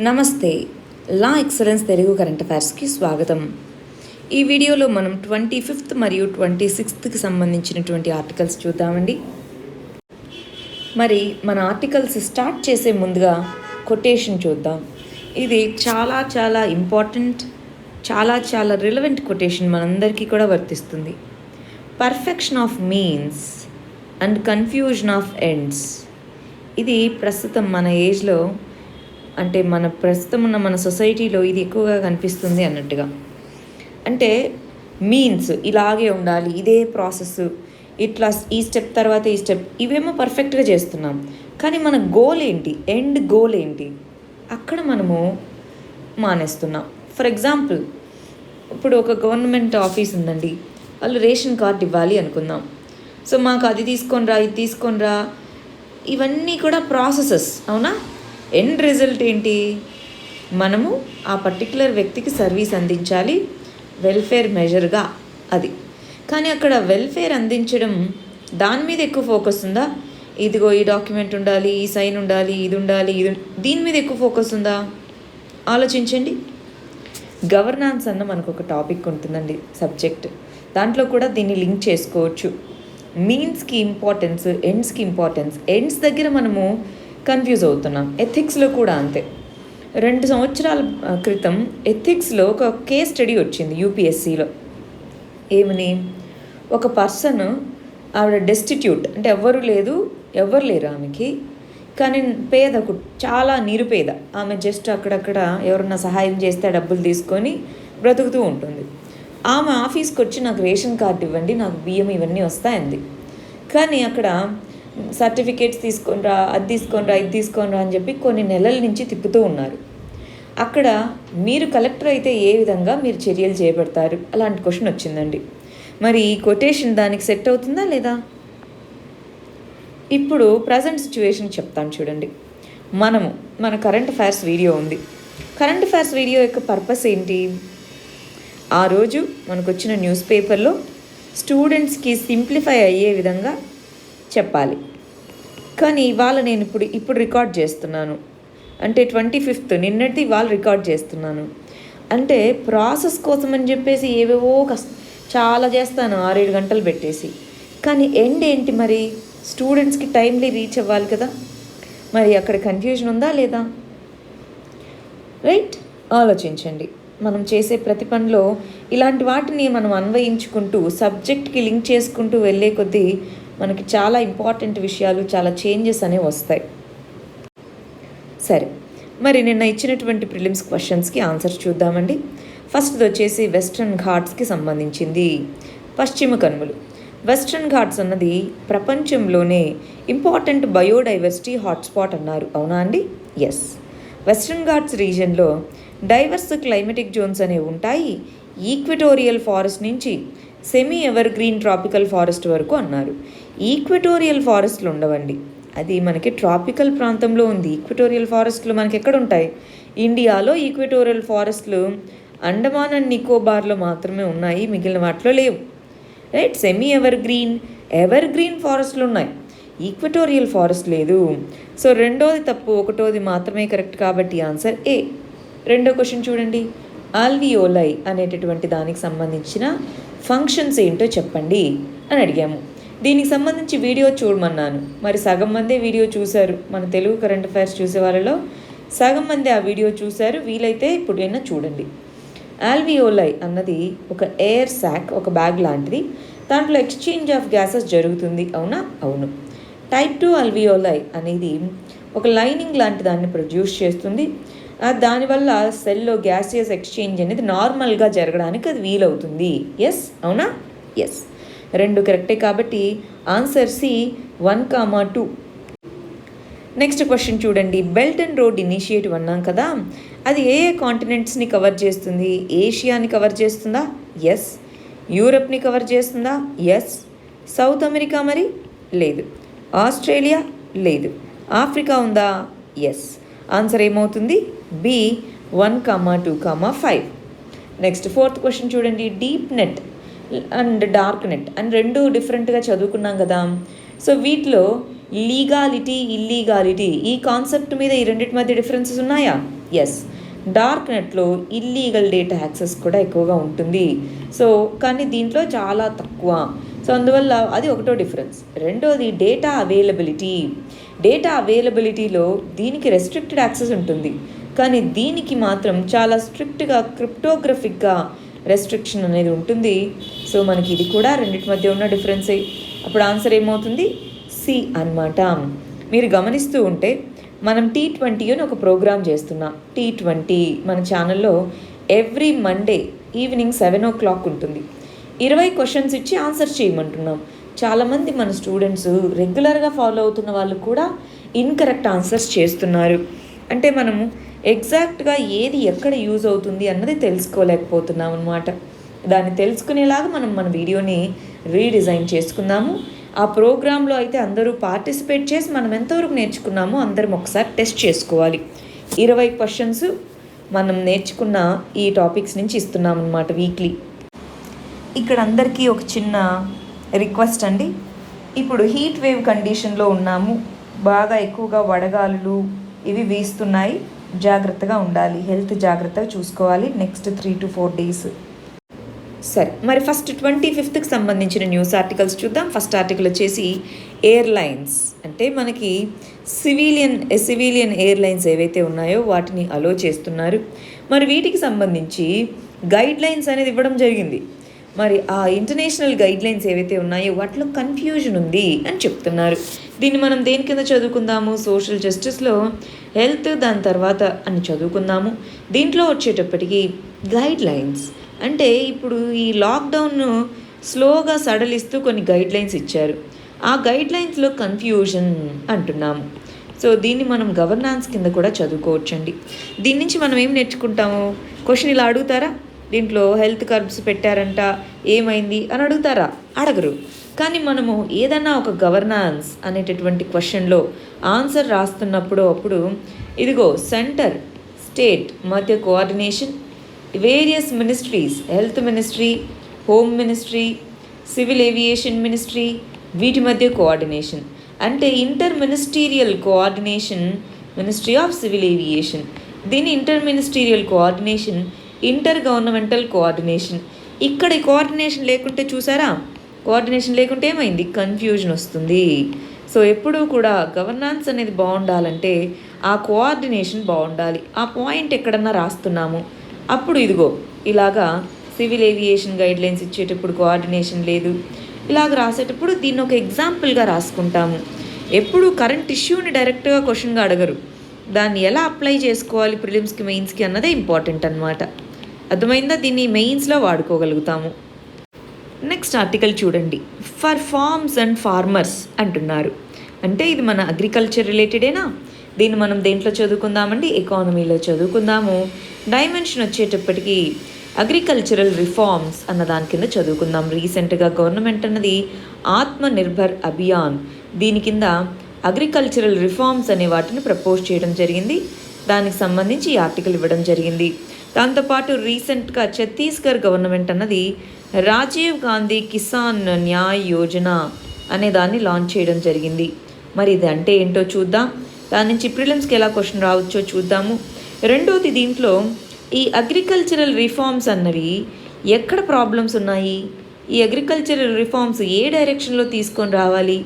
నమస్తే. లా excellence Telugu current అఫైర్స్కి స్వాగతం. ఈ వీడియోలో మనం 25th మరియు 26th సంబంధించినటువంటి ఆర్టికల్స్ చూద్దామండి. మరి మన ఆర్టికల్స్ స్టార్ట్ చేసే ముందుగా కొటేషన్ చూద్దాం. ఇది చాలా ఇంపార్టెంట్, చాలా రిలవెంట్ కొటేషన్, మనందరికీ కూడా వర్తిస్తుంది. Perfection of means and confusion of ends. ఇది ప్రస్తుతం మన ఏజ్లో, అంటే మన ప్రస్తుతం ఉన్న మన సొసైటీలో ఇది ఎక్కువగా కనిపిస్తుంది అన్నట్టుగా. అంటే మీన్స్ ఇలాగే ఉండాలి, ఇదే ప్రాసెస్, ఇట్లా ఈ స్టెప్ తర్వాత ఈ స్టెప్, ఇవేమో పర్ఫెక్ట్గా చేస్తున్నాం. కానీ మన గోల్ ఏంటి, ఎండ్ గోల్ ఏంటి, అక్కడ మనము మానేస్తున్నాం. ఫర్ ఎగ్జాంపుల్, ఇప్పుడు ఒక గవర్నమెంట్ ఆఫీస్ ఉందండి, వాళ్ళు రేషన్ కార్డ్ ఇవ్వాలి అనుకుందాం. సో మాకు అది తీసుకొనిరా, ఇది తీసుకొనిరా, ఇవన్నీ కూడా ప్రాసెసెస్, అవునా? ఎండ్ రిజల్ట్ ఏంటి? మనము ఆ పర్టికులర్ వ్యక్తికి సర్వీస్ అందించాలి, వెల్ఫేర్ మెజర్గా అది. కానీ అక్కడ వెల్ఫేర్ అందించడం దాని మీద ఎక్కువ ఫోకస్ ఉందా? ఇదిగో ఈ డాక్యుమెంట్ ఉండాలి, ఈ సైన్ ఉండాలి, ఇది ఉండాలి, దీని మీద ఎక్కువ ఫోకస్ ఉందా? ఆలోచించండి. గవర్నాన్స్ అన్న మనకు ఒక టాపిక్ ఉంటుందండి, సబ్జెక్ట్. దాంట్లో కూడా దీన్ని లింక్ చేసుకోవచ్చు. మీన్స్కి ఇంపార్టెన్స్, ఎండ్స్కి ఇంపార్టెన్స్. ఎండ్స్ దగ్గర మనము కన్ఫ్యూజ్ అవుతున్నాం. ఎథిక్స్లో కూడా అంతే. 2 సంవత్సరాల క్రితం ఎథిక్స్లో ఒక కేస్ స్టడీ వచ్చింది యూపీఎస్సీలో. ఏమని? ఒక పర్సన్, ఆవిడ డెస్టిట్యూట్, అంటే ఎవరు లేరు ఆమెకి, కానీ పేదకు, చాలా నిరుపేద ఆమె. జస్ట్ అక్కడక్కడ ఎవరన్నా సహాయం చేస్తే డబ్బులు తీసుకొని బ్రతుకుతూ ఉంటుంది. ఆమె ఆఫీస్కి వచ్చి నాకు రేషన్ కార్డు ఇవ్వండి, నాకు బియ్యం ఇవన్నీ వస్తాయంది. కానీ అక్కడ సర్టిఫికేట్స్ తీసుకొనిరా, అది తీసుకొనిరా, ఇది తీసుకొనిరా అని చెప్పి కొన్ని నెలల నుంచి తిప్పుతూ ఉన్నారు. అక్కడ మీరు కలెక్టర్ అయితే ఏ విధంగా మీరు చర్యలు చేపడతారు? అలాంటి క్వశ్చన్ వచ్చిందండి. మరి ఈ కొటేషన్ దానికి సెట్ అవుతుందా లేదా? ఇప్పుడు ప్రజెంట్ సిచ్యువేషన్ చెప్తాను చూడండి. మన కరెంట్ అఫైర్స్ వీడియో ఉంది. కరెంట్ అఫైర్స్ వీడియో యొక్క పర్పస్ ఏంటి? ఆ రోజు మనకు వచ్చిన న్యూస్ పేపర్లో స్టూడెంట్స్కి సింప్లిఫై అయ్యే విధంగా చెప్పాలి. కానీ ఇవాళ నేను ఇప్పుడు రికార్డ్ చేస్తున్నాను, అంటే 25th, నిన్నటి ఇవాళ రికార్డ్ చేస్తున్నాను. అంటే ప్రాసెస్ కోసం అని చెప్పేసి ఏవేవో చాలా చేస్తాను, 6-7 గంటలు పెట్టేసి. కానీ ఎండ్ ఏంటి? మరి స్టూడెంట్స్కి టైమ్లీ రీచ్ అవ్వాలి కదా. మరి అక్కడ కన్ఫ్యూజన్ ఉందా లేదా? రైట్? ఆలోచించండి. మనం చేసే ప్రతి పనిలో ఇలాంటి వాటిని మనం అన్వయించుకుంటూ, సబ్జెక్ట్కి లింక్ చేసుకుంటూ వెళ్ళే కొద్దీ మనకి చాలా ఇంపార్టెంట్ విషయాలు, చాలా చేంజెస్ అనేవి వస్తాయి. సరే, మరి నిన్న ఇచ్చినటువంటి ప్రిలిమ్స్ క్వశ్చన్స్కి ఆన్సర్స్ చూద్దామండి. ఫస్ట్ది వచ్చేసి వెస్ట్రన్ ఘాట్స్కి సంబంధించింది. పశ్చిమ కనుమలు. వెస్ట్రన్ ఘాట్స్ అన్నది ప్రపంచంలోనే ఇంపార్టెంట్ బయోడైవర్సిటీ హాట్స్పాట్ అన్నారు, అవునా అండి? ఎస్. వెస్ట్రన్ ఘాట్స్ రీజియన్లో డైవర్స్ క్లైమేటిక్ జోన్స్ అనేవి ఉంటాయి. ఈక్వెటోరియల్ ఫారెస్ట్ నుంచి semi evergreen tropical forest వరకు అన్నారు. ఈక్వెటోరియల్ ఫారెస్ట్లు ఉండవండి, అది మనకి ట్రాపికల్ ప్రాంతంలో ఉంది. ఈక్వెటోరియల్ ఫారెస్ట్లు మనకి ఎక్కడ ఉంటాయి? ఇండియాలో ఈక్వెటోరియల్ ఫారెస్ట్లు అండమాన్ అండ్ నికోబార్లో మాత్రమే ఉన్నాయి, మిగిలిన వాటిలో లేవు. రైట్? సెమీ ఎవర్ గ్రీన్ ఫారెస్ట్లు ఉన్నాయి, ఈక్వెటోరియల్ ఫారెస్ట్ లేదు. సో రెండోది తప్పు, ఒకటోది మాత్రమే కరెక్ట్. కాబట్టి ఆన్సర్ ఏ. రెండో క్వశ్చన్ చూడండి. ఆల్వియోలై అనేటటువంటి దానికి సంబంధించిన ఫంక్షన్స్ ఏంటో చెప్పండి అని అడిగాము. దీనికి సంబంధించి వీడియో చూడమన్నాను. మరి సగం మందే వీడియో చూశారు. మన తెలుగు కరెంట్ అఫైర్స్ చూసే వాళ్ళలో సగం మంది ఆ వీడియో చూశారు. వీలైతే ఇప్పుడైనా చూడండి. ఆల్వియోలై అన్నది ఒక ఎయిర్ సాక్, ఒక బ్యాగ్ లాంటిది. దాంట్లో ఎక్స్చేంజ్ ఆఫ్ గ్యాసెస్ జరుగుతుంది, అవునా? అవును. టైప్ 2 ఆల్వియోలై అనేది ఒక లైనింగ్ లాంటి దాన్ని ప్రొడ్యూస్ చేస్తుంది. దానివల్ల సెల్లో గ్యాసియస్ ఎక్స్చేంజ్ అనేది నార్మల్గా జరగడానికి అది వీలవుతుంది. ఎస్, అవునా? ఎస్. 2 కరెక్టే. కాబట్టి ఆన్సర్ సి, 1, 2. నెక్స్ట్ క్వశ్చన్ చూడండి. బెల్ట్ అండ్ రోడ్ ఇనిషియేటివ్ అన్నాం కదా, అది ఏ కాంటినెంట్స్ని కవర్ చేస్తుంది? ఏషియాని కవర్ చేస్తుందా? ఎస్. యూరప్ని కవర్ చేస్తుందా? ఎస్. సౌత్ అమెరికా మరి? లేదు. ఆస్ట్రేలియా? లేదు. ఆఫ్రికా ఉందా? ఎస్. ఆన్సర్ ఏమవుతుంది? బి, 1, 2, 5. నెక్స్ట్ 4th క్వశ్చన్ చూడండి. Deep net and dark net అని 2 డిఫరెంట్గా చదువుకున్నాం కదా. సో వీటిలో లీగాలిటీ, ఇల్లీగాలిటీ, ఈ కాన్సెప్ట్ మీద ఈ రెండింటి మధ్య డిఫరెన్సెస్ ఉన్నాయా? ఎస్, డార్క్ నెట్లో ఇల్లీగల్ డేటా యాక్సెస్ కూడా ఎక్కువగా ఉంటుంది. సో కానీ దీంట్లో చాలా తక్కువ. సో అందువల్ల అది ఒకటో డిఫరెన్స్. రెండోది డేటా అవైలబిలిటీలో దీనికి రెస్ట్రిక్టెడ్ యాక్సెస్ ఉంటుంది, కానీ దీనికి మాత్రం చాలా స్ట్రిక్ట్గా క్రిప్టోగ్రఫిక్గా రెస్ట్రిక్షన్ అనేది ఉంటుంది. సో మనకి ఇది కూడా రెండింటి మధ్య ఉన్న డిఫరెన్సే. అప్పుడు ఆన్సర్ ఏమవుతుంది? సి అన్నమాట. మీరు గమనిస్తూ ఉంటే మనం T20 అని ఒక ప్రోగ్రామ్ చేస్తున్నాం. T20 మన ఛానల్లో ఎవ్రీ మండే ఈవినింగ్ 7 o'clock ఉంటుంది. 20 క్వశ్చన్స్ ఇచ్చి ఆన్సర్ చేయమంటున్నాం. చాలామంది మన స్టూడెంట్స్ రెగ్యులర్గా ఫాలో అవుతున్న వాళ్ళు కూడా ఇన్కరెక్ట్ ఆన్సర్స్ చేస్తున్నారు. అంటే మనము ఎగ్జాక్ట్గా ఏది ఎక్కడ యూజ్ అవుతుంది అన్నది తెలుసుకోలేకపోతున్నాం అన్నమాట. దాన్ని తెలుసుకునేలాగా మనం మన వీడియోని రీడిజైన్ చేసుకుందాము. ఆ ప్రోగ్రాంలో అయితే అందరూ పార్టిసిపేట్ చేసి మనం ఎంతవరకు నేర్చుకున్నామో అందరం ఒకసారి టెస్ట్ చేసుకోవాలి. 20 క్వశ్చన్స్ మనం నేర్చుకున్న ఈ టాపిక్స్ నుంచి ఇస్తున్నాం అన్నమాట వీక్లీ. ఇక్కడ అందరికీ ఒక చిన్న రిక్వెస్ట్ అండి. ఇప్పుడు హీట్ వేవ్ కండిషన్లో ఉన్నాము. బాగా ఎక్కువగా వడగాలులు ఇవి వీస్తున్నాయి. జాగ్రత్తగా ఉండాలి, హెల్త్ జాగ్రత్తగా చూసుకోవాలి నెక్స్ట్ 3 to 4 days. సరే, మరి ఫస్ట్ 25th సంబంధించిన న్యూస్ ఆర్టికల్స్ చూద్దాం. ఫస్ట్ ఆర్టికల్ వచ్చేసి ఎయిర్లైన్స్, అంటే మనకి సివిలియన్ ఎయిర్లైన్స్ ఏవైతే ఉన్నాయో వాటిని అలో చేస్తున్నారు. మరి వీటికి సంబంధించి గైడ్ లైన్స్ అనేది ఇవ్వడం జరిగింది. మరి ఆ ఇంటర్నేషనల్ గైడ్ లైన్స్ ఏవైతే ఉన్నాయో వాటిలో కన్ఫ్యూజన్ ఉంది అని చెప్తున్నారు. దీన్ని మనం దేని కింద చదువుకుందాము? సోషల్ జస్టిస్లో హెల్త్, దాని తర్వాత అని చదువుకుందాము. దీంట్లో వచ్చేటప్పటికి గైడ్ లైన్స్ అంటే ఇప్పుడు ఈ లాక్డౌన్ను స్లోగా సడలిస్తూ కొన్ని గైడ్ లైన్స్ ఇచ్చారు. ఆ గైడ్ లైన్స్లో కన్ఫ్యూజన్ అంటున్నాము. సో దీన్ని మనం గవర్నాన్స్ కింద కూడా చదువుకోవచ్చండి. దీని నుంచి మనం ఏం నేర్చుకుంటాము? క్వశ్చన్ ఇలా అడుగుతారా? దీంట్లో హెల్త్ కర్బ్స్ పెట్టారంట, ఏమైంది అని అడుగుతారా? అడగరు. కానీ మనము ఏదన్నా ఒక గవర్నాన్స్ అనేటటువంటి క్వశ్చన్లో ఆన్సర్ రాస్తున్నప్పుడు అప్పుడు ఇదిగో సెంటర్ స్టేట్ మధ్య coordination, various ministries, health ministry, home ministry, civil aviation ministry, వీటి మధ్య కోఆర్డినేషన్ అంటే inter ministerial coordination, ministry of civil aviation. దీని inter ministerial coordination, inter governmental coordination. ఇక్కడ కోఆర్డినేషన్ లేకుంటే చూసారా, కోఆర్డినేషన్ లేకుంటే ఏమైంది? కన్ఫ్యూజన్ వస్తుంది. సో ఎప్పుడూ కూడా గవర్నాన్స్ అనేది బాగుండాలంటే ఆ కోఆర్డినేషన్ బాగుండాలి. ఆ పాయింట్ ఎక్కడన్నా రాస్తున్నాము అప్పుడు ఇదిగో ఇలాగా సివిల్ ఏవియేషన్ గైడ్లైన్స్ ఇచ్చేటప్పుడు కోఆర్డినేషన్ లేదు, ఇలాగ రాసేటప్పుడు దీన్ని ఒక ఎగ్జాంపుల్గా రాసుకుంటాము. ఎప్పుడు కరెంట్ ఇష్యూని డైరెక్ట్గా క్వశ్చన్గా అడగరు, దాన్ని ఎలా అప్లై చేసుకోవాలి ప్రిలిమ్స్కి మెయిన్స్కి అన్నదే ఇంపార్టెంట్ అన్నమాట. అర్థమైందా? దీన్ని మెయిన్స్లో వాడుకోగలుగుతాము. నెక్స్ట్ ఆర్టికల్ చూడండి. ఫర్ ఫార్మ్స్ అండ్ ఫార్మర్స్ అంటున్నారు. అంటే ఇది మన అగ్రికల్చర్ రిలేటెడేనా? దీన్ని మనం దేంట్లో చదువుకుందామండి? ఎకానమీలో చదువుకుందాము. డైమెన్షన్ వచ్చేటప్పటికి అగ్రికల్చరల్ రిఫార్మ్స్ అన్న దాని కింద చదువుకుందాం. రీసెంట్గా గవర్నమెంట్ అన్నది ఆత్మ నిర్భర్ అభియాన్, దీని కింద అగ్రికల్చరల్ రిఫార్మ్స్ అనే వాటిని ప్రపోజ్ చేయడం జరిగింది. దానికి సంబంధించి ఈ ఆర్టికల్ ఇవ్వడం జరిగింది. దాంతోపాటు రీసెంట్గా ఛత్తీస్గఢ్ గవర్నమెంట్ అన్నది రాజీవ్ గాంధీ కిసాన్ న్యాయ్ యోజన అనే దాన్ని లాంచ్ చేయడం జరిగింది. మరి ఇది అంటే ఏంటో చూద్దాం. దాని నుంచి ప్రిలిమ్స్కి ఎలా క్వశ్చన్ రావచ్చో చూద్దాము. రెండోది, దీంట్లో ఈ అగ్రికల్చరల్ రిఫార్మ్స్ అన్నవి ఎక్కడ ప్రాబ్లమ్స్ ఉన్నాయి, ఈ అగ్రికల్చరల్ రిఫార్మ్స్ ఏ డైరెక్షన్లో తీసుకొని రావాలి,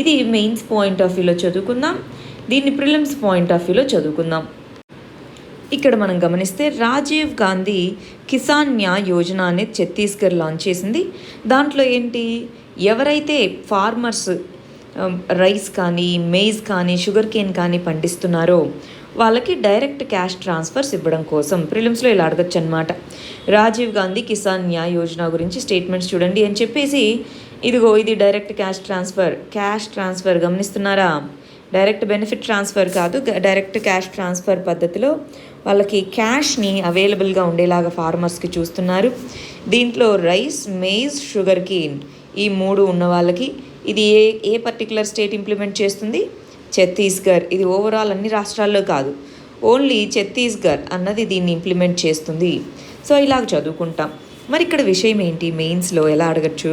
ఇది మెయిన్స్ పాయింట్ ఆఫ్ వ్యూలో చదువుకుందాం. దీన్ని ప్రిలిమ్స్ పాయింట్ ఆఫ్ వ్యూలో చదువుకుందాం. ఇక్కడ మనం గమనిస్తే రాజీవ్ గాంధీ కిసాన్ న్యాయ్ యోజన అనేది ఛత్తీస్గఢ్ లాంచ్ చేసింది. దాంట్లో ఏంటి, ఎవరైతే ఫార్మర్స్ రైస్ కానీ మెయిజ్ కానీ షుగర్ కేన్ కానీ పండిస్తున్నారో వాళ్ళకి డైరెక్ట్ క్యాష్ ట్రాన్స్ఫర్స్ ఇవ్వడం కోసం ప్రిలిమ్స్లో ఇలా అడగచ్చు అనమాట. రాజీవ్ గాంధీ కిసాన్ న్యాయ్ యోజన గురించి స్టేట్మెంట్స్ చూడండి అని చెప్పేసి ఇదిగో ఇది డైరెక్ట్ క్యాష్ ట్రాన్స్ఫర్ గమనిస్తున్నారా? డైరెక్ట్ బెనిఫిట్ ట్రాన్స్ఫర్ కాదు, డైరెక్ట్ క్యాష్ ట్రాన్స్ఫర్ పద్ధతిలో వాళ్ళకి క్యాష్ని అవైలబుల్గా ఉండేలాగా ఫార్మర్స్కి చూస్తున్నారు. దీంట్లో రైస్, మెయిజ్, షుగర్ కేన్ ఈ 3 ఉన్న వాళ్ళకి ఇది ఏ పర్టికులర్ స్టేట్ ఇంప్లిమెంట్ చేస్తుంది? ఛత్తీస్గఢ్. ఇది ఓవరాల్ అన్ని రాష్ట్రాల్లో కాదు, ఓన్లీ ఛత్తీస్గఢ్ అన్నది దీన్ని ఇంప్లిమెంట్ చేస్తుంది. సో ఇలాగ చదువుకుంటాం. మరి ఇక్కడ విషయం ఏంటి, మెయిన్స్లో ఎలా అడగచ్చు?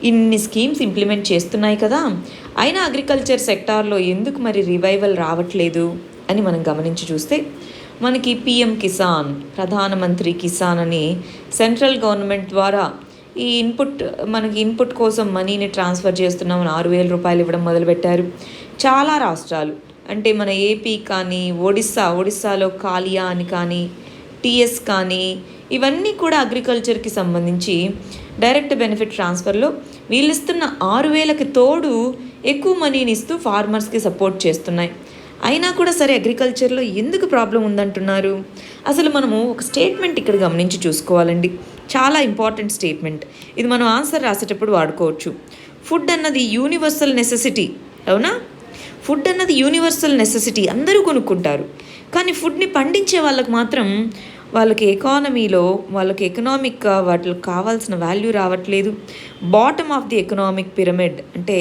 ఇన్ని స్కీమ్స్ ఇంప్లిమెంట్ చేస్తున్నాయి కదా, అయినా అగ్రికల్చర్ సెక్టార్లో ఎందుకు మరి రివైవల్ రావట్లేదు అని మనం గమనించి చూస్తే మనకి పిఎం కిసాన్, ప్రధానమంత్రి కిసాన్ అని సెంట్రల్ గవర్నమెంట్ ద్వారా ఈ ఇన్పుట్ కోసం మనీని ట్రాన్స్ఫర్ చేస్తున్నామని 6,000 రూపాయలు ఇవ్వడం మొదలుపెట్టారు. చాలా రాష్ట్రాలు అంటే మన ఏపీ కానీ, ఒడిస్సాలో కాలియా అని కానీ, టీఎస్ కానీ, ఇవన్నీ కూడా అగ్రికల్చర్కి సంబంధించి డైరెక్ట్ బెనిఫిట్ ట్రాన్స్ఫర్లో వీళ్ళు ఇస్తున్న 6,000కి తోడు ఎక్కువ మనీని ఇస్తూ ఫార్మర్స్కి సపోర్ట్ చేస్తున్నాయి. అయినా కూడా సరే అగ్రికల్చర్లో ఎందుకు ప్రాబ్లం ఉందంటున్నారు? అసలు మనము ఒక స్టేట్మెంట్ ఇక్కడ గమనించి చూసుకోవాలండి. చాలా ఇంపార్టెంట్ స్టేట్మెంట్ ఇది. మనం ఆన్సర్ రాసేటప్పుడు వాడుకోవచ్చు. ఫుడ్ అన్నది యూనివర్సల్ నెసెసిటీ. అవునా? ఫుడ్ అన్నది యూనివర్సల్ నెసెసిటీ, అందరూ కొనుక్కుంటారు. కానీ ఫుడ్ని పండించే వాళ్ళకి మాత్రం వాళ్ళకి ఎకానమీలో వాళ్ళకి ఎకనామిక్గా వాటికి కావాల్సిన వాల్యూ రావట్లేదు. Bottom of the economic pyramid అంటే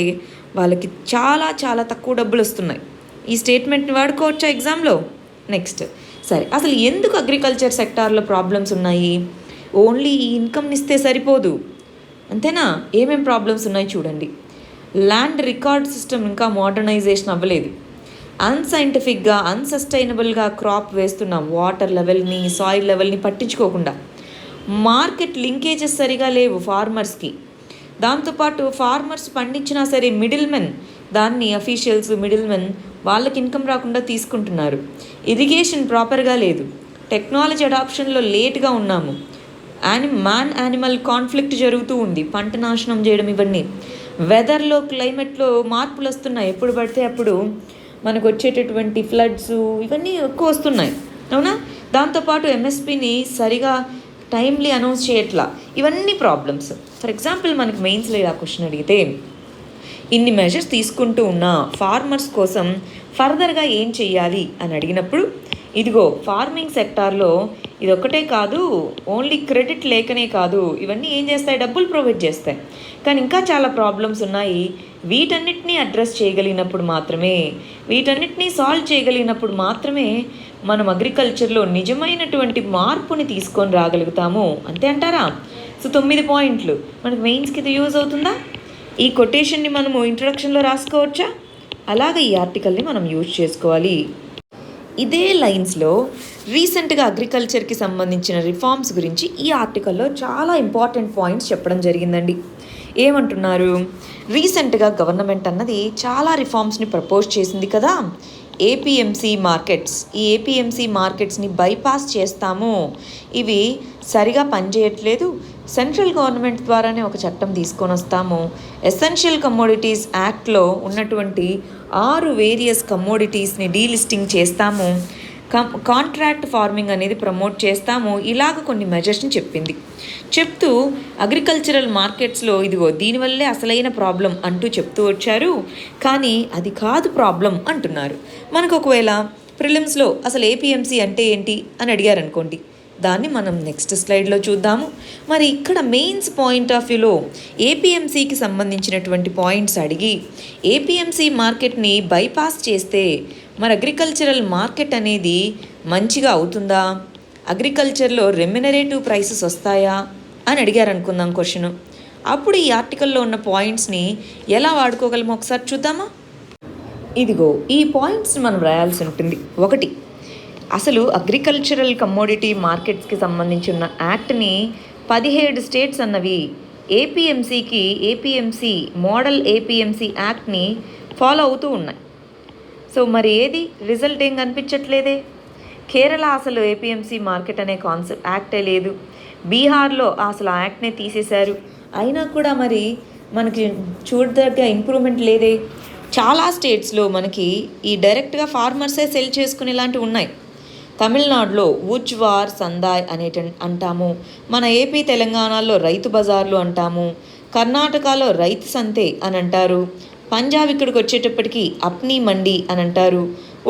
వాళ్ళకి చాలా చాలా తక్కువ డబ్బులు వస్తున్నాయి. ఈ స్టేట్మెంట్ని వాడుకోవచ్చా ఎగ్జామ్లో? నెక్స్ట్, సరే అసలు ఎందుకు అగ్రికల్చర్ సెక్టార్లో ప్రాబ్లమ్స్ ఉన్నాయి? ఓన్లీ ఈ ఇన్కమ్ని ఇస్తే సరిపోదు, అంతేనా? ఏమేం ప్రాబ్లమ్స్ ఉన్నాయి చూడండి. ల్యాండ్ రికార్డ్ సిస్టమ్ ఇంకా మోడర్నైజేషన్ అవ్వలేదు. అన్సైంటిఫిక్గా, అన్సస్టైనబుల్గా క్రాప్ వేస్తున్నాం. వాటర్ లెవెల్ని, సాయిల్ లెవెల్ని పట్టించుకోకుండా. మార్కెట్ లింకేజెస్ సరిగా లేవు ఫార్మర్స్కి. దాంతోపాటు ఫార్మర్స్ పండించినా సరే దాన్ని అఫీషియల్స్ వాళ్ళకి ఇన్కమ్ రాకుండా తీసుకుంటున్నారు. ఇరిగేషన్ ప్రాపర్గా లేదు. టెక్నాలజీ అడాప్షన్లో లేట్గా ఉన్నాము. యానిమల్ కాన్ఫ్లిక్ట్ జరుగుతూ ఉంది. పంట నాశనం చేయడం, ఇవన్నీ. వెదర్లో, క్లైమేట్లో మార్పులు వస్తున్నాయి. ఎప్పుడు పడితే అప్పుడు మనకు వచ్చేటటువంటి ఫ్లడ్స్ ఇవన్నీ ఎక్కువ వస్తున్నాయి. అవునా? దాంతోపాటు ఎంఎస్పిని సరిగా టైమ్లీ అనౌన్స్ చేయట్లా. ఇవన్నీ ప్రాబ్లమ్స్. ఫర్ ఎగ్జాంపుల్ మనకి మెయిన్స్లో ఇలా క్వశ్చన్ అడిగితే, ఇన్ని మెజర్స్ తీసుకుంటూ ఉన్న ఫార్మర్స్ కోసం ఫర్దర్గా ఏం చెయ్యాలి అని అడిగినప్పుడు, ఇదిగో ఫార్మింగ్ సెక్టార్లో ఇది ఒక్కటే కాదు, ఓన్లీ క్రెడిట్ లేకనే కాదు, ఇవన్నీ ఏం చేస్తాయి? డబ్బులు ప్రొవైడ్ చేస్తాయి. కానీ ఇంకా చాలా ప్రాబ్లమ్స్ ఉన్నాయి. వీటన్నిటినీ అడ్రస్ చేయగలిగినప్పుడు మాత్రమే, వీటన్నిటినీ సాల్వ్ చేయగలిగినప్పుడు మాత్రమే మనం అగ్రికల్చర్లో నిజమైనటువంటి మార్పుని తీసుకొని రాగలుగుతాము. అంతే అంటారా? సో 9 పాయింట్లు మనకు మెయిన్స్కి ఇది యూజ్ అవుతుందా? ఈ కొటేషన్ని మనము ఇంట్రొడక్షన్లో రాసుకోవచ్చా? అలాగే ఈ ఆర్టికల్ని మనం యూజ్ చేసుకోవాలి. ఇదే లైన్స్లో రీసెంట్గా అగ్రికల్చర్కి సంబంధించిన రిఫార్మ్స్ గురించి ఈ ఆర్టికల్లో చాలా ఇంపార్టెంట్ పాయింట్స్ చెప్పడం జరిగిందండి. ఏమంటున్నారు? రీసెంట్గా గవర్నమెంట్ అన్నది చాలా రిఫార్మ్స్ని ప్రపోజ్ చేసింది కదా. ఏపీఎంసీ మార్కెట్స్, ఈ ఏపీఎంసీ మార్కెట్స్ని బైపాస్ చేస్తాము, ఇవి సరిగా పనిచేయట్లేదు, సెంట్రల్ గవర్నమెంట్ ద్వారానే ఒక చట్టం తీసుకొని వస్తాము. ఎసెన్షియల్ కమోడిటీస్ యాక్ట్లో ఉన్నటువంటి 6 వేరియస్ కమోడిటీస్ని డీలిస్టింగ్ చేస్తాము, కాంట్రాక్ట్ ఫార్మింగ్ అనేది ప్రమోట్ చేస్తాము. ఇలాగ కొన్ని మెజర్స్ని చెప్తూ అగ్రికల్చరల్ మార్కెట్స్లో ఇదిగో దీనివల్లే అసలైన ప్రాబ్లం అంటూ చెప్తూ వచ్చారు. కానీ అది కాదు ప్రాబ్లం అంటున్నారు. మనకు ఒకవేళ ప్రిలిమ్స్లో అసలు ఏపీఎంసీ అంటే ఏంటి అని అడిగారనుకోండి, దాన్ని మనం నెక్స్ట్ స్లైడ్లో చూద్దాము. మరి ఇక్కడ మెయిన్స్ పాయింట్ ఆఫ్ వ్యూలో ఏపీఎంసీకి సంబంధించినటువంటి పాయింట్స్ అడిగి ఏపీఎంసీ మార్కెట్ని బైపాస్ చేస్తే మరి అగ్రికల్చరల్ మార్కెట్ అనేది మంచిగా అవుతుందా? అగ్రికల్చర్లో రెమ్యునరేటివ్ ప్రైసెస్ వస్తాయా అని అడిగారు అనుకుందాం క్వశ్చన్. అప్పుడు ఈ ఆర్టికల్లో ఉన్న పాయింట్స్ని ఎలా వాడుకోగలమో ఒకసారి చూద్దామా? ఇదిగో ఈ పాయింట్స్ మనం రాయాల్సి ఉంటుంది. 1, అసలు అగ్రికల్చరల్ కమోడిటీ మార్కెట్స్కి సంబంధించిన యాక్ట్ని 17 స్టేట్స్ అన్నవి ఏపీఎంసీ మోడల్ ఏపీఎంసీ యాక్ట్ని ఫాలో అవుతూ ఉన్నాయి. సో మరి ఏది రిజల్ట్ ఏం కనిపించట్లేదే. కేరళ అసలు ఏపీఎంసీ మార్కెట్ అనే యాక్టే లేదు. బీహార్లో అసలు ఆ యాక్ట్నే తీసేశారు. అయినా కూడా మరి మనకి చూడదగ్గ ఇంప్రూవ్మెంట్ లేదే. చాలా స్టేట్స్లో మనకి ఈ డైరెక్ట్గా ఫార్మర్సే సెల్ చేసుకునేలాంటివి ఉన్నాయి. తమిళనాడులో ఉజ్వార్ సందాయ్ అంటాము. మన ఏపీ తెలంగాణలో రైతు బజార్లు అంటాము. కర్ణాటకలో రైతు సంతే అని అంటారు. పంజాబ్ ఇక్కడికి వచ్చేటప్పటికి అప్నీ మండి అని అంటారు.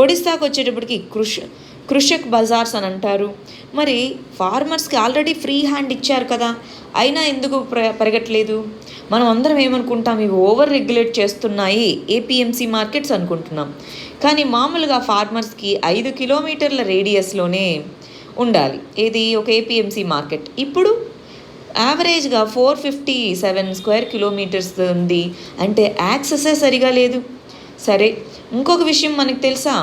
ఒడిస్సాకు వచ్చేటప్పటికి కృషక్ బజార్స్ అని అంటారు. మరి ఫార్మర్స్కి ఆల్రెడీ ఫ్రీ హ్యాండ్ ఇచ్చారు కదా, అయినా ఎందుకు పెరగట్లేదు? మనం అందరం ఏమనుకుంటాం? ఇవి ఓవర్ రెగ్యులేట్ చేస్తున్నాయి ఏపీఎంసీ మార్కెట్స్ అనుకుంటున్నాం. కానీ మామూలుగా ఫార్మర్స్కి 5 కిలోమీటర్ల రేడియస్లోనే ఉండాలి ఏది ఒక ఏపీఎంసీ మార్కెట్. ఇప్పుడు యావరేజ్గా 457 స్క్వేర్ కిలోమీటర్స్ ఉంది. అంటే యాక్సెసే సరిగా లేదు. సరే, ఇంకొక విషయం మనకు తెలుసా?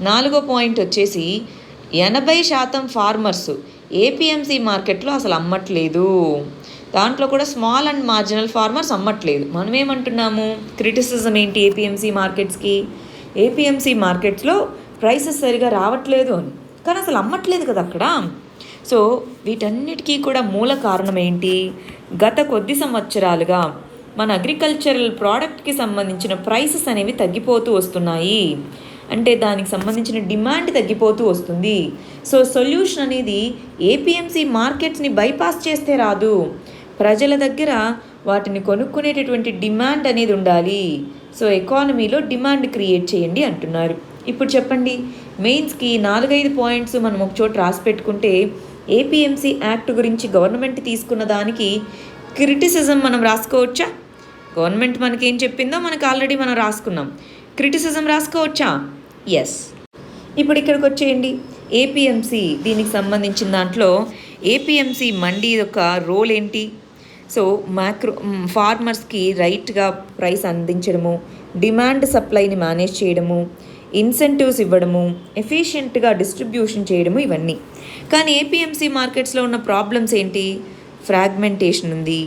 4వ పాయింట్ వచ్చేసి 80% ఫార్మర్స్ ఏపీఎంసీ మార్కెట్లో అసలు అమ్మట్లేదు. దాంట్లో కూడా స్మాల్ అండ్ మార్జినల్ ఫార్మర్స్ అమ్మట్లేదు. మనం ఏమంటున్నాము, క్రిటిసిజం ఏంటి ఏపీఎంసీ మార్కెట్స్కి? ఏపీఎంసీ మార్కెట్స్లో ప్రైసెస్ సరిగా రావట్లేదు అని. కానీ అసలు అమ్మట్లేదు కదా అక్కడ. సో వీటన్నిటికీ కూడా మూల కారణం ఏంటి? గత కొద్ది సంవత్సరాలుగా మన అగ్రికల్చరల్ ప్రోడక్ట్కి సంబంధించిన ప్రైసెస్ అనేవి తగ్గిపోతూ వస్తున్నాయి. అంటే దానికి సంబంధించిన డిమాండ్ తగ్గిపోతూ వస్తుంది. సో సొల్యూషన్ అనేది ఏపీఎంసీ మార్కెట్స్ని బైపాస్ చేస్తే రాదు. ప్రజల దగ్గర వాటిని కొనుక్కునేటటువంటి డిమాండ్ అనేది ఉండాలి. సో ఎకానమీలో డిమాండ్ క్రియేట్ చేయండి అంటున్నారు. ఇప్పుడు చెప్పండి, మెయిన్స్కి 4-5 పాయింట్స్ మనం ఒక చోట రాసి పెట్టుకుంటే ఏపీఎంసీ యాక్ట్ గురించి గవర్నమెంట్ తీసుకున్న దానికి క్రిటిసిజం మనం రాసుకోవచ్చా? గవర్నమెంట్ మనకేం చెప్పిందో మనకు ఆల్రెడీ మనం రాసుకున్నాం. క్రిటిసిజం రాసుకోవచ్చా? ఎస్. ఇప్పుడు ఇక్కడికి వచ్చేయండి. ఏపీఎంసీ దీనికి సంబంధించిన దాంట్లో ఏపీఎంసీ మండీ యొక్క రోల్ ఏంటి? సో ఫార్మర్స్కి రైట్గా ప్రైస్ అందించడము, డిమాండ్ సప్లైని మేనేజ్ చేయడము, ఇన్సెంటివ్స్ ఇవ్వడము, ఎఫిషియెంట్గా డిస్ట్రిబ్యూషన్ చేయడము, ఇవన్నీ. కానీ ఏపీఎంసీ మార్కెట్స్లో ఉన్న ప్రాబ్లమ్స్ ఏంటి? ఫ్రాగ్మెంటేషన్ ఉంది,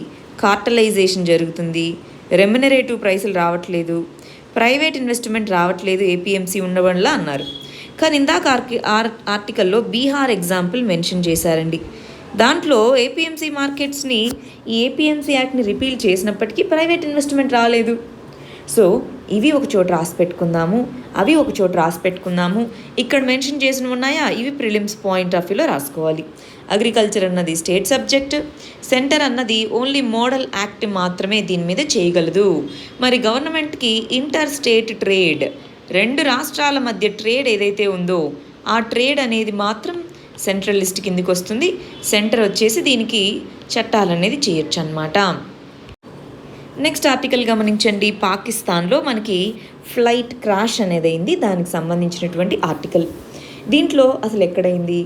కార్టలైజేషన్ జరుగుతుంది, రెమ్యునరేటివ్ ప్రైసులు రావట్లేదు, ప్రైవేట్ ఇన్వెస్ట్మెంట్ రావట్లేదు ఏపీఎంసీ ఉండవల్ల అన్నారు. కానీ ఇందాక ఆర్టికల్లో బీహార్ ఎగ్జాంపుల్ మెన్షన్ చేశారండి. దాంట్లో ఏపీఎంసీ మార్కెట్స్ని ఈ ఏపీఎంసీ యాక్ట్ని రిపీల్ చేసినప్పటికీ ప్రైవేట్ ఇన్వెస్ట్మెంట్ రాలేదు. సో ఇవి ఒక చోట రాసి పెట్టుకుందాము, అవి ఒక చోట రాసి పెట్టుకుందాము. ఇక్కడ మెన్షన్ చేసినవి ఉన్నాయా? ఇవి ప్రిలిమ్స్ పాయింట్ ఆఫ్ వ్యూలో రాసుకోవాలి. అగ్రికల్చర్ అన్నది స్టేట్ సబ్జెక్ట్, సెంటర్ అన్నది ఓన్లీ మోడల్ యాక్ట్ మాత్రమే దీని మీద చేయగలదు. మరి గవర్నమెంట్కి ఇంటర్ స్టేట్ ట్రేడ్, 2 రాష్ట్రాల మధ్య ట్రేడ్ ఏదైతే ఉందో ఆ ట్రేడ్ అనేది మాత్రం సెంట్రల్ లిస్ట్ కిందికి వస్తుంది. సెంటర్ వచ్చేసి దీనికి చట్టాలు అనేది చేయొచ్చు అన్నమాట. నెక్స్ట్ ఆర్టికల్ గమనించండి. పాకిస్తాన్లో మనకి ఫ్లైట్ క్రాష్ అనేది అయింది, దానికి సంబంధించినటువంటి ఆర్టికల్. దీంట్లో అసలు ఎక్కడైంది,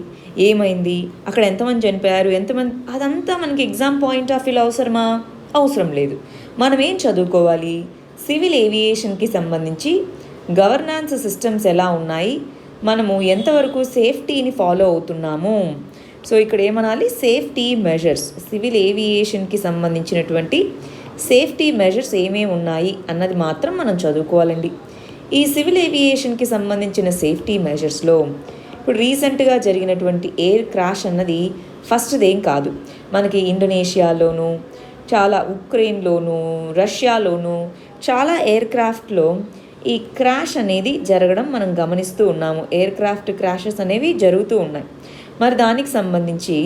ఏమైంది, అక్కడ ఎంతమంది చనిపోయారు, ఎంతమంది, అదంతా మనకి ఎగ్జామ్ పాయింట్ ఆఫ్ వ్యూలో అవసరమా? అవసరం లేదు. మనం ఏం చదువుకోవాలి? సివిల్ ఏవియేషన్కి సంబంధించి గవర్నాన్స్ సిస్టమ్స్ ఎలా ఉన్నాయి, మనము ఎంతవరకు సేఫ్టీని ఫాలో అవుతున్నాము. సో ఇక్కడ ఏమనాలి? సేఫ్టీ మెజర్స్, సివిల్ ఏవియేషన్కి సంబంధించినటువంటి సేఫ్టీ మెజర్స్ ఏమేమి ఉన్నాయి అన్నది మాత్రం మనం చదువుకోవాలండి. ఈ సివిల్ ఏవియేషన్కి సంబంధించిన సేఫ్టీ మెజర్స్లో ఇప్పుడు రీసెంట్గా జరిగినటువంటి ఎయిర్ క్రాష్ అన్నది ఫస్ట్దేం కాదు. మనకి ఇండోనేషియాలోను, చాలా ఉక్రెయిన్లోను, రష్యాలోను చాలా ఎయిర్ క్రాఫ్ట్లో ఈ క్రాష్ అనేది జరగడం మనం గమనిస్తూ ఉన్నాము. ఎయిర్ క్రాఫ్ట్ క్రాషెస్ అనేవి జరుగుతూ ఉన్నాయి. మరి దానికి సంబంధించి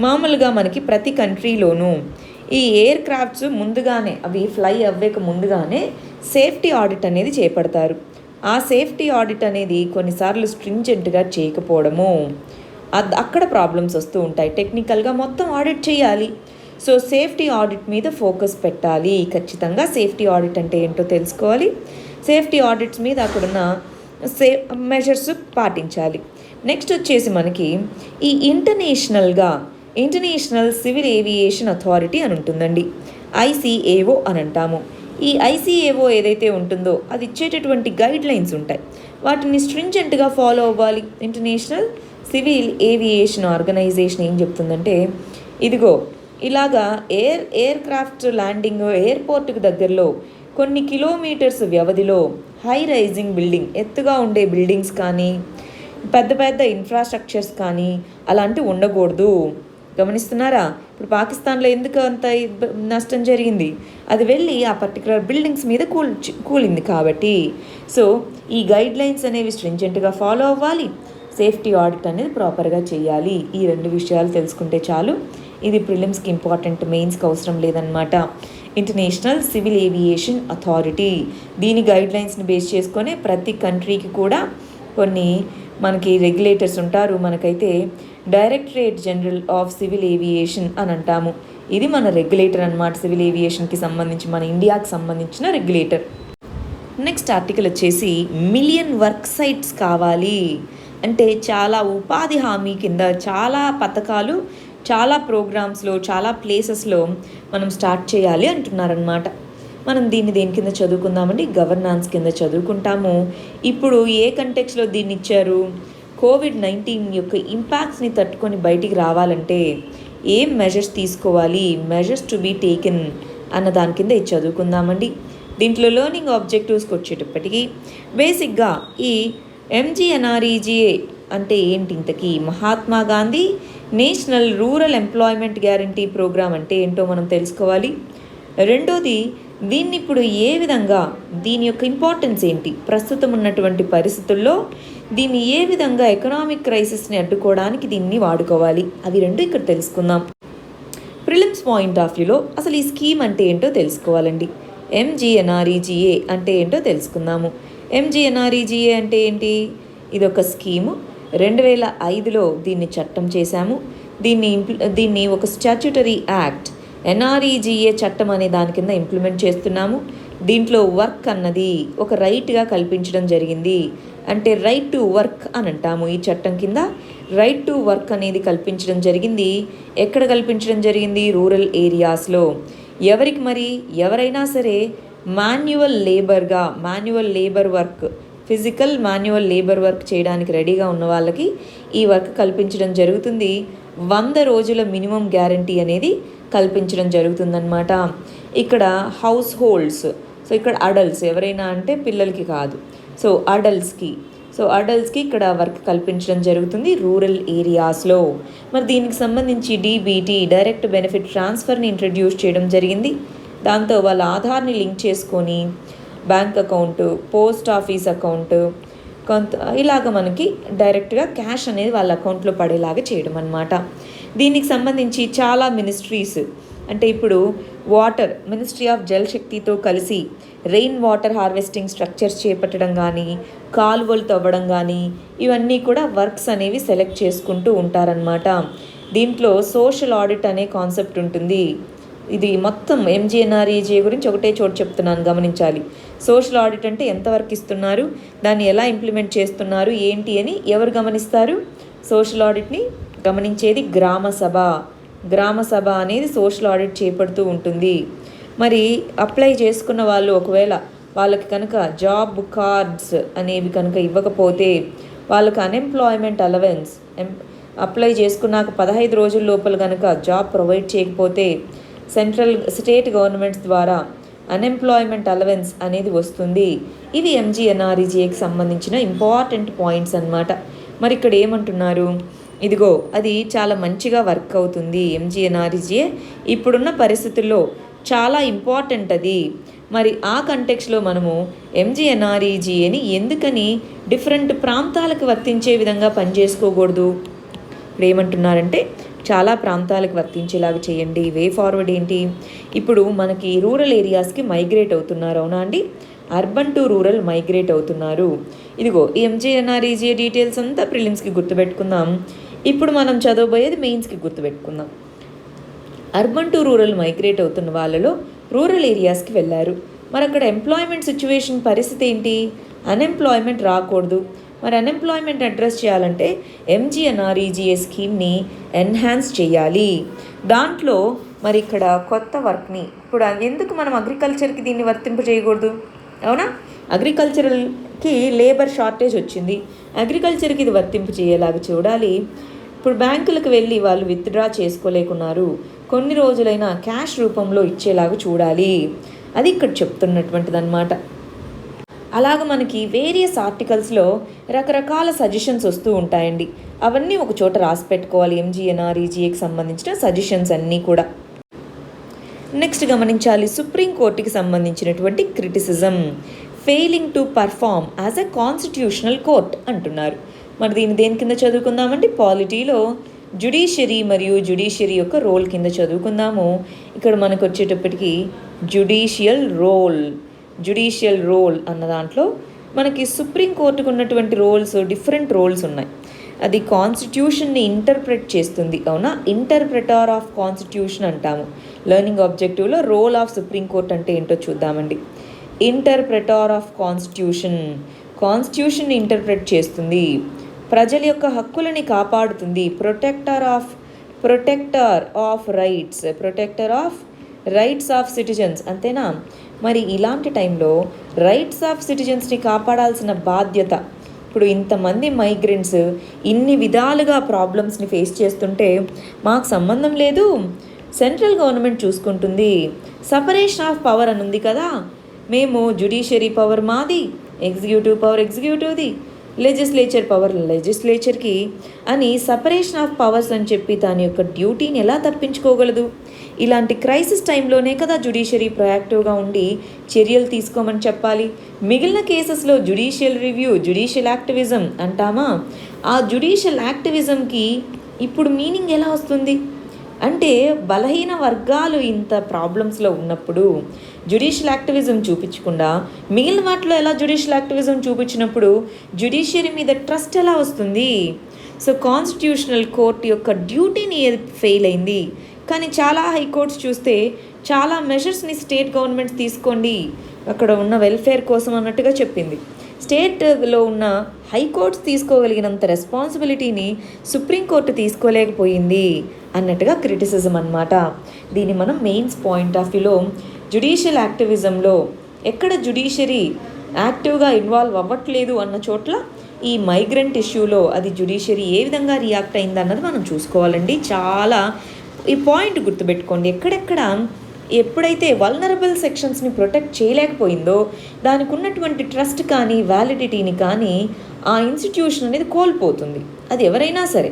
మామూలుగా మనకి ప్రతి కంట్రీలోనూ ఈ ఎయిర్ క్రాఫ్ట్స్ ముందుగానే అవి ఫ్లై అవ్వక ముందుగానే సేఫ్టీ ఆడిట్ అనేది చేపడతారు. ఆ సేఫ్టీ ఆడిట్ అనేది కొన్నిసార్లు స్ట్రింజెంట్గా చేయకపోవడము, అక్కడ ప్రాబ్లమ్స్ వస్తూ ఉంటాయి. టెక్నికల్గా మొత్తం ఆడిట్ చేయాలి. సో సేఫ్టీ ఆడిట్ మీద ఫోకస్ పెట్టాలి. ఖచ్చితంగా సేఫ్టీ ఆడిట్ అంటే ఏంటో తెలుసుకోవాలి. సేఫ్టీ ఆడిట్స్ మీద అక్కడున్న మెజర్స్ పాటించాలి. నెక్స్ట్ వచ్చేసి మనకి ఈ ఇంటర్నేషనల్ సివిల్ ఏవియేషన్ అథారిటీ అని ఉంటుందండి, ఐసిఏఓ అని అంటాము. ఈ ఐసిఏఓ ఏదైతే ఉంటుందో అది ఇచ్చేటటువంటి గైడ్ లైన్స్ ఉంటాయి, వాటిని స్ట్రింజెంట్గా ఫాలో అవ్వాలి. ఇంటర్నేషనల్ సివిల్ ఏవియేషన్ ఆర్గనైజేషన్ ఏం చెప్తుందంటే, ఇదిగో ఇలాగా ఎయిర్ క్రాఫ్ట్ ల్యాండింగ్ ఎయిర్పోర్ట్కి దగ్గరలో కొన్ని కిలోమీటర్స్ వ్యవధిలో హై రైజింగ్ బిల్డింగ్, ఎత్తుగా ఉండే బిల్డింగ్స్ కానీ పెద్ద పెద్ద ఇన్ఫ్రాస్ట్రక్చర్స్ కానీ అలాంటివి ఉండకూడదు. గమనిస్తున్నారా? ఇప్పుడు పాకిస్తాన్లో ఎందుకు అంత నష్టం జరిగింది? అది వెళ్ళి ఆ పర్టికులర్ బిల్డింగ్స్ మీద కూలింది కాబట్టి. సో ఈ గైడ్ లైన్స్ అనేవి స్ట్రింజెంట్గా ఫాలో అవ్వాలి. సేఫ్టీ ఆడిట్ అనేది ప్రాపర్గా చేయాలి. ఈ 2 విషయాలు తెలుసుకుంటే చాలు. ఇది ప్రిలిమ్స్కి ఇంపార్టెంట్, మెయిన్స్కి అవసరం లేదన్నమాట. ఇంటర్నేషనల్ సివిల్ ఏవియేషన్ అథారిటీ, దీని గైడ్లైన్స్ని బేస్ చేసుకొని ప్రతి కంట్రీకి కూడా కొన్ని మనకి రెగ్యులేటర్స్ ఉంటారు. మనకైతే directorate general of civil aviation అని అంటాము. ఇది మన రెగ్యులేటర్ అన్నమాట. సివిల్ ఏవియేషన్కి సంబంధించి మన ఇండియాకి సంబంధించిన రెగ్యులేటర్. నెక్స్ట్ ఆర్టికల్ వచ్చేసి మిలియన్ వర్క్ సైట్స్ కావాలి అంటే చాలా ఉపాధి హామీ కింద చాలా పథకాలు, చాలా ప్రోగ్రామ్స్లో, చాలా ప్లేసెస్లో మనం స్టార్ట్ చేయాలి అంటున్నారనమాట. మనం దీన్ని దేని కింద చదువుకుందామండి? గవర్నాన్స్ కింద చదువుకుంటాము. ఇప్పుడు ఏ కంటెక్స్లో దీన్ని ఇచ్చారు? కోవిడ్-19 యొక్క ఇంపాక్ట్స్ని తట్టుకొని బయటికి రావాలంటే ఏం మెజర్స్ తీసుకోవాలి, మెజర్స్ టు బీ టేకెన్ అన్న దాని కింద ఇది చదువుకుందామండి. దీంట్లో లెర్నింగ్ ఆబ్జెక్టివ్స్కి వచ్చేటప్పటికి బేసిక్గా ఈ ఎంజీఎన్ఆర్ఈజీఏ అంటే ఏంటి, ఇంతకీ Mahatma Gandhi National Rural Employment Guarantee Programme అంటే ఏంటో మనం తెలుసుకోవాలి. రెండోది, దీన్ని ఇప్పుడు ఏ విధంగా, దీని యొక్క ఇంపార్టెన్స్ ఏంటి, ప్రస్తుతం ఉన్నటువంటి పరిస్థితుల్లో దీన్ని ఏ విధంగా ఎకనామిక్ క్రైసిస్ని అడ్డుకోవడానికి దీన్ని వాడుకోవాలి, అవి రెండు ఇక్కడ తెలుసుకుందాం. ప్రిలిమ్స్ పాయింట్ ఆఫ్ వ్యూలో అసలు ఈ స్కీమ్ అంటే ఏంటో తెలుసుకోవాలండి. ఎంజీఎన్ఆర్ఈజీఏ అంటే ఏంటో తెలుసుకుందాము. ఎంజీఎన్ఆర్ఈజీఏ అంటే ఏంటి? ఇదొక స్కీము. 2005లో దీన్ని చట్టం చేశాము. దీన్ని ఒక స్టాట్యుటరీ యాక్ట్ ఎన్ఆర్ఈజీఏ చట్టం అనే దాని కింద ఇంప్లిమెంట్ చేస్తున్నాము. దీంట్లో వర్క్ అన్నది ఒక రైట్గా కల్పించడం జరిగింది. అంటే రైట్ టు వర్క్ అని అంటాము. ఈ చట్టం కింద రైట్ టు వర్క్ అనేది కల్పించడం జరిగింది. ఎక్కడ కల్పించడం జరిగింది? రూరల్ ఏరియాస్లో. ఎవరికి మరి? ఎవరైనా సరే manual labour work, physical manual labour work చేయడానికి రెడీగా ఉన్న వాళ్ళకి ఈ వర్క్ కల్పించడం జరుగుతుంది. 100 రోజుల మినిమం గ్యారంటీ అనేది కల్పించడం జరుగుతుందన్నమాట. ఇక్కడ హౌస్ హోల్డ్స్, సో ఇక్కడ అడల్ట్స్ ఎవరైనా అంటే పిల్లలకి కాదు, సో అడల్ట్స్కి ఇక్కడ వర్క్ కల్పించడం జరుగుతుంది రూరల్ ఏరియాస్లో. మరి దీనికి సంబంధించి డీబీటీ, డైరెక్ట్ బెనిఫిట్ ట్రాన్స్ఫర్ని ఇంట్రడ్యూస్ చేయడం జరిగింది. దాంతో వాళ్ళ ఆధార్ని లింక్ చేసుకొని bank account, post office account, కొంత ఇలాగ మనకి డైరెక్ట్గా క్యాష్ అనేది వాళ్ళ అకౌంట్లో పడేలాగా చేయడం అన్నమాట. దీనికి సంబంధించి చాలా మినిస్ట్రీస్, అంటే ఇప్పుడు వాటర్ మినిస్ట్రీ ఆఫ్ జల్ శక్తితో కలిసి రెయిన్ వాటర్ హార్వెస్టింగ్ స్ట్రక్చర్స్ చేపట్టడం కానీ, కాలువలు తవ్వడం కానీ, ఇవన్నీ కూడా వర్క్స్ అనేవి సెలెక్ట్ చేసుకుంటూ ఉంటారనమాట. దీంట్లో సోషల్ ఆడిట్ అనే కాన్సెప్ట్ ఉంటుంది. ఇది మొత్తం ఎంజీఎన్ఆర్ఈజీఏ గురించి ఒకటే చోటు చెప్తున్నాను, గమనించాలి. సోషల్ ఆడిట్ అంటే ఎంతవరకు ఇస్తున్నారు, దాన్ని ఎలా ఇంప్లిమెంట్ చేస్తున్నారు, ఏంటి అని ఎవరు గమనిస్తారు? సోషల్ ఆడిట్ని గమనించేది గ్రామ సభ అనేది సోషల్ ఆడిట్ చేపడుతూ ఉంటుంది. మరి అప్లై చేసుకున్న వాళ్ళు ఒకవేళ వాళ్ళకి కనుక జాబ్ కార్డ్స్ అనేవి కనుక ఇవ్వకపోతే, వాళ్ళకి అన్ఎంప్లాయ్మెంట్ అలవెన్స్ అప్లై చేసుకున్నాక 15 రోజుల లోపల కనుక జాబ్ ప్రొవైడ్ చేయకపోతే స్టేట్ గవర్నమెంట్స్ ద్వారా అన్ఎంప్లాయ్మెంట్ అలవెన్స్ అనేది వస్తుంది. ఇవి ఎంజీఎన్ఆర్ఈజీఏకి సంబంధించిన ఇంపార్టెంట్ పాయింట్స్ అన్నమాట. మరి ఇక్కడ ఏమంటున్నారు? ఇదిగో అది చాలా మంచిగా వర్క్ అవుతుంది. ఎంజీఎన్ఆర్ఈజీఏ ఇప్పుడున్న పరిస్థితుల్లో చాలా ఇంపార్టెంట్ అది. మరి ఆ కంటెక్స్లో మనము ఎంజీఎన్ఆర్ఈజీఏని ఎందుకని డిఫరెంట్ ప్రాంతాలకు వర్తించే విధంగా పనిచేసుకోకూడదు? ఇప్పుడు ఏమంటున్నారంటే చాలా ప్రాంతాలకు వర్తించేలాగా చేయండి. వే ఫార్వర్డ్ ఏంటి? ఇప్పుడు మనకి రూరల్ ఏరియాస్కి మైగ్రేట్ అవుతున్నారు, అవునా అండి? అర్బన్ టు రూరల్ మైగ్రేట్ అవుతున్నారు. ఇదిగో ఈ ఎంజీఎన్ఆర్ఈజీఏ డీటెయిల్స్ అంతా ప్రిలిమ్స్కి గుర్తుపెట్టుకుందాం. ఇప్పుడు మనం చదవబోయేది మెయిన్స్కి గుర్తుపెట్టుకుందాం. అర్బన్ టు రూరల్ మైగ్రేట్ అవుతున్న వాళ్ళలో రూరల్ ఏరియాస్కి వెళ్ళారు. మరి అక్కడ ఎంప్లాయ్మెంట్ సిచ్యువేషన్ పరిస్థితి ఏంటి? అన్ఎంప్లాయ్మెంట్ రాకూడదు. మరి అన్ఎంప్లాయ్మెంట్ అడ్రస్ చేయాలంటే ఎంజీఎన్ఆర్ఈజీఏ స్కీమ్ని ఎన్హాన్స్ చేయాలి. దాంట్లో మరి ఇక్కడ కొత్త వర్క్ని, ఇప్పుడు ఎందుకు మనం అగ్రికల్చర్కి దీన్ని వర్తింప చేయకూడదు, అవునా? అగ్రికల్చరల్కి లేబర్ షార్టేజ్ వచ్చింది, అగ్రికల్చర్కి ఇది వర్తింపు చేయేలాగా చూడాలి. ఇప్పుడు బ్యాంకులకు వెళ్ళి వాళ్ళు విత్డ్రా చేసుకోలేకున్నారు, కొన్ని రోజులైనా క్యాష్ రూపంలో ఇచ్చేలాగా చూడాలి. అది ఇక్కడ చెప్తున్నటువంటిది అన్నమాట. అలాగ మనకి వేరియస్ ఆర్టికల్స్లో రకరకాల సజెషన్స్ వస్తూ ఉంటాయండి. అవన్నీ ఒక చోట రాసి పెట్టుకోవాలి, ఎంజీఎన్ఆర్ఈజీఏకి సంబంధించిన సజెషన్స్ అన్నీ కూడా. నెక్స్ట్ గమనించాలి, సుప్రీంకోర్టుకి సంబంధించినటువంటి criticism, failing to perform as a constitutional court అంటున్నారు. మరి దీన్ని దేని కింద చదువుకుందామంటే పాలిటీలో జ్యుడిషియరీ యొక్క రోల్ కింద చదువుకుందాము. ఇక్కడ మనకు వచ్చేటప్పటికి జ్యుడిషియల్ రోల్ అన్న దాంట్లో మనకి సుప్రీంకోర్టుకు ఉన్నటువంటి డిఫరెంట్ రోల్స్ ఉన్నాయి. అది కాన్స్టిట్యూషన్ని ఇంటర్ప్రెట్ చేస్తుంది, అవునా? ఇంటర్ప్రెటర్ ఆఫ్ కాన్స్టిట్యూషన్ అంటాము. లెర్నింగ్ ఆబ్జెక్టివ్లో రోల్ ఆఫ్ సుప్రీంకోర్టు అంటే ఏంటో చూద్దామండి. ఇంటర్ప్రెటర్ ఆఫ్ కాన్స్టిట్యూషన్ని ఇంటర్ప్రెట్ చేస్తుంది, ప్రజల యొక్క హక్కులని కాపాడుతుంది, protector of rights of citizens, అంతేనా? మరి ఇలాంటి టైంలో రైట్స్ ఆఫ్ సిటిజన్స్ని కాపాడాల్సిన బాధ్యత, ఇప్పుడు ఇంతమంది మైగ్రెంట్స్ ఇన్ని విధాలుగా ప్రాబ్లమ్స్ని ఫేస్ చేస్తుంటే మాకు సంబంధం లేదు, సెంట్రల్ గవర్నమెంట్ చూసుకుంటుంది, సపరేషన్ ఆఫ్ పవర్ అని ఉంది కదా, మేము జ్యుడిషియరీ పవర్ మాది, ఎగ్జిక్యూటివ్ పవర్ ఎగ్జిక్యూటివ్ది, లెజిస్లేచర్ పవర్ లెజిస్లేచర్కి అని సపరేషన్ ఆఫ్ పవర్స్ అని చెప్పి దాని యొక్క డ్యూటీని ఎలా తప్పించుకోగలదు? ఇలాంటి క్రైసిస్ టైంలోనే కదా జ్యుడిషియరీ ప్రొయాక్టివ్గా ఉండి చర్యలు తీసుకోమని చెప్పాలి. మిగిలిన కేసెస్లో జ్యుడిషియల్ రివ్యూ, జ్యుడిషియల్ యాక్టివిజం అంటామా? ఆ జ్యుడిషియల్ యాక్టివిజంకి ఇప్పుడు మీనింగ్ ఎలా వస్తుంది? అంటే బలహీన వర్గాలు ఇంత ప్రాబ్లమ్స్లో ఉన్నప్పుడు జ్యుడిషియల్ యాక్టివిజం చూపించకుండా మిగిలిన వాటిలో ఎలా జ్యుడిషియల్ యాక్టివిజం చూపించినప్పుడు జ్యుడిషియరీ మీద ట్రస్ట్ ఎలా వస్తుంది? సో కాన్స్టిట్యూషనల్ కోర్ట్ యొక్క డ్యూటీని ఫెయిల్ అయింది. కానీ చాలా హైకోర్ట్స్ చూస్తే చాలా మెజర్స్ని స్టేట్ గవర్నమెంట్స్ తీసుకోండి అక్కడ ఉన్న వెల్ఫేర్ కోసం అన్నట్టుగా చెప్పింది. స్టేట్లో ఉన్న హైకోర్ట్స్ తీసుకోగలిగినంత రెస్పాన్సిబిలిటీని సుప్రీంకోర్టు తీసుకోలేకపోయింది అన్నట్టుగా క్రిటిసిజం అన్నమాట. దీన్ని మనం మెయిన్స్ పాయింట్ ఆఫ్ వ్యూలో జ్యుడిషియల్ యాక్టివిజంలో ఎక్కడ జ్యుడిషియరీ యాక్టివ్గా ఇన్వాల్వ్ అవ్వట్లేదు అన్న చోట్ల ఈ మైగ్రెంట్ ఇష్యూలో అది జ్యుడిషియరీ ఏ విధంగా రియాక్ట్ అయింది అన్నది మనం చూసుకోవాలండి. చాలా ఈ పాయింట్ గుర్తుపెట్టుకోండి. ఎక్కడెక్కడ ఎప్పుడైతే వల్నరబుల్ సెక్షన్స్ని ప్రొటెక్ట్ చేయలేకపోయిందో దానికి ఉన్నటువంటి ట్రస్ట్ కానీ వ్యాలిడిటీని కానీ ఆ ఇన్స్టిట్యూషన్ అనేది కోల్పోతుంది. అది ఎవరైనా సరే,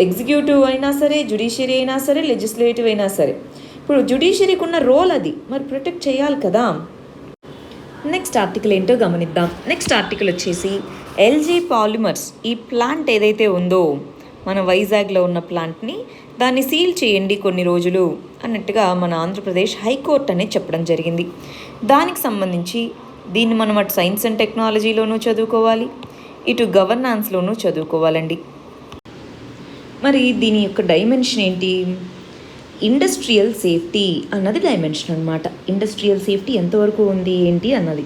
ఎగ్జిక్యూటివ్ అయినా సరే, జ్యుడిషియరీ అయినా సరే, లెజిస్లేటివ్ అయినా సరే. ఇప్పుడు జ్యుడిషియరీకి ఉన్న రోల్ అది మరి ప్రొటెక్ట్ చేయాలి కదా. నెక్స్ట్ ఆర్టికల్ ఏంటో గమనిద్దాం. నెక్స్ట్ ఆర్టికల్ వచ్చేసి ఎల్జీ పాలిమర్స్ ఈ ప్లాంట్ ఏదైతే ఉందో మన వైజాగ్లో ఉన్న ప్లాంట్ని దాన్ని సీల్ చేయండి కొన్ని రోజులు అన్నట్టుగా మన ఆంధ్రప్రదేశ్ హైకోర్టు అనేది చెప్పడం జరిగింది. దానికి సంబంధించి దీన్ని మనం అటు సైన్స్ అండ్ టెక్నాలజీలోనూ చదువుకోవాలి, ఇటు గవర్నాన్స్లోనూ చదువుకోవాలండి. మరి దీని యొక్క డైమెన్షన్ ఏంటి? ఇండస్ట్రియల్ సేఫ్టీ అన్నది డైమెన్షన్ అనమాట. ఇండస్ట్రియల్ సేఫ్టీ ఎంతవరకు ఉంది ఏంటి అన్నది.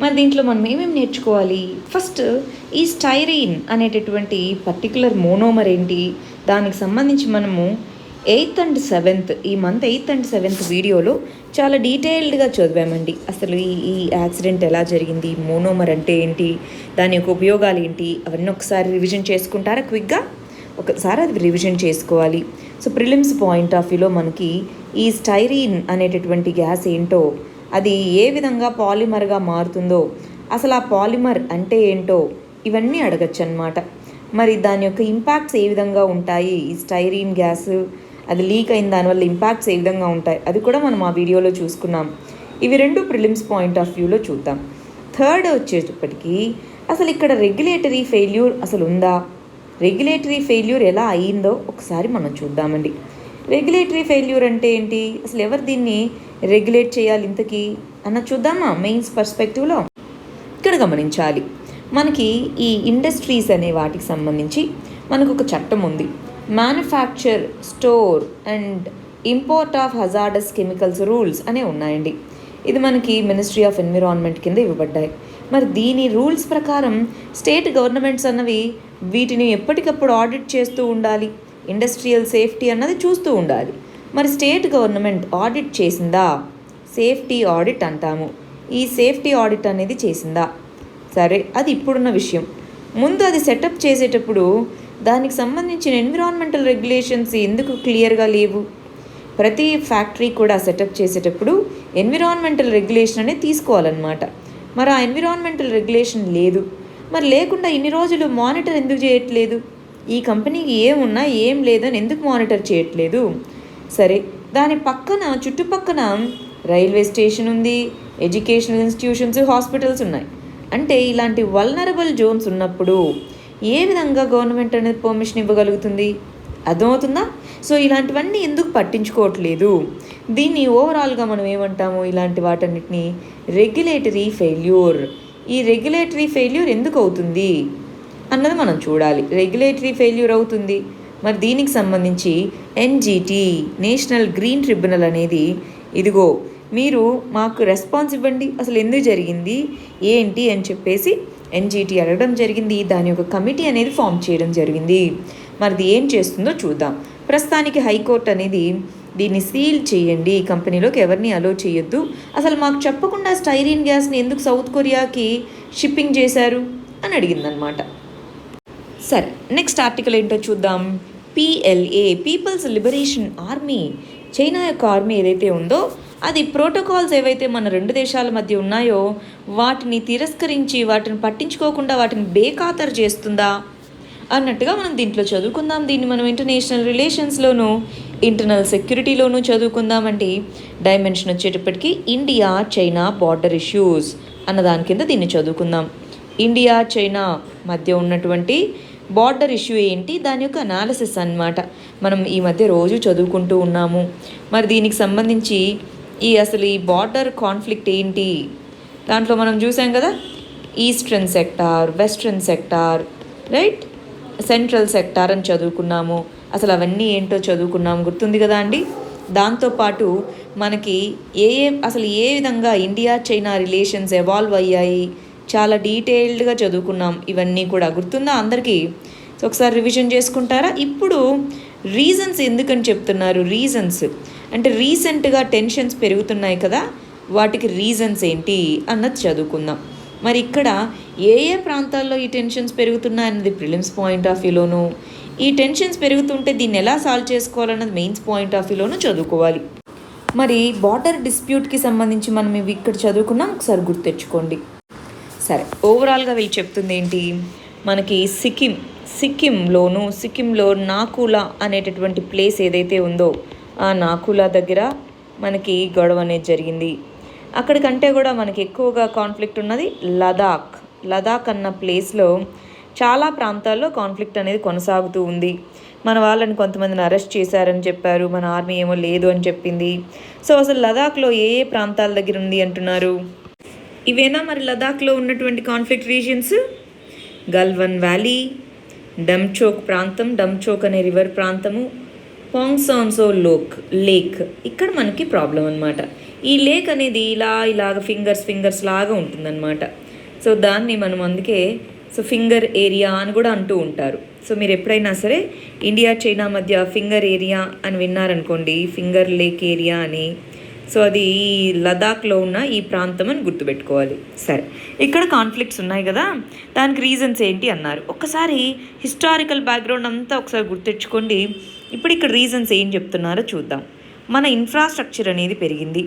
మరి దీంట్లో మనం ఏమేమి నేర్చుకోవాలి? ఫస్ట్ ఈ స్టైరీన్ అనేటటువంటి పర్టికులర్ మోనోమర్ ఏంటి, దానికి సంబంధించి మనము 8th and 7th ఈ మంత్ 8th and 7th వీడియోలో చాలా డీటెయిల్డ్గా చదివామండి. అసలు ఈ యాక్సిడెంట్ ఎలా జరిగింది, మోనోమర్ అంటే ఏంటి, దాని యొక్క ఉపయోగాలు ఏంటి, అవన్నీ ఒకసారి రివిజన్ చేసుకుంటారా? క్విక్గా ఒకసారి అది రివిజన్ చేసుకోవాలి. సో ప్రిలిమ్స్ పాయింట్ ఆఫ్ వ్యూలో మనకి ఈ స్టైరీన్ అనేటటువంటి గ్యాస్ ఏంటో, అది ఏ విధంగా పాలిమర్గా మారుతుందో, అసలు ఆ పాలిమర్ అంటే ఏంటో ఇవన్నీ అడగచ్చు అన్నమాట. మరి దాని యొక్క ఇంపాక్ట్స్ ఏ విధంగా ఉంటాయి, ఈ స్టైరీన్ గ్యాస్ అది లీక్ అయిన దానివల్ల ఇంపాక్ట్స్ ఏ విధంగా ఉంటాయి, అది కూడా మనం ఆ వీడియోలో చూసుకున్నాం. ఇవి రెండు ప్రిలిమ్స్ పాయింట్ ఆఫ్ వ్యూలో చూద్దాం. థర్డ్ వచ్చేటప్పటికి అసలు ఇక్కడ రెగ్యులేటరీ ఫెయిల్యూర్ అసలు ఉందా, రెగ్యులేటరీ ఫెయిల్యూర్ ఎలా అయ్యిందో ఒకసారి మనం చూద్దామండి. రెగ్యులేటరీ ఫెయిల్యూర్ అంటే ఏంటి, అసలు ఎవరు దీన్ని రెగ్యులేట్ చేయాలి ఇంతకీ అన్న చూద్దామా? మెయిన్స్ పర్స్పెక్టివ్లో ఇక్కడ గమనించాలి. మనకి ఈ ఇండస్ట్రీస్ అనే వాటికి సంబంధించి మనకు ఒక చట్టం ఉంది, manufacture, store and import of hazardous chemicals rules అనే ఉన్నాయండి. ఇది మనకి మినిస్ట్రీ ఆఫ్ ఎన్విరాన్మెంట్ కింద ఇవ్వబడ్డాయి. మరి దీని రూల్స్ ప్రకారం స్టేట్ గవర్నమెంట్స్ అన్నవి వీటిని ఎప్పటికప్పుడు ఆడిట్ చేస్తూ ఉండాలి, ఇండస్ట్రియల్ సేఫ్టీ అన్నది చూస్తూ ఉండాలి. మరి స్టేట్ గవర్నమెంట్ ఆడిట్ చేసిందా? సేఫ్టీ ఆడిట్ అంటాము. ఈ సేఫ్టీ ఆడిట్ అనేది చేసిందా? సరే, అది ఇప్పుడున్న విషయం. ముందు అది సెటప్ చేసేటప్పుడు దానికి సంబంధించిన ఎన్విరాన్మెంటల్ రెగ్యులేషన్స్ ఎందుకు క్లియర్గా లేవు? ప్రతి ఫ్యాక్టరీ కూడా సెటప్ చేసేటప్పుడు ఎన్విరాన్మెంటల్ రెగ్యులేషన్ అనేది తీసుకోవాలన్నమాట. మరి ఆ ఎన్విరాన్మెంటల్ రెగ్యులేషన్ లేదు. మరి లేకుండా ఇన్ని రోజులు మానిటర్ ఎందుకు చేయట్లేదు? ఈ కంపెనీకి ఏమున్నా ఏం లేదని ఎందుకు మానిటర్ చేయట్లేదు? సరే, దాని పక్కన చుట్టుపక్కన రైల్వే స్టేషన్ ఉంది, ఎడ్యుకేషనల్ ఇన్స్టిట్యూషన్స్, హాస్పిటల్స్ ఉన్నాయి. అంటే ఇలాంటి వల్నరబుల్ జోన్స్ ఉన్నప్పుడు ఏ విధంగా గవర్నమెంట్ అనేది పర్మిషన్ ఇవ్వగలుగుతుంది? అర్థమవుతుందా? సో ఇలాంటివన్నీ ఎందుకు పట్టించుకోవట్లేదు? దీన్ని ఓవరాల్గా మనం ఏమంటాము, ఇలాంటి వాటన్నిటిని రెగ్యులేటరీ ఫెయిల్యూర్. ఈ రెగ్యులేటరీ ఫెయిల్యూర్ ఎందుకు అవుతుంది అన్నది మనం చూడాలి. రెగ్యులేటరీ ఫెయిల్యూర్ అవుతుంది. మరి దీనికి సంబంధించి ఎన్జిటి, నేషనల్ గ్రీన్ ట్రిబ్యునల్ అనేది ఇదిగో మీరు మాకు రెస్పాన్స్ ఇవ్వండి, అసలు ఎందుకు జరిగింది ఏంటి అని చెప్పేసి ఎన్జిటి అడగడం జరిగింది. దాని యొక్క కమిటీ అనేది ఫామ్ చేయడం జరిగింది. మరి ఏం చేస్తుందో చూద్దాం. ప్రస్తుతానికి హైకోర్టు అనేది దీన్ని సీల్ చేయండి, కంపెనీలోకి ఎవరిని అలో చేయొద్దు, అసలు మాకు చెప్పకుండా స్టైరీన్ గ్యాస్ని ఎందుకు సౌత్ కొరియాకి షిప్పింగ్ చేశారు అని అడిగిందనమాట. సరే, నెక్స్ట్ ఆర్టికల్ ఏంటో చూద్దాం. PLA, People's Liberation Army. China యొక్క ఆర్మీ ఏదైతే ఉందో అది ప్రోటోకాల్స్ ఏవైతే మన రెండు దేశాల మధ్య ఉన్నాయో వాటిని తిరస్కరించి, వాటిని పట్టించుకోకుండా వాటిని బేఖాతరు చేస్తుందా అన్నట్టుగా మనం దీంట్లో చదువుకుందాం. దీన్ని మనం ఇంటర్నేషనల్ రిలేషన్స్లోనూ ఇంటర్నల్ సెక్యూరిటీలోనూ చదువుకుందామండి. డైమెన్షన్ వచ్చేటప్పటికి ఇండియా చైనా బార్డర్ ఇష్యూస్ అన్న దాని కింద దీన్ని చదువుకుందాం. ఇండియా చైనా మధ్య ఉన్నటువంటి బార్డర్ ఇష్యూ ఏంటి, దాని యొక్క అనాలిసిస్ అన్నమాట. మనం ఈ మధ్య రోజు చదువుకుంటూ ఉన్నాము. మరి దీనికి సంబంధించి అసలు ఈ బార్డర్ కాన్ఫ్లిక్ట్ ఏంటి, దాంట్లో మనం చూసాం కదా, eastern sector, western sector, right, central sector అని చదువుకున్నాము. అసలు అవన్నీ ఏంటో చదువుకున్నాము, గుర్తుంది కదా అండి. దాంతోపాటు మనకి అసలు ఏ విధంగా ఇండియా చైనా రిలేషన్స్ ఎవాల్వ్ అయ్యాయి చాలా డీటెయిల్డ్గా చదువుకున్నాం. ఇవన్నీ కూడా గుర్తుందా అందరికీ? సో ఒకసారి రివిజన్ చేసుకుంటారా? ఇప్పుడు రీజన్స్ ఎందుకని చెప్తున్నారు, రీజన్స్ అంటే రీసెంట్గా టెన్షన్స్ పెరుగుతున్నాయి కదా, వాటికి రీజన్స్ ఏంటి అన్నది చదువుకుందాం. మరి ఇక్కడ ఏ ప్రాంతాల్లో ఈ టెన్షన్స్ పెరుగుతున్నాయి అన్నది ప్రిలిమ్స్ పాయింట్ ఆఫ్ వ్యూలోను, ఈ టెన్షన్స్ పెరుగుతుంటే దీన్ని ఎలా సాల్వ్ చేసుకోవాలన్నది మెయిన్స్ పాయింట్ ఆఫ్ వ్యూలోను చదువుకోవాలి. మరి బార్డర్ డిస్ప్యూట్కి సంబంధించి మనం ఇవి ఇక్కడ చదువుకున్నాం, ఒకసారి గుర్తెచ్చుకోండి. సరే, ఓవరాల్గా వీళ్ళు చెప్తుంది ఏంటి, మనకి సిక్కింలో నాకులా అనేటటువంటి ప్లేస్ ఏదైతే ఉందో ఆ నాకులా దగ్గర మనకి గొడవ అనేది జరిగింది. అక్కడికంటే కూడా మనకి ఎక్కువగా కాన్ఫ్లిక్ట్ ఉన్నది లదాఖ్ అన్న ప్లేస్లో చాలా ప్రాంతాల్లో కాన్ఫ్లిక్ట్ అనేది కొనసాగుతూ ఉంది. మన వాళ్ళని కొంతమందిని అరెస్ట్ చేశారని చెప్పారు, మన ఆర్మీ ఏమో లేదు అని చెప్పింది. సో అసలు లదాఖ్లో ఏ ప్రాంతాల దగ్గర ఉంది అంటున్నారు? ఇవేనా మరి లదాఖ్లో ఉన్నటువంటి కాన్ఫ్లిక్ట్ రీజియన్స్? గల్వన్ వ్యాలీ, డమ్చోక్ ప్రాంతం, డమ్చోక్ అనే రివర్ ప్రాంతము, పాంగ్సాన్సో లేక్, ఇక్కడ మనకి ప్రాబ్లం అనమాట. ఈ లేక్ అనేది ఇలాగ ఫింగర్స్ లాగా ఉంటుందన్నమాట. సో దాన్ని మనం అందుకే ఫింగర్ ఏరియా అని కూడా అంటూ ఉంటారు. సో మీరు ఎప్పుడైనా సరే ఇండియా చైనా మధ్య ఫింగర్ ఏరియా అని విన్నారనుకోండి, ఫింగర్ లేక్ ఏరియా అని, సో అది ఈ లదాఖ్లో ఉన్న ఈ ప్రాంతం అని గుర్తుపెట్టుకోవాలి. సరే, ఇక్కడ కాన్ఫ్లిక్ట్స్ ఉన్నాయి కదా, దానికి రీజన్స్ ఏంటి అన్నారు. ఒక్కసారి హిస్టారికల్ బ్యాక్గ్రౌండ్ అంతా ఒకసారి గుర్తెచ్చుకోండి. ఇప్పుడు ఇక్కడ రీజన్స్ ఏం చెప్తున్నారో చూద్దాం. మన ఇన్ఫ్రాస్ట్రక్చర్ అనేది పెరిగింది.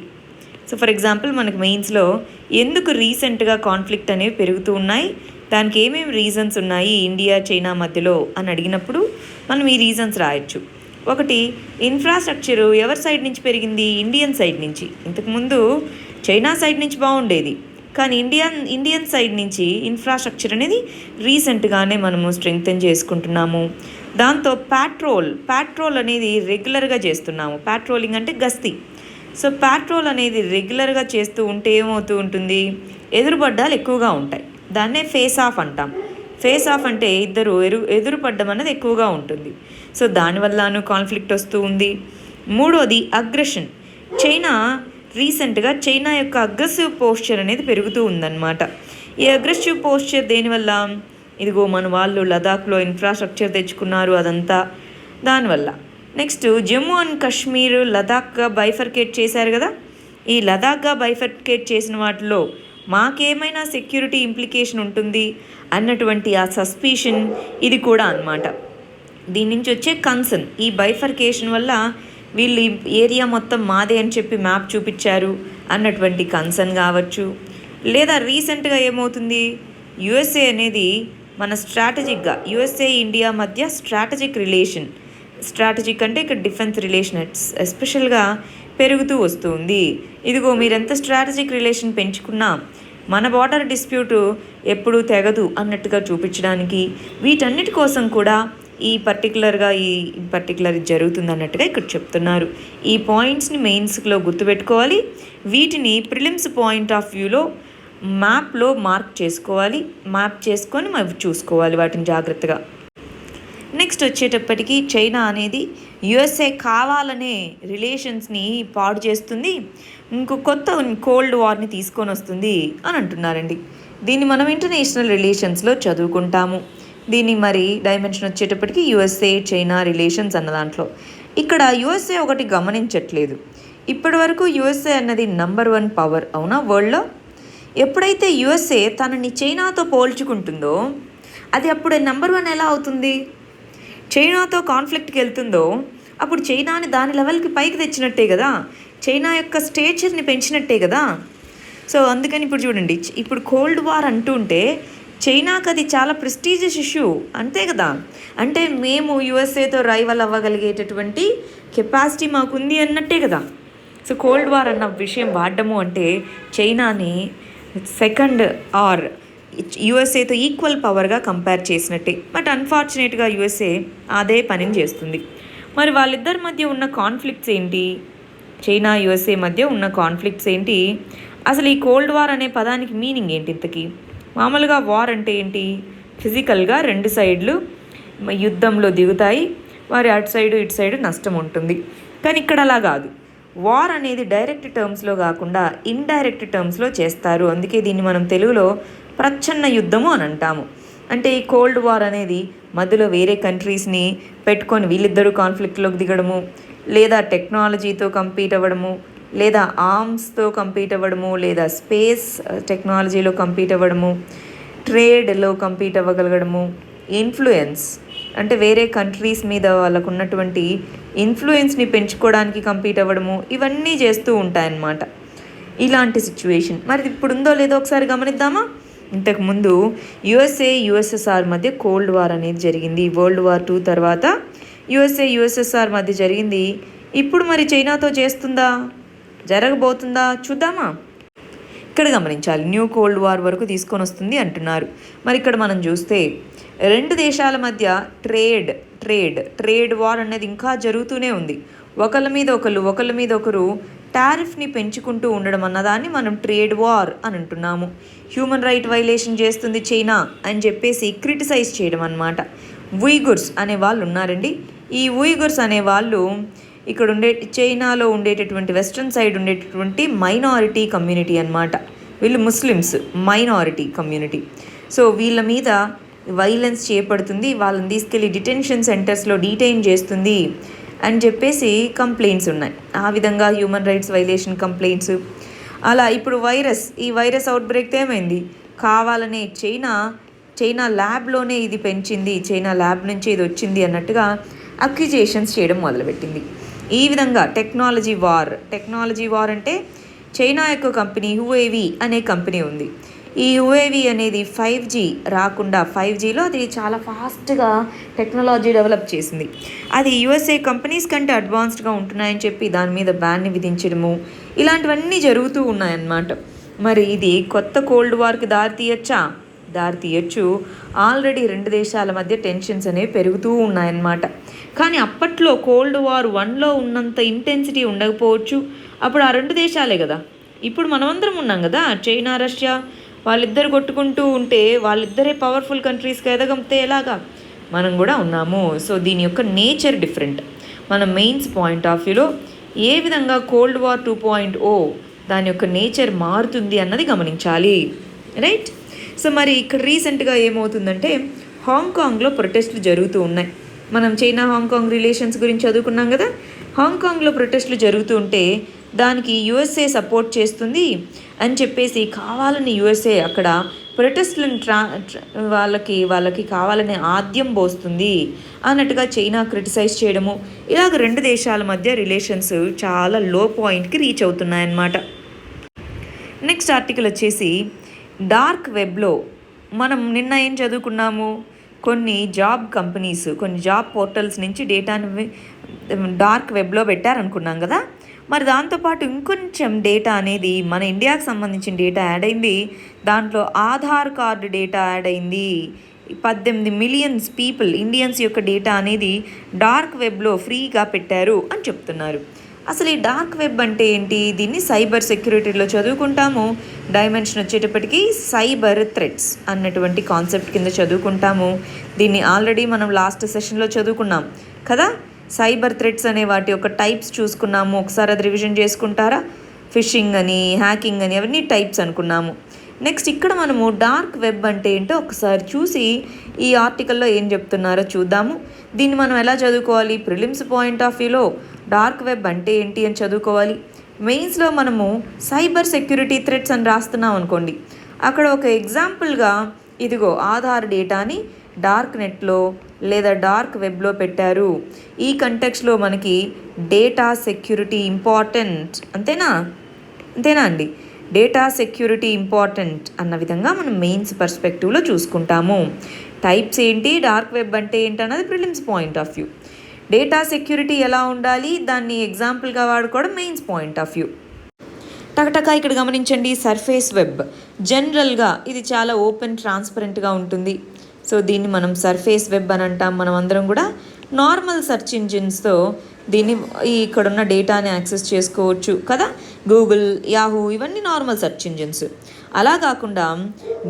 సో ఫర్ ఎగ్జాంపుల్ మనకి మెయిన్స్లో ఎందుకు రీసెంట్గా కాన్ఫ్లిక్ట్ అనేవి పెరుగుతూ ఉన్నాయి, దానికి ఏమేమి రీజన్స్ ఉన్నాయి ఇండియా చైనా మధ్యలో అని అడిగినప్పుడు మనం ఈ రీజన్స్ రాయొచ్చు. ఒకటి, ఇన్ఫ్రాస్ట్రక్చరు ఎవరి సైడ్ నుంచి పెరిగింది, ఇండియన్ సైడ్ నుంచి. ఇంతకుముందు చైనా సైడ్ నుంచి బాగుండేది, కానీ ఇండియన్ సైడ్ నుంచి ఇన్ఫ్రాస్ట్రక్చర్ అనేది రీసెంట్గానే మనము స్ట్రెంగ్తెన్ చేసుకుంటున్నాము. దాంతో ప్యాట్రోల్ అనేది రెగ్యులర్గా చేస్తున్నాము. ప్యాట్రోలింగ్ అంటే గస్తీ. సో ప్యాట్రోల్ అనేది రెగ్యులర్గా చేస్తూ ఉంటే ఏమవుతూ ఉంటుంది, ఎదురుపడ్డాలు ఎక్కువగా ఉంటాయి. దాన్నే ఫేస్ ఆఫ్ అంటాం. ఫేస్ ఆఫ్ అంటే ఇద్దరు ఎదురుపడ్డం అనేది ఎక్కువగా ఉంటుంది. సో దానివల్లను కాన్ఫ్లిక్ట్ వస్తూ ఉంది. మూడోది అగ్రెషన్. చైనా యొక్క అగ్రెసివ్ పోస్చర్ అనేది పెరుగుతూ ఉందన్నమాట. ఈ అగ్రెసివ్ పోస్చర్ దేనివల్ల, ఇదిగో మన వాళ్ళు లదాఖ్లో ఇన్ఫ్రాస్ట్రక్చర్ తెచ్చుకున్నారు, అదంతా దానివల్ల. నెక్స్ట్, జమ్మూ అండ్ కాశ్మీర్ లదాఖ్గా బైఫర్కేట్ చేశారు కదా, ఈ లదాఖ్గా బైఫర్కేట్ చేసిన వాటిలో మాకేమైనా సెక్యూరిటీ ఇంప్లికేషన్ ఉంటుంది అన్నటువంటి ఆ సస్పిషన్ ఇది కూడా అన్నమాట. దీని నుంచి వచ్చే కన్సర్న్, ఈ బైఫర్కేషన్ వల్ల వీళ్ళు ఏరియా మొత్తం మాదే అని చెప్పి మ్యాప్ చూపించారు అన్నటువంటి కన్సర్న్ కావచ్చు. లేదా రీసెంట్గా ఏమవుతుంది, యుఎస్ఏ అనేది మన స్ట్రాటజిక్గా యుఎస్ఏ ఇండియా మధ్య స్ట్రాటజిక్ అంటే ఇక్కడ డిఫెన్స్ రిలేషన్ ఎస్పెషల్గా పెరుగుతూ వస్తుంది. ఇదిగో మీరు ఎంత స్ట్రాటజిక్ రిలేషన్ పెంచుకున్నా మన బార్డర్ డిస్ప్యూట్ ఎప్పుడూ తెగదు అన్నట్టుగా చూపించడానికి, వీటన్నిటి కోసం కూడా ఈ పర్టికులర్ జరుగుతుంది అన్నట్టుగా ఇక్కడ చెప్తున్నారు. ఈ పాయింట్స్ని మెయిన్స్లో గుర్తుపెట్టుకోవాలి. వీటిని ప్రిలిమ్స్ పాయింట్ ఆఫ్ వ్యూలో మ్యాప్లో మార్క్ చేసుకోవాలి. మ్యాప్ చేసుకొని మనం చూసుకోవాలి వాటిని జాగ్రత్తగా. నెక్స్ట్ వచ్చేటప్పటికి చైనా అనేది యుఎస్ఏ కావాలనే రిలేషన్స్ని పాడు చేస్తుంది, ఇంకో కొత్త కోల్డ్ వార్ని తీసుకొని వస్తుంది అని అంటున్నారండి. దీన్ని మనం ఇంటర్నేషనల్ రిలేషన్స్లో చదువుకుంటాము. దీన్ని మరి డైమెన్షన్ వచ్చేటప్పటికి యుఎస్ఏ చైనా రిలేషన్స్ అన్న దాంట్లో ఇక్కడ యుఎస్ఏ ఒకటి గమనించట్లేదు. ఇప్పటి వరకు యుఎస్ఏ అన్నది నంబర్ 1 పవర్ అవునా వరల్డ్లో. ఎప్పుడైతే యుఎస్ఏ తనని చైనాతో పోల్చుకుంటుందో అది అప్పుడు నెంబర్ 1 ఎలా అవుతుంది? చైనాతో కాన్ఫ్లిక్ట్కి వెళ్తుందో అప్పుడు చైనాని దాని లెవెల్కి పైకి తెచ్చినట్టే కదా, చైనా యొక్క స్టేచర్ని పెంచినట్టే కదా. సో అందుకని ఇప్పుడు చూడండి, ఇప్పుడు కోల్డ్ వార్ అంటుంటే చైనాకి అది చాలా ప్రెస్టీజియస్ ఇష్యూ, అంతే కదా. అంటే మేము యుఎస్ఏతో రైవల్ అవ్వగలిగేటటువంటి కెపాసిటీ మాకుంది అన్నట్టే కదా. సో కోల్డ్ వార్ అన్న విషయం వాడడము అంటే చైనాని సెకండ్ ఆర్ యుఎస్ఏతో ఈక్వల్ పవర్గా కంపేర్ చేసినట్టే. బట్ అన్ఫార్చునేట్గా యుఎస్ఏ అదే పనిని చేస్తుంది. మరి వాళ్ళిద్దరి మధ్య ఉన్న కాన్ఫ్లిక్ట్స్ ఏంటి? చైనా యుఎస్ఏ మధ్య ఉన్న కాన్ఫ్లిక్ట్స్ ఏంటి? అసలు ఈ కోల్డ్ వార్ అనే పదానికి మీనింగ్ ఏంటి ఇంతకీ? మామూలుగా వార్ అంటే ఏంటి? ఫిజికల్గా 2 సైడ్లు యుద్ధంలో దిగుతాయి, వారి అటు సైడు ఇటు సైడు నష్టం ఉంటుంది. కానీ ఇక్కడ అలా కాదు. వార్ అనేది డైరెక్ట్ టర్మ్స్లో కాకుండా ఇండైరెక్ట్ టర్మ్స్లో చేస్తారు. అందుకే దీన్ని మనం తెలుగులో ప్రచ్ఛన్న యుద్ధము అని అంటాము. అంటే ఈ కోల్డ్ వార్ అనేది మధ్యలో వేరే కంట్రీస్ని పెట్టుకొని వీళ్ళిద్దరూ కాన్ఫ్లిక్ట్లోకి దిగడము, లేదా టెక్నాలజీతో కంపీట్ అవ్వడము, లేదా ఆర్మ్స్తో కంపీట్ అవ్వడము, లేదా స్పేస్ టెక్నాలజీలో కంపీట్ అవ్వడము, ట్రేడ్లో కంపీట్ అవ్వగలగడము, ఇన్ఫ్లుయెన్స్ అంటే వేరే కంట్రీస్ మీద వాళ్ళకు ఉన్నటువంటి ఇన్ఫ్లుయెన్స్ని పెంచుకోవడానికి కంపీట్ అవ్వడము, ఇవన్నీ చేస్తూ ఉంటాయన్నమాట ఇలాంటి సిచ్యువేషన్. మరి ఇప్పుడు ఉందో లేదో ఒకసారి గమనిద్దామా? ఇంతకుముందు యుఎస్ఎస్ఆర్ మధ్య కోల్డ్ వార్ అనేది జరిగింది. వరల్డ్ వార్ 2 తర్వాత యుఎస్ఎస్ఆర్ మధ్య జరిగింది. ఇప్పుడు మరి చైనాతో చేస్తుందా, జరగబోతుందా చూద్దామా? ఇక్కడ గమనించాలి, న్యూ కోల్డ్ వార్ వరకు తీసుకొని వస్తుంది అంటున్నారు. మరి ఇక్కడ మనం చూస్తే 2 దేశాల మధ్య ట్రేడ్ వార్ అనేది ఇంకా జరుగుతూనే ఉంది. ఒకళ్ళ మీద ఒకరు టారిఫ్ని పెంచుకుంటూ ఉండడం అన్నదాన్ని మనం ట్రేడ్ వార్ అని అంటున్నాము. హ్యూమన్ రైట్ వైలేషన్ చేస్తుంది చైనా అని చెప్పేసి క్రిటిసైజ్ చేయడం అన్నమాట. ఉయ్గుర్స్ అనే వాళ్ళు ఉన్నారండి. ఈ ఉయ్గుర్స్ అనే వాళ్ళు ఇక్కడ చైనాలో ఉండేటటువంటి వెస్ట్రన్ సైడ్ ఉండేటటువంటి మైనారిటీ కమ్యూనిటీ అన్నమాట. వీళ్ళు ముస్లిమ్స్ మైనారిటీ కమ్యూనిటీ. సో వీళ్ళ మీద వైలెన్స్ చేపడుతుంది, వాళ్ళని తీసుకెళ్ళి డిటెన్షన్ సెంటర్స్లో డీటైన్ చేస్తుంది అని చెప్పేసి కంప్లైంట్స్ ఉన్నాయి. ఆ విధంగా హ్యూమన్ రైట్స్ వైలేషన్ కంప్లైంట్స్. అలా ఇప్పుడు ఈ వైరస్ అవుట్బ్రేక్ ఏమైంది? కావాలనే చైనా ల్యాబ్లోనే ఇది పెంచింది, చైనా ల్యాబ్ నుంచి ఇది వచ్చింది అన్నట్టుగా అక్యుజేషన్స్ చేయడం మొదలుపెట్టింది. ఈ విధంగా టెక్నాలజీ వార్ అంటే చైనా యొక్క కంపెనీ హువేవీ అనే కంపెనీ ఉంది. ఈ హువేవీ అనేది 5G రాకుండా 5Gలో అది చాలా ఫాస్ట్గా టెక్నాలజీ డెవలప్ చేసింది. అది యుఎస్ఏ కంపెనీస్ కంటే అడ్వాన్స్డ్గా ఉంటున్నాయని చెప్పి దాని మీద బ్యాన్ని విధించడము, ఇలాంటివన్నీ జరుగుతూ ఉన్నాయన్నమాట. మరి ఇది కొత్త కోల్డ్ వార్కి దారి తీయచ్చు. ఆల్రెడీ 2 దేశాల మధ్య టెన్షన్స్ అనేవి పెరుగుతూ ఉన్నాయన్నమాట. కానీ అప్పట్లో కోల్డ్ వార్ 1లో ఉన్నంత ఇంటెన్సిటీ ఉండకపోవచ్చు. అప్పుడు ఆ 2 దేశాలే కదా. ఇప్పుడు మనమందరం ఉన్నాం కదా, చైనా రష్యా వాళ్ళిద్దరు కొట్టుకుంటూ ఉంటే వాళ్ళిద్దరే పవర్ఫుల్ కంట్రీస్కి ఎదగంతే ఎలాగా మనం కూడా ఉన్నాము. సో దీని యొక్క నేచర్ డిఫరెంట్. మన మెయిన్స్ పాయింట్ ఆఫ్ వ్యూలో ఏ విధంగా కోల్డ్ వార్ 2.0 దాని యొక్క నేచర్ మారుతుంది అన్నది గమనించాలి, రైట్? సో మరి ఇక్కడ రీసెంట్గా ఏమవుతుందంటే హాంకాంగ్లో ప్రొటెస్టులు జరుగుతూ ఉన్నాయి. మనం చైనా హాంకాంగ్ రిలేషన్స్ గురించి చదువుకున్నాం కదా. హాంకాంగ్లో ప్రొటెస్టులు జరుగుతూ ఉంటే దానికి యుఎస్ఏ సపోర్ట్ చేస్తుంది అని చెప్పేసి కావాలని యుఎస్ఏ అక్కడ ప్రొటెస్ట్లను వాళ్ళకి కావాలనే ఆద్యం పోస్తుంది అన్నట్టుగా చైనా క్రిటిసైజ్ చేయడము, ఇలాగ 2 దేశాల మధ్య రిలేషన్స్ చాలా లో పాయింట్కి రీచ్ అవుతున్నాయన్నమాట. నెక్స్ట్ ఆర్టికల్ వచ్చేసి డార్క్ వెబ్లో మనం నిన్న ఏం చదువుకున్నాము? కొన్ని జాబ్ పోర్టల్స్ నుంచి డేటాను డార్క్ వెబ్లో పెట్టారనుకున్నాం కదా. మరి దాంతోపాటు ఇంకొంచెం డేటా అనేది మన ఇండియాకి సంబంధించిన డేటా యాడ్ అయింది. దాంట్లో ఆధార్ కార్డు డేటా యాడ్ అయింది. 18 మిలియన్స్ ఇండియన్స్ యొక్క డేటా అనేది డార్క్ వెబ్లో ఫ్రీగా పెట్టారు అని చెప్తున్నారు. అసలు ఈ డార్క్ వెబ్ అంటే ఏంటి? దీన్ని సైబర్ సెక్యూరిటీలో చదువుకుంటాము. డైమెన్షన్ వచ్చేటప్పటికి సైబర్ థ్రెట్స్ అన్నటువంటి కాన్సెప్ట్ కింద చదువుకుంటాము. దీన్ని ఆల్రెడీ మనం లాస్ట్ సెషన్లో చదువుకున్నాం కదా. సైబర్ థ్రెట్స్ అనే వాటి యొక్క టైప్స్ చూసుకున్నాము. ఒకసారి అది రివిజన్ చేసుకుంటారా? ఫిషింగ్ అని, హ్యాకింగ్ అని, అవన్నీ టైప్స్ అనుకున్నాము. నెక్స్ట్ ఇక్కడ మనము డార్క్ వెబ్ అంటే ఏంటో ఒకసారి చూసి ఈ ఆర్టికల్లో ఏం చెప్తున్నారో చూద్దాము. దీన్ని మనం ఎలా చదువుకోవాలి? ప్రిలిమ్స్ పాయింట్ ఆఫ్ వ్యూలో డార్క్ వెబ్ అంటే ఏంటి అని చదువుకోవాలి. మెయిన్స్లో మనము సైబర్ సెక్యూరిటీ థ్రెట్స్ అని రాస్తున్నాం అనుకోండి, అక్కడ ఒక ఎగ్జాంపుల్గా ఇదిగో ఆధార్ డేటాని డార్క్ నెట్లో లేదా డార్క్ వెబ్లో పెట్టారు. ఈ కంటెక్స్లో మనకి డేటా సెక్యూరిటీ ఇంపార్టెంట్, అంతేనా అండి, డేటా సెక్యూరిటీ ఇంపార్టెంట్ అన్న విధంగా మనం మెయిన్స్ పర్స్పెక్టివ్లో చూసుకుంటాము. టైప్స్ ఏంటి, డార్క్ వెబ్ అంటే ఏంటి అన్నది prelims point of view. Data security ఎలా ఉండాలి, దాన్ని ఎగ్జాంపుల్గా వాడుకోవడం మెయిన్స్ పాయింట్ ఆఫ్ వ్యూ. టకటకా ఇక్కడ గమనించండి, సర్ఫేస్ వెబ్ జనరల్గా ఇది చాలా ఓపెన్ ట్రాన్స్పరెంట్గా ఉంటుంది. సో దీన్ని మనం సర్ఫేస్ వెబ్ అని అంటాం. మనం అందరం కూడా నార్మల్ సెర్చ్ ఇంజిన్స్తో దీన్ని ఇక్కడున్న డేటాని యాక్సెస్ చేసుకోవచ్చు కదా. గూగుల్, యాహూ ఇవన్నీ నార్మల్ సెర్చ్ ఇంజిన్స్. అలా కాకుండా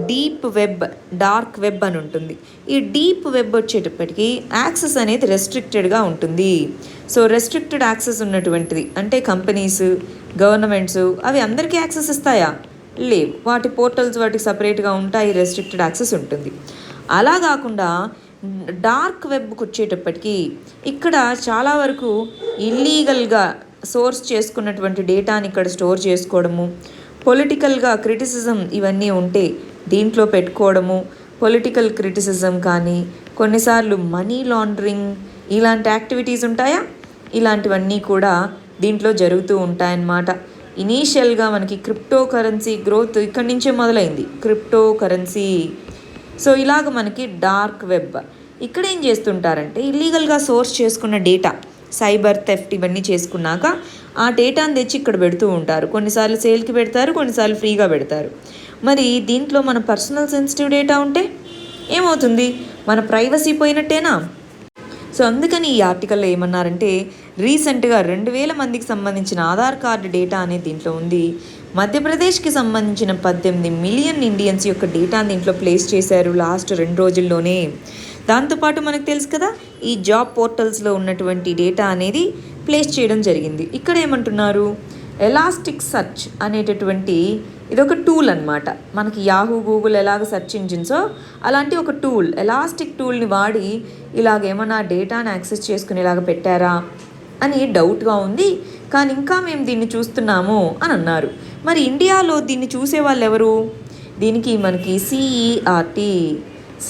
డీప్ వెబ్, డార్క్ వెబ్ అని ఉంటుంది. ఈ డీప్ వెబ్ వచ్చేటప్పటికి యాక్సెస్ అనేది రెస్ట్రిక్టెడ్గా ఉంటుంది. సో రెస్ట్రిక్టెడ్ యాక్సెస్ ఉన్నటువంటిది అంటే కంపెనీస్, గవర్నమెంట్స్ అవి అందరికీ యాక్సెస్ ఇస్తాయా? లేవు. వాటి పోర్టల్స్ వాటికి సపరేట్గా ఉంటాయి, రెస్ట్రిక్టెడ్ యాక్సెస్ ఉంటుంది. అలా కాకుండా డార్క్ వెబ్కి వచ్చేటప్పటికి ఇక్కడ చాలా వరకు ఇల్లీగల్గా సోర్స్ చేసుకున్నటువంటి డేటాని ఇక్కడ స్టోర్ చేసుకోవడము, పొలిటికల్గా క్రిటిసిజం ఇవన్నీ ఉంటే దీంట్లో పెట్టుకోవడము, పొలిటికల్ క్రిటిసిజం కానీ కొన్నిసార్లు మనీ లాండరింగ్ ఇలాంటి యాక్టివిటీస్ ఉంటాయా, ఇలాంటివన్నీ కూడా దీంట్లో జరుగుతూ ఉంటాయన్నమాట. ఇనీషియల్గా మనకి క్రిప్టో కరెన్సీ గ్రోత్ ఇక్కడి నుంచే మొదలైంది, క్రిప్టో కరెన్సీ. సో ఇలాగ మనకి డార్క్ వెబ్ ఇక్కడ ఏం చేస్తుంటారంటే ఇల్లీగల్గా సోర్స్ చేసుకున్న డేటా, సైబర్ థెఫ్ట్ ఇవన్నీ చేసుకున్నాక ఆ డేటాను తెచ్చి ఇక్కడ పెడుతూ ఉంటారు. కొన్నిసార్లు సేల్కి పెడతారు, కొన్నిసార్లు ఫ్రీగా పెడతారు. మరి దీంట్లో మన పర్సనల్ సెన్సిటివ్ డేటా ఉంటే ఏమవుతుంది? మన ప్రైవసీ పోయినట్టేనా? సో అందుకని ఈ ఆర్టికల్లో ఏమన్నారంటే రీసెంట్గా 2000 మందికి సంబంధించిన ఆధార్ కార్డు డేటా అనేది దీంట్లో ఉంది. మధ్యప్రదేశ్కి సంబంధించిన 18 మిలియన్ ఇండియన్స్ యొక్క డేటాని దీంట్లో ప్లేస్ చేశారు లాస్ట్ 2 రోజుల్లోనే. దాంతోపాటు మనకు తెలుసు కదా, ఈ జాబ్ పోర్టల్స్లో ఉన్నటువంటి డేటా అనేది ప్లేస్ చేయడం జరిగింది. ఇక్కడ ఏమంటున్నారు, ఎలాస్టిక్ సర్చ్ అనేటటువంటి ఇదొక టూల్ అనమాట. మనకి యాహూ, గూగుల్ ఎలాగ సెర్చ్ ఇంజిన్సో అలాంటి ఒక టూల్, ఎలాస్టిక్ టూల్ని వాడి ఇలాగేమన్నా డేటాని యాక్సెస్ చేసుకునేలాగా పెట్టారా అని డౌట్గా ఉంది. కానీ ఇంకా మేము దీన్ని చూస్తున్నాము అని అన్నారు. మరి ఇండియాలో దీన్ని చూసే వాళ్ళు ఎవరు? దీనికి మనకి CERT,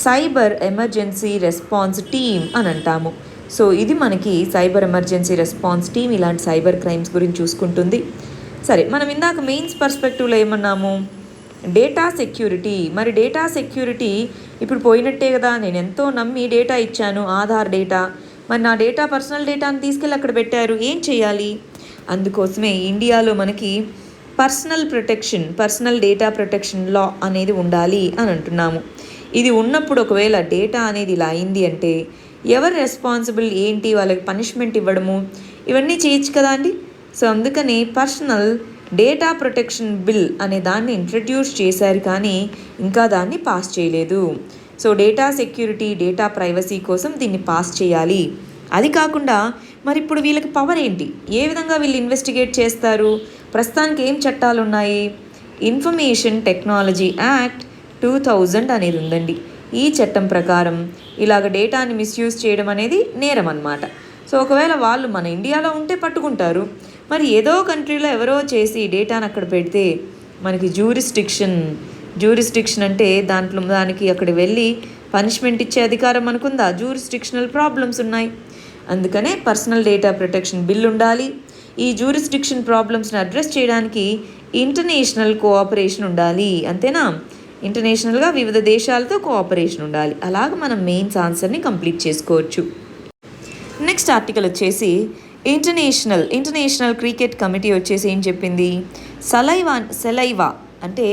cyber emergency response team అని అంటాము. సో ఇది మనకి సైబర్ ఎమర్జెన్సీ రెస్పాన్స్ టీమ్ ఇలాంటి సైబర్ క్రైమ్స్ గురించి చూసుకుంటుంది. సరే, మనం ఇందాక మెయిన్స్ పర్స్పెక్టివ్లో ఏమన్నాము, డేటా సెక్యూరిటీ. మరి డేటా సెక్యూరిటీ ఇప్పుడు పోయినట్టే కదా, నేను ఎంతో నమ్మి డేటా ఇచ్చాను, ఆధార్ డేటా, మరి నా డేటా పర్సనల్ డేటాని తీసుకెళ్ళి అక్కడ పెట్టారు, ఏం చేయాలి? అందుకోసమే ఇండియాలో మనకి పర్సనల్ డేటా ప్రొటెక్షన్ లా అనేది ఉండాలి అని అంటున్నాము. ఇది ఉన్నప్పుడు ఒకవేళ డేటా అనేది ఇలా అయింది అంటే ఎవరు రెస్పాన్సిబుల్ ఏంటి, వాళ్ళకి పనిష్మెంట్ ఇవ్వడము ఇవన్నీ చేయొచ్చు కదా అండి. సో అందుకని పర్సనల్ డేటా ప్రొటెక్షన్ బిల్ అనే దాన్ని ఇంట్రడ్యూస్ చేశారు, కానీ ఇంకా దాన్ని పాస్ చేయలేదు. So data security, data privacy కోసం దీన్ని పాస్ చేయాలి. అది కాకుండా మరి ఇప్పుడు వీళ్ళకి పవర్ ఏంటి, ఏ విధంగా వీళ్ళు ఇన్వెస్టిగేట్ చేస్తారు? ప్రస్తుతానికి ఏం చట్టాలు ఉన్నాయి? ఇన్ఫర్మేషన్ టెక్నాలజీ యాక్ట్ 2000 అనేది ఉందండి. ఈ చట్టం ప్రకారం ఇలాగ డేటాని మిస్యూజ్ చేయడం అనేది నేరం అన్నమాట. సో ఒకవేళ వాళ్ళు మన ఇండియాలో ఉంటే పట్టుకుంటారు, మరి ఏదో కంట్రీలో ఎవరో చేసి డేటాను అక్కడ పెడితే మనకి జ్యూరిస్డిక్షన్ అంటే దానికి అక్కడ వెళ్ళి పనిష్మెంట్ ఇచ్చే అధికారం మనకుందా? జ్యూరిస్డిక్షనల్ ప్రాబ్లమ్స్ ఉన్నాయి. అందుకనే పర్సనల్ డేటా ప్రొటెక్షన్ బిల్ ఉండాలి. ఈ జ్యూరిస్డిక్షన్ ప్రాబ్లమ్స్ని అడ్రస్ చేయడానికి ఇంటర్నేషనల్ కోఆపరేషన్ ఉండాలి, అంతేనా? ఇంటర్నేషనల్గా వివిధ దేశాలతో కోఆపరేషన్ ఉండాలి. అలాగ మనం మెయిన్స్ ఆన్సర్ని కంప్లీట్ చేసుకోవచ్చు. నెక్స్ట్ ఆర్టికల్ వచ్చేసి ఇంటర్నేషనల్ క్రికెట్ కమిటీ వచ్చేసి ఏం చెప్పింది, సెలైవా అంటే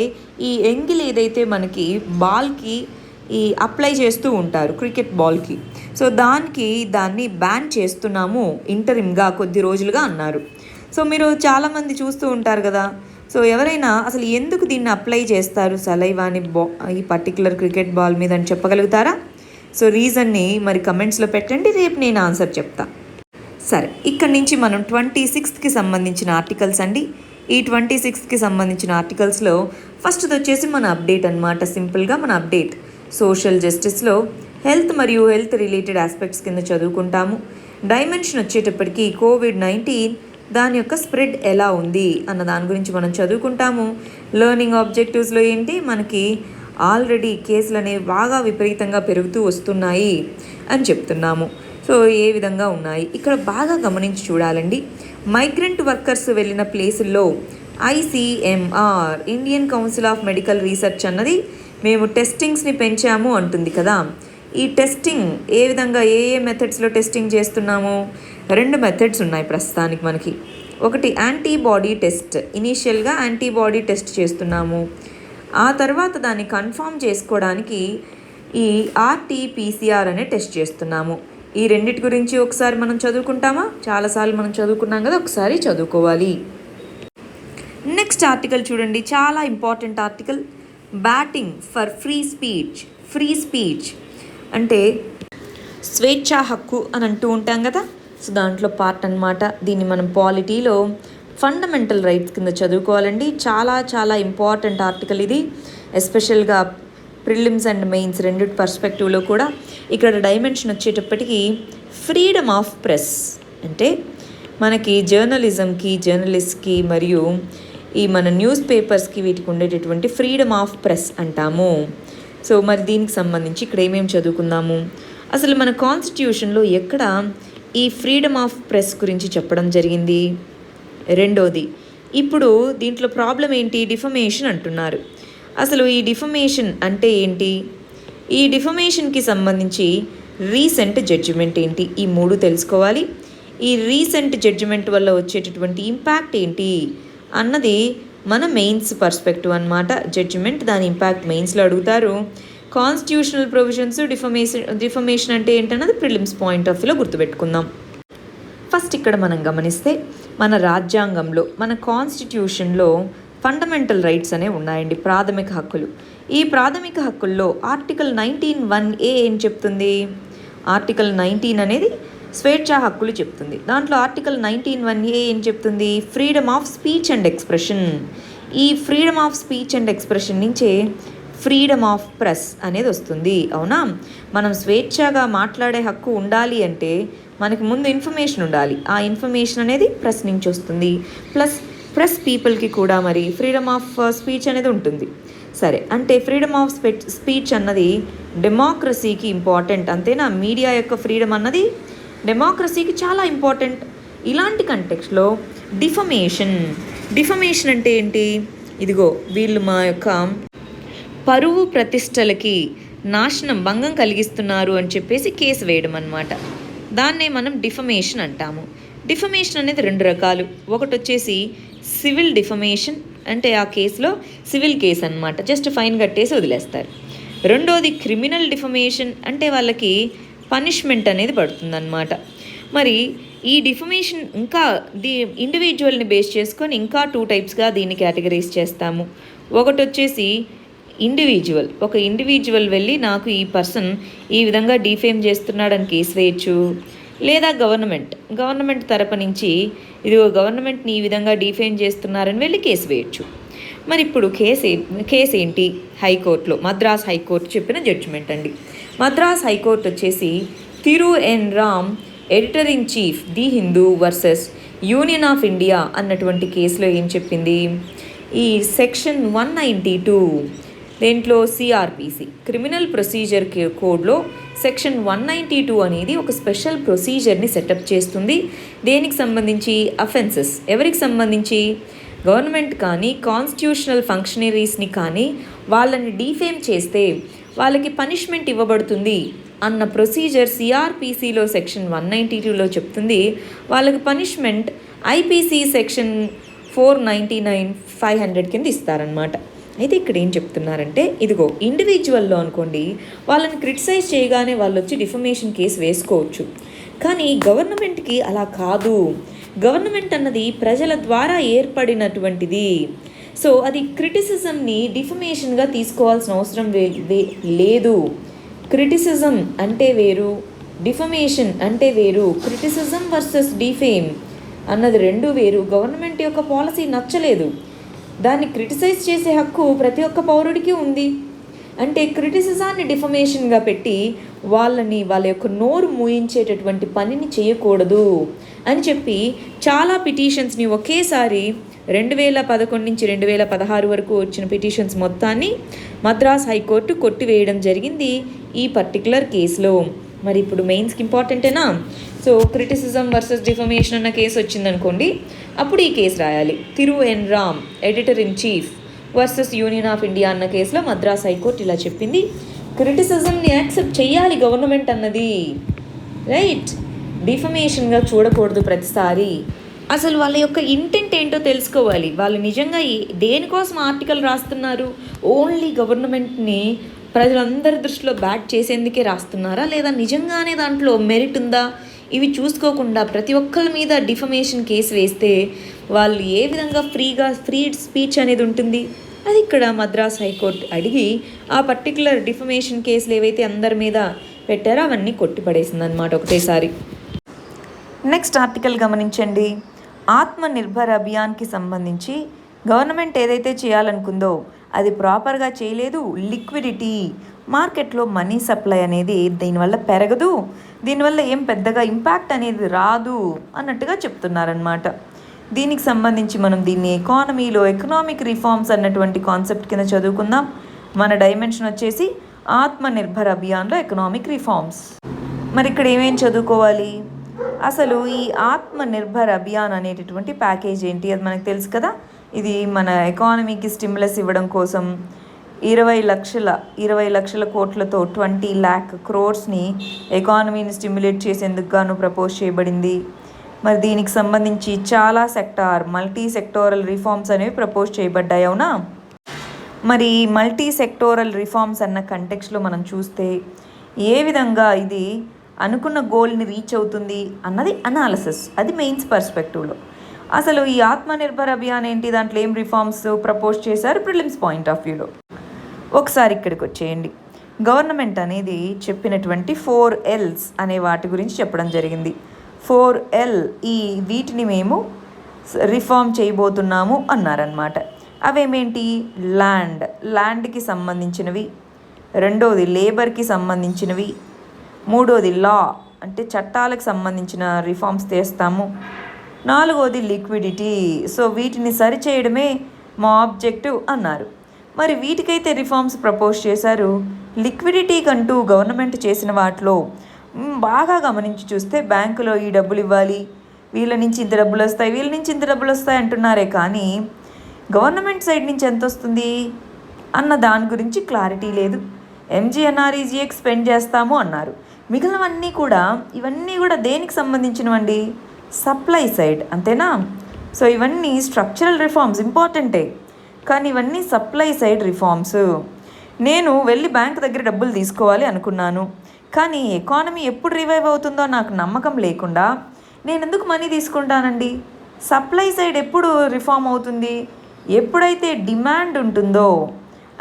ఈ ఎంగిల్ ఏదైతే మనకి బాల్కి ఈ అప్లై చేస్తూ ఉంటారు క్రికెట్ బాల్కి, సో దాన్ని బ్యాన్ చేస్తున్నాము ఇంటరిమ్గా కొద్ది రోజులుగా అన్నారు. సో మీరు చాలామంది చూస్తూ ఉంటారు కదా, సో ఎవరైనా అసలు ఎందుకు దీన్ని అప్లై చేస్తారు సలైవాని ఈ పర్టికులర్ క్రికెట్ బాల్ మీద అని చెప్పగలుగుతారా? సో రీజన్ని మరి కమెంట్స్లో పెట్టండి, రేపు నేను ఆన్సర్ చెప్తా. సరే, ఇక్కడి నుంచి మనం 26కి సంబంధించిన ఆర్టికల్స్ అండి. ఈ 26కి సంబంధించిన ఆర్టికల్స్లో ఫస్ట్ది వచ్చేసి మన అప్డేట్ అనమాట. సింపుల్గా మన అప్డేట్ సోషల్ జస్టిస్లో హెల్త్ మరియు హెల్త్ రిలేటెడ్ ఆస్పెక్ట్స్ కింద చదువుకుంటాము. డైమెన్షన్ వచ్చేటప్పటికి COVID-19 దాని యొక్క స్ప్రెడ్ ఎలా ఉంది అన్న దాని గురించి మనం చదువుకుంటాము. లెర్నింగ్ ఆబ్జెక్టివ్స్లో ఏంటి, మనకి ఆల్రెడీ కేసులు అనేవి బాగా విపరీతంగా పెరుగుతూ వస్తున్నాయి అని చెప్తున్నాము. సో ఏ విధంగా ఉన్నాయి ఇక్కడ బాగా గమనించి చూడాలండి. మైగ్రెంట్ వర్కర్స్ వెళ్ళిన ప్లేసుల్లో ICMR, Indian council of medical research అన్నది మేము టెస్టింగ్స్ని పెంచాము అంటుంది కదా. ఈ టెస్టింగ్ ఏ విధంగా ఏ మెథడ్స్లో టెస్టింగ్ చేస్తున్నాము? 2 మెథడ్స్ ఉన్నాయి ప్రస్తుతానికి మనకి. ఒకటి యాంటీబాడీ టెస్ట్, ఇనీషియల్గా యాంటీబాడీ టెస్ట్ చేస్తున్నాము. ఆ తర్వాత దాన్ని కన్ఫర్మ్ చేసుకోవడానికి ఈ RT-PCR అనే టెస్ట్ చేస్తున్నాము. ఈ రెండిటి గురించి ఒకసారి మనం చదువుకుంటామా? చాలాసార్లు మనం చదువుకున్నాం కదా, ఒకసారి చదువుకోవాలి. నెక్స్ట్ ఆర్టికల్ చూడండి, చాలా important article. Batting for free speech. Free speech అంటే స్వేచ్ఛా హక్కు అని అంటూ ఉంటాం కదా, సో దాంట్లో పార్ట్ అన్నమాట. దీన్ని మనం పాలిటీలో ఫండమెంటల్ రైట్స్ కింద చదువుకోవాలండి. చాలా చాలా ఇంపార్టెంట్ ఆర్టికల్ ఇది, ఎస్పెషల్గా ప్రిలిమ్స్ అండ్ మెయిన్స్ రెండిటి పర్స్పెక్టివ్లో కూడా. ఇక్కడ డైమెన్షన్ వచ్చేటప్పటికి ఫ్రీడమ్ ఆఫ్ ప్రెస్ అంటే మనకి జర్నలిజంకి, జర్నలిస్ట్కి మరియు ఈ మన న్యూస్ పేపర్స్కి వీటికి ఉండేటటువంటి ఫ్రీడమ్ ఆఫ్ ప్రెస్ అంటాము. సో మరి దీనికి సంబంధించి ఇక్కడ ఏమేమి చదువుకుందాము? అసలు మన కాన్స్టిట్యూషన్లో ఎక్కడ ఈ ఫ్రీడమ్ ఆఫ్ ప్రెస్ గురించి చెప్పడం జరిగింది? రెండోది, ఇప్పుడు దీంట్లో ప్రాబ్లం ఏంటి? డిఫమేషన్ అంటున్నారు. అసలు ఈ డిఫమేషన్ అంటే ఏంటి? ఈ డిఫమేషన్కి సంబంధించి రీసెంట్ జడ్జిమెంట్ ఏంటి? ఈ 3 తెలుసుకోవాలి. ఈ రీసెంట్ జడ్జిమెంట్ వల్ల వచ్చేటటువంటి ఇంపాక్ట్ ఏంటి అన్నది మన మెయిన్స్ పర్స్పెక్టివ్ అన్నమాట. జడ్జిమెంట్, దాని ఇంపాక్ట్ మెయిన్స్లో అడుగుతారు. కాన్స్టిట్యూషనల్ ప్రొవిజన్స్, డిఫమేషన్ అంటే ఏంటన్నది ప్రిలిమ్స్ పాయింట్ ఆఫ్ వ్యూలో గుర్తుపెట్టుకుందాం. ఫస్ట్ ఇక్కడ మనం గమనిస్తే మన రాజ్యాంగంలో, మన కాన్స్టిట్యూషన్లో ఫండమెంటల్ రైట్స్ అనేవి ఉన్నాయండి, ప్రాథమిక హక్కులు. ఈ ప్రాథమిక హక్కుల్లో ఆర్టికల్ 19(1)A ఏం చెప్తుంది? ఆర్టికల్ 19 అనేది స్వేచ్ఛా హక్కులు చెప్తుంది. దాంట్లో ఆర్టికల్ 19(1)A ఏం చెప్తుంది? Freedom of speech and expression. ఈ freedom of speech and expression నుంచే ఫ్రీడమ్ ఆఫ్ ప్రెస్ అనేది వస్తుంది. అవునా? మనం స్వేచ్ఛగా మాట్లాడే హక్కు ఉండాలి అంటే మనకి ముందు ఇన్ఫర్మేషన్ ఉండాలి. ఆ ఇన్ఫర్మేషన్ అనేది ప్రెస్ నుంచి వస్తుంది. ప్లస్ ప్రెస్ పీపుల్కి కూడా మరి ఫ్రీడమ్ ఆఫ్ స్పీచ్ అనేది ఉంటుంది. సరే, అంటే ఫ్రీడమ్ ఆఫ్ స్పీచ్ అన్నది డెమోక్రసీకి ఇంపార్టెంట్, అంతేనా? మీడియా యొక్క ఫ్రీడమ్ అన్నది డెమోక్రసీకి చాలా ఇంపార్టెంట్. ఇలాంటి కంటెక్స్ట్లో డిఫమేషన్ అంటే ఏంటి? ఇదిగో వీళ్ళు మా యొక్క పరువు ప్రతిష్టలకి నాశనం, భంగం కలిగిస్తున్నారు అని చెప్పేసి కేసు వేయడం అన్నమాట. దాన్నే మనం డిఫమేషన్ అంటాము. డిఫమేషన్ అనేది 2 రకాలు. ఒకటి వచ్చేసి సివిల్ డిఫమేషన్, అంటే ఆ కేసులో సివిల్ కేసు అన్నమాట, జస్ట్ ఫైన్ కట్టేసి వదిలేస్తారు. రెండోది క్రిమినల్ డిఫమేషన్, అంటే వాళ్ళకి పనిష్మెంట్ అనేది పడుతుందన్నమాట. మరి ఈ డిఫమేషన్ ఇంకా ఇండివిజువల్ని బేస్ చేసుకొని ఇంకా 2 టైప్స్గా దీన్ని కేటగరైజ్ చేస్తాము. ఒకటి వచ్చేసి ఇండివిజువల్, ఒక ఇండివిజువల్ వెళ్ళి నాకు ఈ పర్సన్ ఈ విధంగా డిఫేమ్ చేస్తున్నాడని కేసు వేయచ్చు. లేదా గవర్నమెంట్ తరపు నుంచి ఇదిగో గవర్నమెంట్ని ఈ విధంగా డిఫేమ్ చేస్తున్నారని వెళ్ళి కేసు వేయచ్చు. మరి ఇప్పుడు కేసు ఏంటి? హైకోర్టులో, మద్రాస్ హైకోర్టు చెప్పిన జడ్జిమెంట్ అండి. మద్రాస్ హైకోర్టు వచ్చేసి Thiru N Ram, editor in chief, the Hindu versus union of India అన్నటువంటి కేసులో ఏం చెప్పింది? ఈ సెక్షన్ 192 దేంట్లో సిఆర్పిసి, క్రిమినల్ ప్రొసీజర్ కోడ్లో సెక్షన్ 192 అనేది ఒక స్పెషల్ ప్రొసీజర్ని సెటప్ చేస్తుంది. దేనికి సంబంధించి? అఫెన్సెస్. ఎవరికి సంబంధించి? గవర్నమెంట్ కానీ కాన్స్టిట్యూషనల్ ఫంక్షనరీస్ని కానీ వాళ్ళని డిఫేమ్ చేస్తే వాళ్ళకి పనిష్మెంట్ ఇవ్వబడుతుంది అన్న ప్రొసీజర్ సిఆర్పిసిలో సెక్షన్ 192లో చెప్తుంది. వాళ్ళకి పనిష్మెంట్ ఐపీసీ సెక్షన్ 499, 500 కింద ఇస్తారనమాట. అయితే ఇక్కడ ఏం చెప్తున్నారంటే, ఇదిగో ఇండివిజువల్లో అనుకోండి, వాళ్ళని క్రిటిసైజ్ చేయగానే వాళ్ళు వచ్చి డిఫమేషన్ కేసు వేసుకోవచ్చు. కానీ గవర్నమెంట్కి అలా కాదు. గవర్నమెంట్ అన్నది ప్రజల ద్వారా ఏర్పడినటువంటిది. సో అది క్రిటిసిజంని డిఫమేషన్గా తీసుకోవాల్సిన అవసరం లేదు. క్రిటిసిజం అంటే వేరు, డిఫమేషన్ అంటే వేరు. క్రిటిసిజం వర్సెస్ డిఫేమ్ అన్నది 2 వేరు. గవర్నమెంట్ యొక్క పాలసీ నచ్చలేదు, దాన్ని క్రిటిసైజ్ చేసే హక్కు ప్రతి ఒక్క పౌరుడికి ఉంది. అంటే క్రిటిసిజాన్ని డిఫమేషన్గా పెట్టి వాళ్ళ యొక్క నోరు మూయించేటటువంటి పనిని చేయకూడదు అని చెప్పి చాలా పిటిషన్స్ని ఒకేసారి 2011 నుంచి 2016 వరకు వచ్చిన పిటిషన్స్ మొత్తాన్ని మద్రాస్ హైకోర్టు కొట్టివేయడం జరిగింది ఈ పర్టికులర్ కేసులో. మరి ఇప్పుడు మెయిన్స్కి ఇంపార్టెంటేనా? సో క్రిటిసిజం వర్సెస్ డిఫమేషన్ అన్న కేసు వచ్చిందనుకోండి, అప్పుడు ఈ కేసు రాయాలి. Thiru N Ram editor in chief versus union of India అన్న కేసులో మద్రాస్ హైకోర్టు ఇలా చెప్పింది, క్రిటిసిజంని యాక్సెప్ట్ చేయాలి గవర్నమెంట్ అన్నది, రైట్? డిఫమేషన్గా చూడకూడదు ప్రతిసారి. అసలు వాళ్ళ యొక్క ఇంటెంట్ ఏంటో తెలుసుకోవాలి. వాళ్ళు నిజంగా దేనికోసం ఆర్టికల్ రాస్తున్నారు? ఓన్లీ గవర్నమెంట్ని ప్రజలందరి దృష్టిలో బ్యాట్ చేసేందుకే రాస్తున్నారా, లేదా నిజంగానే దాంట్లో మెరిట్ ఉందా? ఇవి చూసుకోకుండా ప్రతి ఒక్కరి మీద డిఫమేషన్ కేసు వేస్తే వాళ్ళు ఏ విధంగా ఫ్రీ స్పీచ్ అనేది ఉంటుంది? అది ఇక్కడ మద్రాస్ హైకోర్టు అడిగి ఆ పర్టికులర్ డిఫమేషన్ కేసులు ఏవైతే అందరి మీద పెట్టారో అవన్నీ కొట్టిపడేసింది అనమాట ఒకటేసారి. నెక్స్ట్ ఆర్టికల్ గమనించండి. ఆత్మ నిర్భర్ అభియాన్కి సంబంధించి గవర్నమెంట్ ఏదైతే చేయాలనుకుందో అది ప్రాపర్గా చేయలేదు. లిక్విడిటీ, మార్కెట్లో మనీ సప్లై అనేది దీనివల్ల పెరగదు, దీనివల్ల ఏం పెద్దగా ఇంపాక్ట్ అనేది రాదు అన్నట్టుగా చెప్తున్నారనమాట. దీనికి సంబంధించి మనం దీన్ని ఎకానమీలో ఎకనామిక్ రిఫార్మ్స్ అన్నటువంటి కాన్సెప్ట్ కింద చదువుకుందాం. మన డైమెన్షన్ వచ్చేసి ఆత్మ నిర్భర్ అభియాన్లో ఎకనామిక్ రిఫార్మ్స్. మరి ఇక్కడ ఏమేం చదువుకోవాలి? అసలు ఈ ఆత్మ నిర్భర్ అభియాన్ అనేటటువంటి ప్యాకేజ్ ఏంటి? అది మనకు తెలుసు కదా. ఇది మన ఎకానమీకి స్టిమ్యులస్ ఇవ్వడం కోసం 20 లక్షల కోట్లతో 20 lakh crores ఎకానమీని స్టిమ్యులేట్ చేసేందుకు గాను ప్రపోజ్ చేయబడింది. మరి దీనికి సంబంధించి చాలా మల్టీ సెక్టోరల్ రిఫార్మ్స్ అనేవి ప్రపోజ్ చేయబడ్డాయి, అవునా? మరి మల్టీ సెక్టోరల్ రిఫార్మ్స్ అన్న కంటెక్స్లో మనం చూస్తే ఏ విధంగా ఇది అనుకున్న గోల్ని రీచ్ అవుతుంది అన్నది అనాలిసిస్, అది మెయిన్స్ పర్స్పెక్టివ్లో. అసలు ఈ ఆత్మనిర్భర్ అభియాన్ ఏంటి, దాంట్లో ఏం రిఫార్మ్స్ ప్రపోజ్ చేశారు ప్రిలిమ్స్ పాయింట్ ఆఫ్ వ్యూలో ఒకసారి ఇక్కడికి వచ్చేయండి. గవర్నమెంట్ అనేది చెప్పినటువంటి 4 L's అనే వాటి గురించి చెప్పడం జరిగింది. 4L వీటిని మేము రిఫార్మ్ చేయబోతున్నాము అన్నారనమాట. అవేమేంటి? ల్యాండ్కి సంబంధించినవి, రెండోది లేబర్కి సంబంధించినవి, మూడోది లా అంటే చట్టాలకు సంబంధించిన రిఫార్మ్స్ చేస్తాము, నాలుగోది లిక్విడిటీ. సో వీటిని సరిచేయడమే మా ఆబ్జెక్టివ్ అన్నారు. మరి వీటికైతే రిఫార్మ్స్ ప్రపోజ్ చేశారు. లిక్విడిటీ కంటూ గవర్నమెంట్ చేసిన వాటిలో బాగా గమనించి చూస్తే బ్యాంకులో ఈ డబ్బులు ఇవ్వాలి, వీళ్ళ నుంచి ఇంత డబ్బులు వస్తాయి, వీళ్ళ నుంచి ఇంత డబ్బులు వస్తాయి అంటున్నారే కానీ గవర్నమెంట్ సైడ్ నుంచి ఎంత వస్తుంది అన్న దాని గురించి క్లారిటీ లేదు. MGNREGAకి స్పెండ్ చేస్తాము అన్నారు. మిగిలినవన్నీ కూడా ఇవన్నీ కూడా దేనికి సంబంధించినవండి? సప్లై సైడ్, అంతేనా? సో ఇవన్నీ స్ట్రక్చరల్ రిఫార్మ్స్ ఇంపార్టెంటే, కానీ ఇవన్నీ సప్లై సైడ్ రిఫార్మ్స్. నేను వెళ్ళి బ్యాంక్ దగ్గర డబ్బులు తీసుకోవాలి అనుకున్నాను, కానీ ఎకానమీ ఎప్పుడు రివైవ్ అవుతుందో నాకు నమ్మకం లేకుండా నేను ఎందుకు మనీ తీసుకుంటానండి? సప్లై సైడ్ ఎప్పుడు రిఫార్మ్ అవుతుంది? ఎప్పుడైతే డిమాండ్ ఉంటుందో.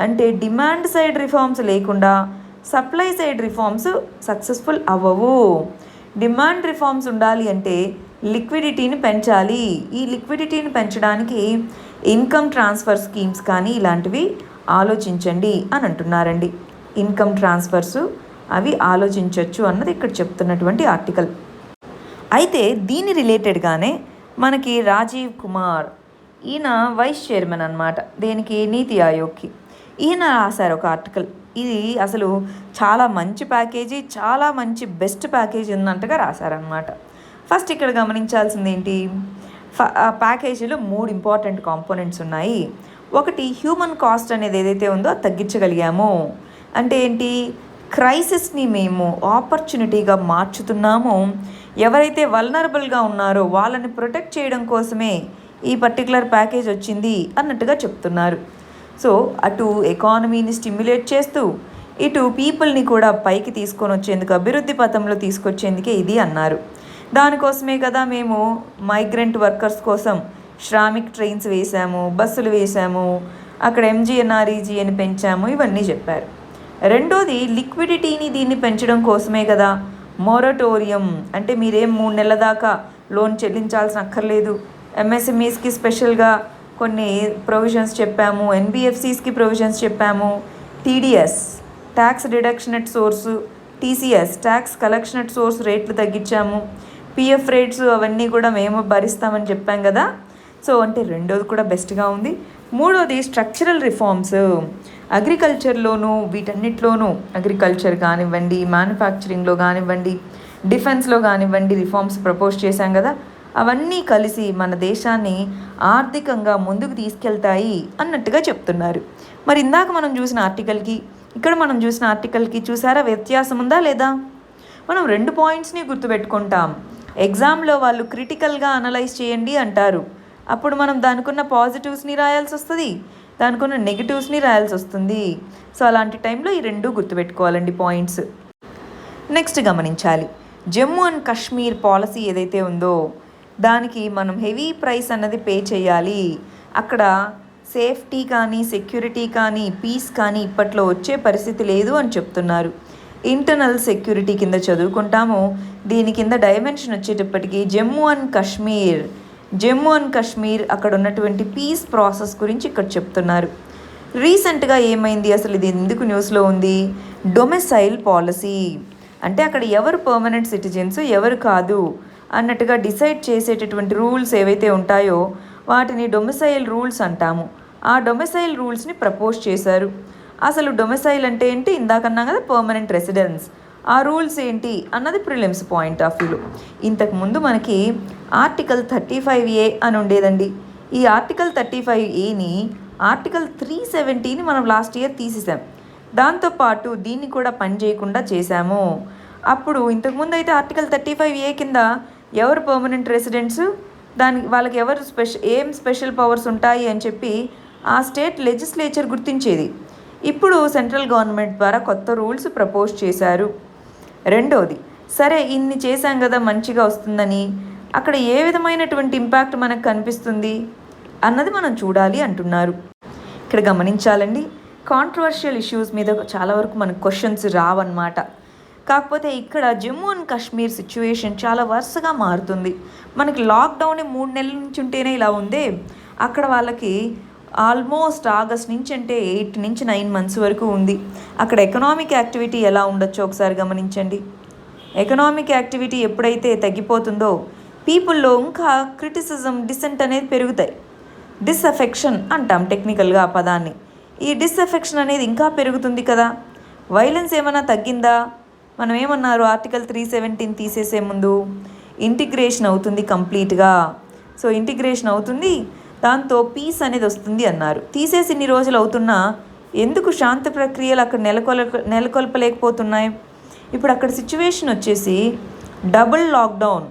అంటే డిమాండ్ సైడ్ రిఫార్మ్స్ లేకుండా సప్లై సైడ్ రిఫార్మ్స్ సక్సెస్ఫుల్ అవ్వవు. డిమాండ్ రిఫార్మ్స్ ఉండాలి అంటే లిక్విడిటీని పెంచాలి. ఈ లిక్విడిటీని పెంచడానికి ఇన్కమ్ ట్రాన్స్ఫర్ స్కీమ్స్ కానీ ఇలాంటివి ఆలోచించండి అని అంటున్నారండి. ఇన్కమ్ ట్రాన్స్ఫర్స్ అవి ఆలోచించవచ్చు అన్నది ఇక్కడ చెప్తున్నటువంటి ఆర్టికల్. అయితే దీని రిలేటెడ్గానే మనకి రాజీవ్ కుమార్, ఈయన వైస్ చైర్మన్ అనమాట, దేనికి? నీతి ఆయోగ్కి. ఈయన రాశారు ఒక ఆర్టికల్. ఇది అసలు చాలా మంచి ప్యాకేజీ, చాలా మంచి బెస్ట్ ప్యాకేజీ ఉన్నట్టుగా రాశారనమాట. ఫస్ట్ ఇక్కడ గమనించాల్సింది ఏంటి? ప్యాకేజీలో 3 ఇంపార్టెంట్ కాంపోనెంట్స్ ఉన్నాయి. ఒకటి, హ్యూమన్ కాస్ట్ అనేది ఏదైతే ఉందో అది తగ్గించగలిగాము. అంటే ఏంటి? క్రైసిస్ని మేము ఆపర్చునిటీగా మార్చుతున్నాము. ఎవరైతే వల్నరబుల్గా ఉన్నారో వాళ్ళని ప్రొటెక్ట్ చేయడం కోసమే ఈ పర్టికులర్ ప్యాకేజ్ వచ్చింది అన్నట్టుగా చెప్తున్నారు. సో అటు ఎకానమీని స్టిమ్యులేట్ చేస్తూ ఇటు పీపుల్ని కూడా పైకి తీసుకొని వచ్చేందుకు, అభివృద్ధి పథంలో తీసుకొచ్చేందుకే ఇది అన్నారు. దానికోసమే కదా మేము మైగ్రెంట్ వర్కర్స్ కోసం శ్రామిక్ ట్రైన్స్ వేసాము, బస్సులు వేసాము, అక్కడ MGNREGAని పెంచాము, ఇవన్నీ చెప్పారు. రెండోది, లిక్విడిటీని దీన్ని పెంచడం కోసమే కదా మొరటోరియం, అంటే మీరేం 3 నెలల దాకా లోన్ చెల్లించాల్సిన అక్కర్లేదు, MSMEస్కి స్పెషల్గా కొన్ని ప్రొవిజన్స్ చెప్పాము, NBFCస్కి ప్రొవిజన్స్ చెప్పాము, TDS tax deduction at source, TCS tax collection at source రేట్లు తగ్గించాము, పిఎఫ్ రేట్స్ అవన్నీ కూడా మేము భరిస్తామని చెప్పాం కదా. సో అంటే రెండోది కూడా బెస్ట్గా ఉంది. మూడోది స్ట్రక్చరల్ రిఫార్మ్స్, అగ్రికల్చర్లోనూ వీటన్నిటిలోనూ అగ్రికల్చర్ కానివ్వండి, మ్యానుఫ్యాక్చరింగ్లో కానివ్వండి, డిఫెన్స్లో కానివ్వండి రిఫార్మ్స్ ప్రపోజ్ చేశాం కదా. అవన్నీ కలిసి మన దేశాన్ని ఆర్థికంగా ముందుకు తీసుకెళ్తాయి అన్నట్టుగా చెప్తున్నారు. మరి ఇందాక మనం చూసిన ఆర్టికల్కి ఇక్కడ మనం చూసిన ఆర్టికల్కి చూసారా వ్యత్యాసం ఉందా లేదా? మనం 2 పాయింట్స్ని గుర్తుపెట్టుకుంటాం. ఎగ్జామ్లో వాళ్ళు క్రిటికల్గా అనలైజ్ చేయండి అంటారు, అప్పుడు మనం దానికున్న పాజిటివ్స్ని రాయాల్సి వస్తుంది, దానికున్న నెగిటివ్స్ని రాయాల్సి వస్తుంది. సో అలాంటి టైంలో ఈ 2 గుర్తుపెట్టుకోవాలండి పాయింట్స్. నెక్స్ట్ గమనించాలి, జమ్మూ అండ్ కాశ్మీర్ పాలసీ ఏదైతే ఉందో దానికి మనం హెవీ ప్రైస్ అన్నది పే చేయాలి. అక్కడ సేఫ్టీ కానీ, సెక్యూరిటీ కానీ, పీస్ కానీ ఇప్పట్లో వచ్చే పరిస్థితి లేదు అని చెప్తున్నారు. ఇంటర్నల్ సెక్యూరిటీ కింద చదువుకుంటాము. దీని కింద డైమెన్షన్ వచ్చేటప్పటికి జమ్మూ అండ్ కాశ్మీర్ అక్కడ ఉన్నటువంటి పీస్ ప్రాసెస్ గురించి ఇక్కడ చెప్తున్నారు. రీసెంట్గా ఏమైంది, అసలు ఇది ఎందుకు న్యూస్లో ఉంది? డొమిసైల్ పాలసీ అంటే అక్కడ ఎవరు పర్మనెంట్ సిటిజన్స్ ఎవరు కాదు అన్నట్టుగా డిసైడ్ చేసేటటువంటి రూల్స్ ఏవైతే ఉంటాయో వాటిని డొమిసైల్ రూల్స్ అంటాము. ఆ డొమిసైల్ రూల్స్ని ప్రపోజ్ చేశారు. అసలు డొమిసైల్ అంటే ఏంటి, ఇందాకన్నా కదా పర్మనెంట్ రెసిడెన్స్. ఆ రూల్స్ ఏంటి అన్నది ప్రిలిమ్స్ పాయింట్ ఆఫ్ వ్యూలో. ఇంతకుముందు మనకి ఆర్టికల్ 35A అని ఉండేదండి. ఈ ఆర్టికల్ 35Aని ఆర్టికల్ 370ని మనం లాస్ట్ ఇయర్ తీసేసాం. దాంతోపాటు దీన్ని కూడా పని చేయకుండా చేశాము. అప్పుడు ఇంతకుముందు అయితే ఆర్టికల్ 35A కింద ఎవరు పర్మనెంట్ రెసిడెంట్స్, వాళ్ళకి ఎవరు స్పెషల్ పవర్స్ ఉంటాయి అని చెప్పి ఆ స్టేట్ లెజిస్లేచర్ గుర్తించేది. ఇప్పుడు సెంట్రల్ గవర్నమెంట్ ద్వారా కొత్త రూల్స్ ప్రపోజ్ చేశారు. రెండోది, సరే ఇన్ని చేశాం కదా మంచిగా వస్తుందని, అక్కడ ఏ విధమైనటువంటి ఇంపాక్ట్ మనకు కనిపిస్తుంది అన్నది మనం చూడాలి అంటున్నారు. ఇక్కడ గమనించాలండి, కాంట్రవర్షియల్ ఇష్యూస్ మీద చాలా వరకు మనకు క్వశ్చన్స్ రావన్నమాట. కాకపోతే ఇక్కడ జమ్మూ అండ్ కాశ్మీర్ సిచ్యువేషన్ చాలా వరుసగా మారుతుంది. మనకి లాక్డౌన్ 3 నెలల నుంచి ఉంటేనే ఇలా ఉందే, అక్కడ వాళ్ళకి ఆల్మోస్ట్ ఆగస్ట్ నుంచి అంటే 8 నుంచి 9 మంత్స్ వరకు ఉంది. అక్కడ ఎకనామిక్ యాక్టివిటీ ఎలా ఉండొచ్చో ఒకసారి గమనించండి. ఎకనామిక్ యాక్టివిటీ ఎప్పుడైతే తగ్గిపోతుందో పీపుల్లో ఇంకా క్రిటిసిజం, డిసెంట్ అనేది పెరుగుతాయి. డిస్అఫెక్షన్ అంటాం టెక్నికల్గా ఆ పదాన్ని. ఈ డిస్అఫెక్షన్ అనేది ఇంకా పెరుగుతుంది కదా. వైలెన్స్ ఏమైనా తగ్గిందా? మనం ఏమన్నారు, ఆర్టికల్ 370 తీసేసే ముందు ఇంటిగ్రేషన్ అవుతుంది కంప్లీట్గా. సో ఇంటిగ్రేషన్ అవుతుంది, దాంతో పీస్ అనేది వస్తుంది అన్నారు. తీసేసి ఇన్ని రోజులు అవుతున్నా ఎందుకు శాంతి ప్రక్రియలు అక్కడ నెలకొల్పలేకపోతున్నాయి? ఇప్పుడు అక్కడ సిచ్యువేషన్ వచ్చేసి డబుల్ లాక్డౌన్.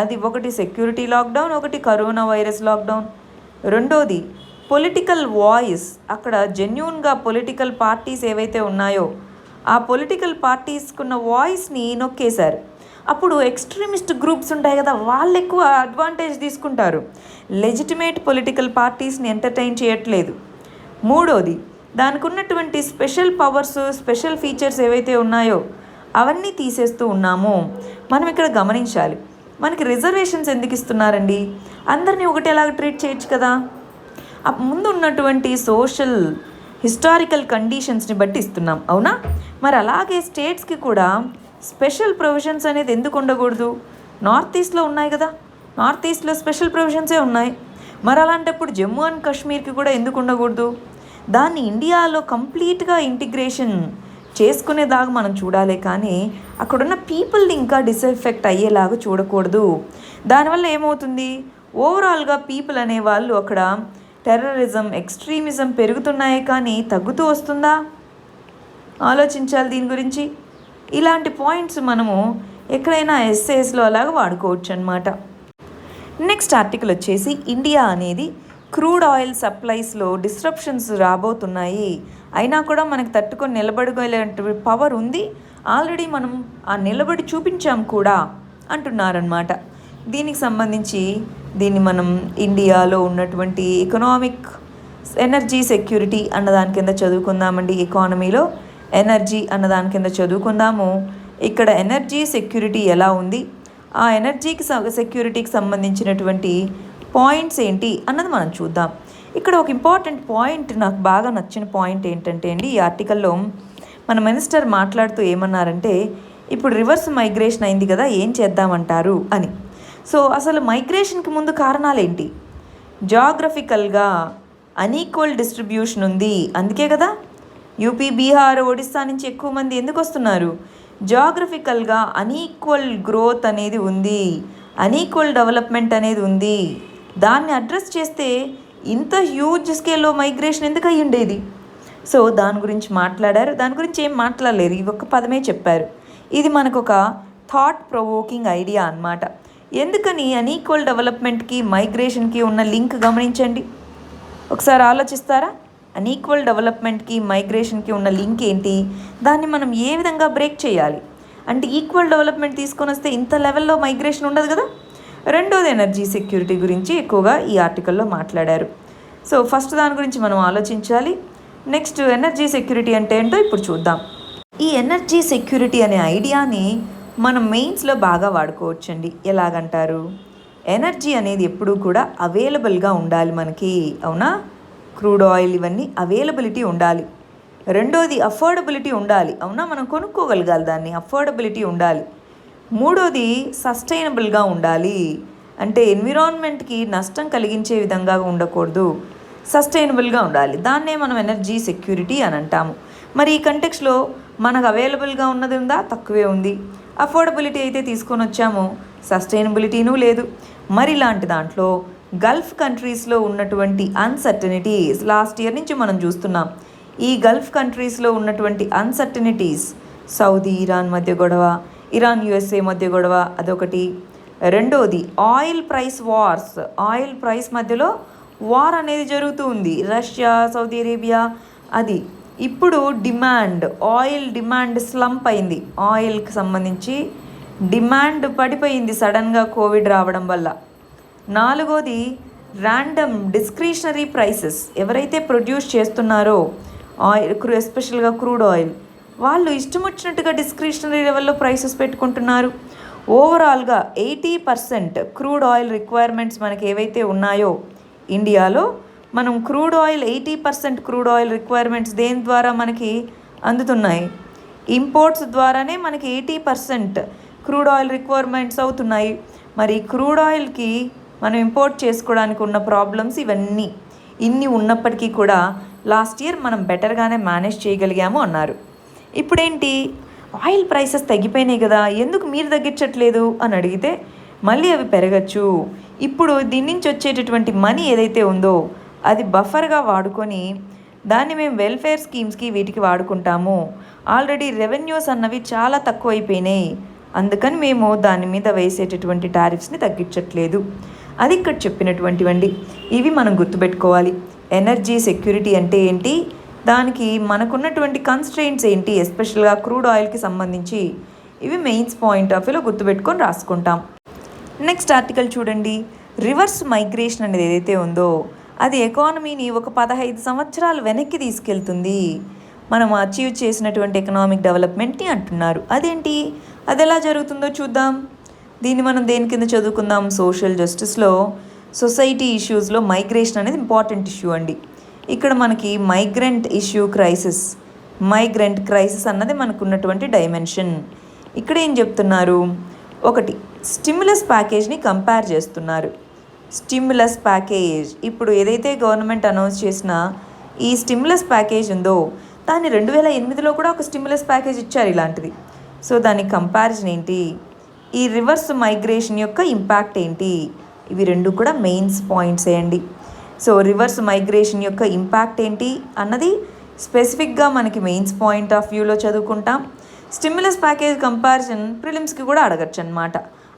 అది ఒకటి సెక్యూరిటీ లాక్డౌన్, ఒకటి కరోనా వైరస్ లాక్డౌన్. రెండోది పొలిటికల్ వాయిస్, అక్కడ జెన్యూన్గా పొలిటికల్ పార్టీస్ ఏవైతే ఉన్నాయో ఆ పొలిటికల్ పార్టీస్కున్న వాయిస్ని నొక్కేశారు. అప్పుడు ఎక్స్ట్రీమిస్ట్ గ్రూప్స్ ఉంటాయి కదా, వాళ్ళు ఎక్కువ అడ్వాంటేజ్ తీసుకుంటారు. లెజిటిమేట్ పొలిటికల్ పార్టీస్ని ఎంటర్టైన్ చేయట్లేదు. మూడోది, దానికి ఉన్నటువంటి స్పెషల్ పవర్స్, స్పెషల్ ఫీచర్స్ ఏవైతే ఉన్నాయో అవన్నీ తీసేస్తూ ఉన్నాము. మనం ఇక్కడ గమనించాలి, మనకి రిజర్వేషన్స్ ఎందుకు ఇస్తున్నారండి? అందరినీ ఒకటేలాగా ట్రీట్ చేయొచ్చు కదా. ముందు ఉన్నటువంటి సోషల్ హిస్టారికల్ కండిషన్స్ని బట్టి ఇస్తున్నాం, అవునా? మరి అలాగే స్టేట్స్కి కూడా స్పెషల్ ప్రొవిజన్స్ అనేది ఎందుకు ఉండకూడదు? నార్త్ ఈస్ట్లో ఉన్నాయి కదా, నార్త్ ఈస్ట్లో స్పెషల్ ప్రొవిజన్సే ఉన్నాయి. మరి అలాంటప్పుడు జమ్మూ అండ్ కాశ్మీర్కి కూడా ఎందుకు ఉండకూడదు? దాన్ని ఇండియాలో కంప్లీట్గా ఇంటిగ్రేషన్ చేసుకునేదాకా మనం చూడాలి, కానీ అక్కడున్న పీపుల్ని ఇంకా డిసెఫెక్ట్ అయ్యేలాగా చూడకూడదు. దానివల్ల ఏమవుతుంది, ఓవరాల్గా పీపుల్ అనేవాళ్ళు అక్కడ టెర్రరిజం, ఎక్స్ట్రీమిజం పెరుగుతున్నాయి కానీ తగ్గుతూ వస్తుందా? ఆలోచించాలి దీని గురించి. ఇలాంటి పాయింట్స్ మనము ఎక్కడైనా ఎస్సేస్లో అలాగా వాడుకోవచ్చు అన్నమాట. నెక్స్ట్ ఆర్టికల్ వచ్చేసి ఇండియా అనేది క్రూడ్ ఆయిల్ సప్లైస్లో డిస్రప్షన్స్ రాబోతున్నాయి, అయినా కూడా మనకు తట్టుకొని నిలబడగలేటువంటి పవర్ ఉంది, ఆల్రెడీ మనం ఆ నిలబడి చూపించాం కూడా అంటున్నారనమాట. దీనికి సంబంధించి దీన్ని మనం ఇండియాలో ఉన్నటువంటి ఎకనామిక్ ఎనర్జీ సెక్యూరిటీ అన్నదాని కింద చదువుకుందామండి. ఎకానమీలో ఎనర్జీ అన్నదాని కింద చదువుకుందాము. ఇక్కడ ఎనర్జీ సెక్యూరిటీ ఎలా ఉంది, ఆ ఎనర్జీకి సెక్యూరిటీకి సంబంధించినటువంటి పాయింట్స్ ఏంటి అన్నది మనం చూద్దాం. ఇక్కడ ఒక ఇంపార్టెంట్ పాయింట్, నాకు బాగా నచ్చిన పాయింట్ ఏంటంటే అండి, ఈ ఆర్టికల్లో మన మినిస్టర్ మాట్లాడుతూ ఏమన్నారంటే, ఇప్పుడు రివర్స్ మైగ్రేషన్ అయింది కదా, ఏం చేద్దామంటారు అని. సో అసలు మైగ్రేషన్కి ముందు కారణాలేంటి? జాగ్రఫికల్గా అన్ఈక్వల్ డిస్ట్రిబ్యూషన్ ఉంది, అందుకే కదా యూపీ, బీహార్, ఒడిస్సా నుంచి ఎక్కువ మంది ఎందుకు వస్తున్నారు? జాగ్రఫికల్గా అన్ఈక్వల్ గ్రోత్ అనేది ఉంది, అన్ఈక్వల్ డెవలప్మెంట్ అనేది ఉంది. దాన్ని అడ్రస్ చేస్తే ఇంత హ్యూజ్ స్కేల్లో మైగ్రేషన్ ఎందుకు అయ్యి ఉండేది? సో దాని గురించి మాట్లాడారు. దాని గురించి ఏం మాట్లాడలేరు, ఈ ఒక్క పదమే చెప్పారు. ఇది మనకు ఒక థాట్ ప్రొవోకింగ్ ఐడియా అన్నమాట. ఎందుకని అన్ఈక్వల్ డెవలప్మెంట్కి మైగ్రేషన్కి ఉన్న లింక్ గమనించండి, ఒకసారి ఆలోచిస్తారా? అన్ఈక్వల్ డెవలప్మెంట్కి మైగ్రేషన్కి ఉన్న లింక్ ఏంటి? దాన్ని మనం ఏ విధంగా బ్రేక్ చేయాలి? అంటే ఈక్వల్ డెవలప్మెంట్ తీసుకొని వస్తే ఇంత లెవెల్లో మైగ్రేషన్ ఉండదు కదా. రెండోది ఎనర్జీ సెక్యూరిటీ గురించి ఎక్కువగా ఈ ఆర్టికల్లో మాట్లాడారు. సో ఫస్ట్ దాని గురించి మనం ఆలోచించాలి. నెక్స్ట్ ఎనర్జీ సెక్యూరిటీ అంటే ఏంటో ఇప్పుడు చూద్దాం. ఈ ఎనర్జీ సెక్యూరిటీ అనే ఐడియాని మనం మెయిన్స్లో బాగా వాడుకోవచ్చండి. ఎలాగంటారు? ఎనర్జీ అనేది ఎప్పుడూ కూడా అవైలబుల్గా ఉండాలి మనకి, అవునా? క్రూడ్ ఆయిల్ ఇవన్నీ అవైలబిలిటీ ఉండాలి. రెండోది అఫోర్డబిలిటీ ఉండాలి, అవునా? మనం కొనుక్కోగలగాలి దాన్ని, అఫోర్డబిలిటీ ఉండాలి. మూడోది సస్టైనబుల్గా ఉండాలి, అంటే ఎన్విరాన్మెంట్కి నష్టం కలిగించే విధంగా ఉండకూడదు, సస్టైనబుల్గా ఉండాలి. దాన్నే మనం ఎనర్జీ సెక్యూరిటీ అని అంటాము. మరి ఈ కంటెక్స్లో మనకు అవైలబుల్గా ఉన్నది ఉందా? తక్కువే ఉంది. అఫోర్డబిలిటీ అయితే తీసుకొని వచ్చాము, సస్టైనబిలిటీనూ లేదు. మరి ఇలాంటి దాంట్లో గల్ఫ్ కంట్రీస్లో ఉన్నటువంటి అన్సర్టనిటీస్ లాస్ట్ ఇయర్ నుంచి మనం చూస్తున్నాం. ఈ గల్ఫ్ కంట్రీస్లో ఉన్నటువంటి అన్సర్టనిటీస్, సౌదీ ఇరాన్ మధ్య గొడవ, ఇరాన్ యుఎస్ఏ మధ్య గొడవ, అదొకటి. రెండోది oil price wars, oil price మధ్యలో వార్ అనేది జరుగుతూ ఉంది, రష్యా, సౌదీ అరేబియా. అది ఇప్పుడు డిమాండ్, ఆయిల్ డిమాండ్ స్లంప్ అయింది, ఆయిల్కి సంబంధించి డిమాండ్ పడిపోయింది సడన్గా కోవిడ్ రావడం వల్ల. నాలుగోది ర్యాండమ్ డిస్క్రిషనరీ ప్రైసెస్, ఎవరైతే ప్రొడ్యూస్ చేస్తున్నారో ఆయిల్, ఎస్పెషల్గా క్రూడ్ ఆయిల్, వాళ్ళు ఇష్టం వచ్చినట్టుగా డిస్క్రిషనరీ లెవెల్లో ప్రైసెస్ పెట్టుకుంటున్నారు. ఓవరాల్గా 80% క్రూడ్ ఆయిల్ రిక్వైర్మెంట్స్ మనకి ఏవైతే ఉన్నాయో ఇండియాలో, మనం crude oil 80% crude oil requirements దేని ద్వారా మనకి అందుతున్నాయి? ఇంపోర్ట్స్ ద్వారానే మనకి 80% క్రూడ్ ఆయిల్ రిక్వైర్మెంట్స్ అవుతున్నాయి. మరి క్రూడ్ ఆయిల్కి మనం ఇంపోర్ట్ చేసుకోవడానికి ఉన్న ప్రాబ్లమ్స్ ఇవన్నీ, ఇన్ని ఉన్నప్పటికీ కూడా లాస్ట్ ఇయర్ మనం బెటర్గానే మేనేజ్ చేయగలిగాము అన్నారు. ఇప్పుడేంటి? ఆయిల్ ప్రైసెస్ తగ్గిపోయినాయి కదా, ఎందుకు మీరు తగ్గించట్లేదు అని అడిగితే మళ్ళీ అవి పెరగచ్చు. ఇప్పుడు దీని నుంచి వచ్చేటటువంటి మనీ ఏదైతే ఉందో అది బఫర్గా వాడుకొని దాన్ని మేము వెల్ఫేర్ స్కీమ్స్కి వీటికి వాడుకుంటాము. ఆల్రెడీ రెవెన్యూస్ అన్నవి చాలా తక్కువ అయిపోయినాయి, అందుకని మేము దాని మీద వేసేటటువంటి టారిఫ్స్ని తగ్గించట్లేదు. అది ఇక్కడ చెప్పినటువంటివండి. ఇవి మనం గుర్తుపెట్టుకోవాలి. ఎనర్జీ సెక్యూరిటీ అంటే ఏంటి, దానికి మనకున్నటువంటి కన్స్ట్రెయింట్స్ ఏంటి, ఎస్పెషల్గా క్రూడ్ ఆయిల్కి సంబంధించి, ఇవి మెయిన్స్ పాయింట్ ఆఫ్ వ్యూలో గుర్తుపెట్టుకొని రాసుకుంటాం. నెక్స్ట్ ఆర్టికల్ చూడండి. రివర్స్ మైగ్రేషన్ అనేది ఏదైతే ఉందో అది ఎకానమీని ఒక 15 సంవత్సరాలు వెనక్కి తీసుకెళ్తుంది. మనం అచీవ్ చేసినటువంటి ఎకనామిక్ డెవలప్మెంట్ని అంటున్నారు. అదేంటి, అది ఎలా జరుగుతుందో చూద్దాం. దీన్ని మనం దేని కింద చదువుకుందాం? సోషల్ జస్టిస్లో సొసైటీ ఇష్యూస్లో మైగ్రేషన్ అనేది ఇంపార్టెంట్ ఇష్యూ అండి. ఇక్కడ మనకి migrant issue crisis, migrant crisis అన్నది మనకు ఉన్నటువంటి డైమెన్షన్. ఇక్కడ ఏం చెప్తున్నారు? ఒకటి, స్టిమ్యులస్ ప్యాకేజ్ని కంపేర్ చేస్తున్నారు. స్టిమ్యులస్ ప్యాకేజ్, ఇప్పుడు ఏదైతే గవర్నమెంట్ అనౌన్స్ చేసిన ఈ స్టిమ్యులస్ ప్యాకేజ్ ఉందో దాన్ని 2008లో కూడా ఒక స్టిమ్యులస్ ప్యాకేజ్ ఇచ్చారు ఇలాంటిది. సో దాని కంపారిజన్ ఏంటి, ఈ రివర్స్ మైగ్రేషన్ యొక్క ఇంపాక్ట్ ఏంటి, ఇవి రెండు కూడా మెయిన్స్ పాయింట్స్ వేయండి. సో రివర్స్ మైగ్రేషన్ యొక్క ఇంపాక్ట్ ఏంటి అన్నది స్పెసిఫిక్గా మనకి మెయిన్స్ పాయింట్ ఆఫ్ వ్యూలో చదువుకుంటాం. స్టిమ్యులస్ ప్యాకేజ్ కంపారిజన్ ప్రిలిమ్స్కి కూడా అడగచ్చు అనమాట.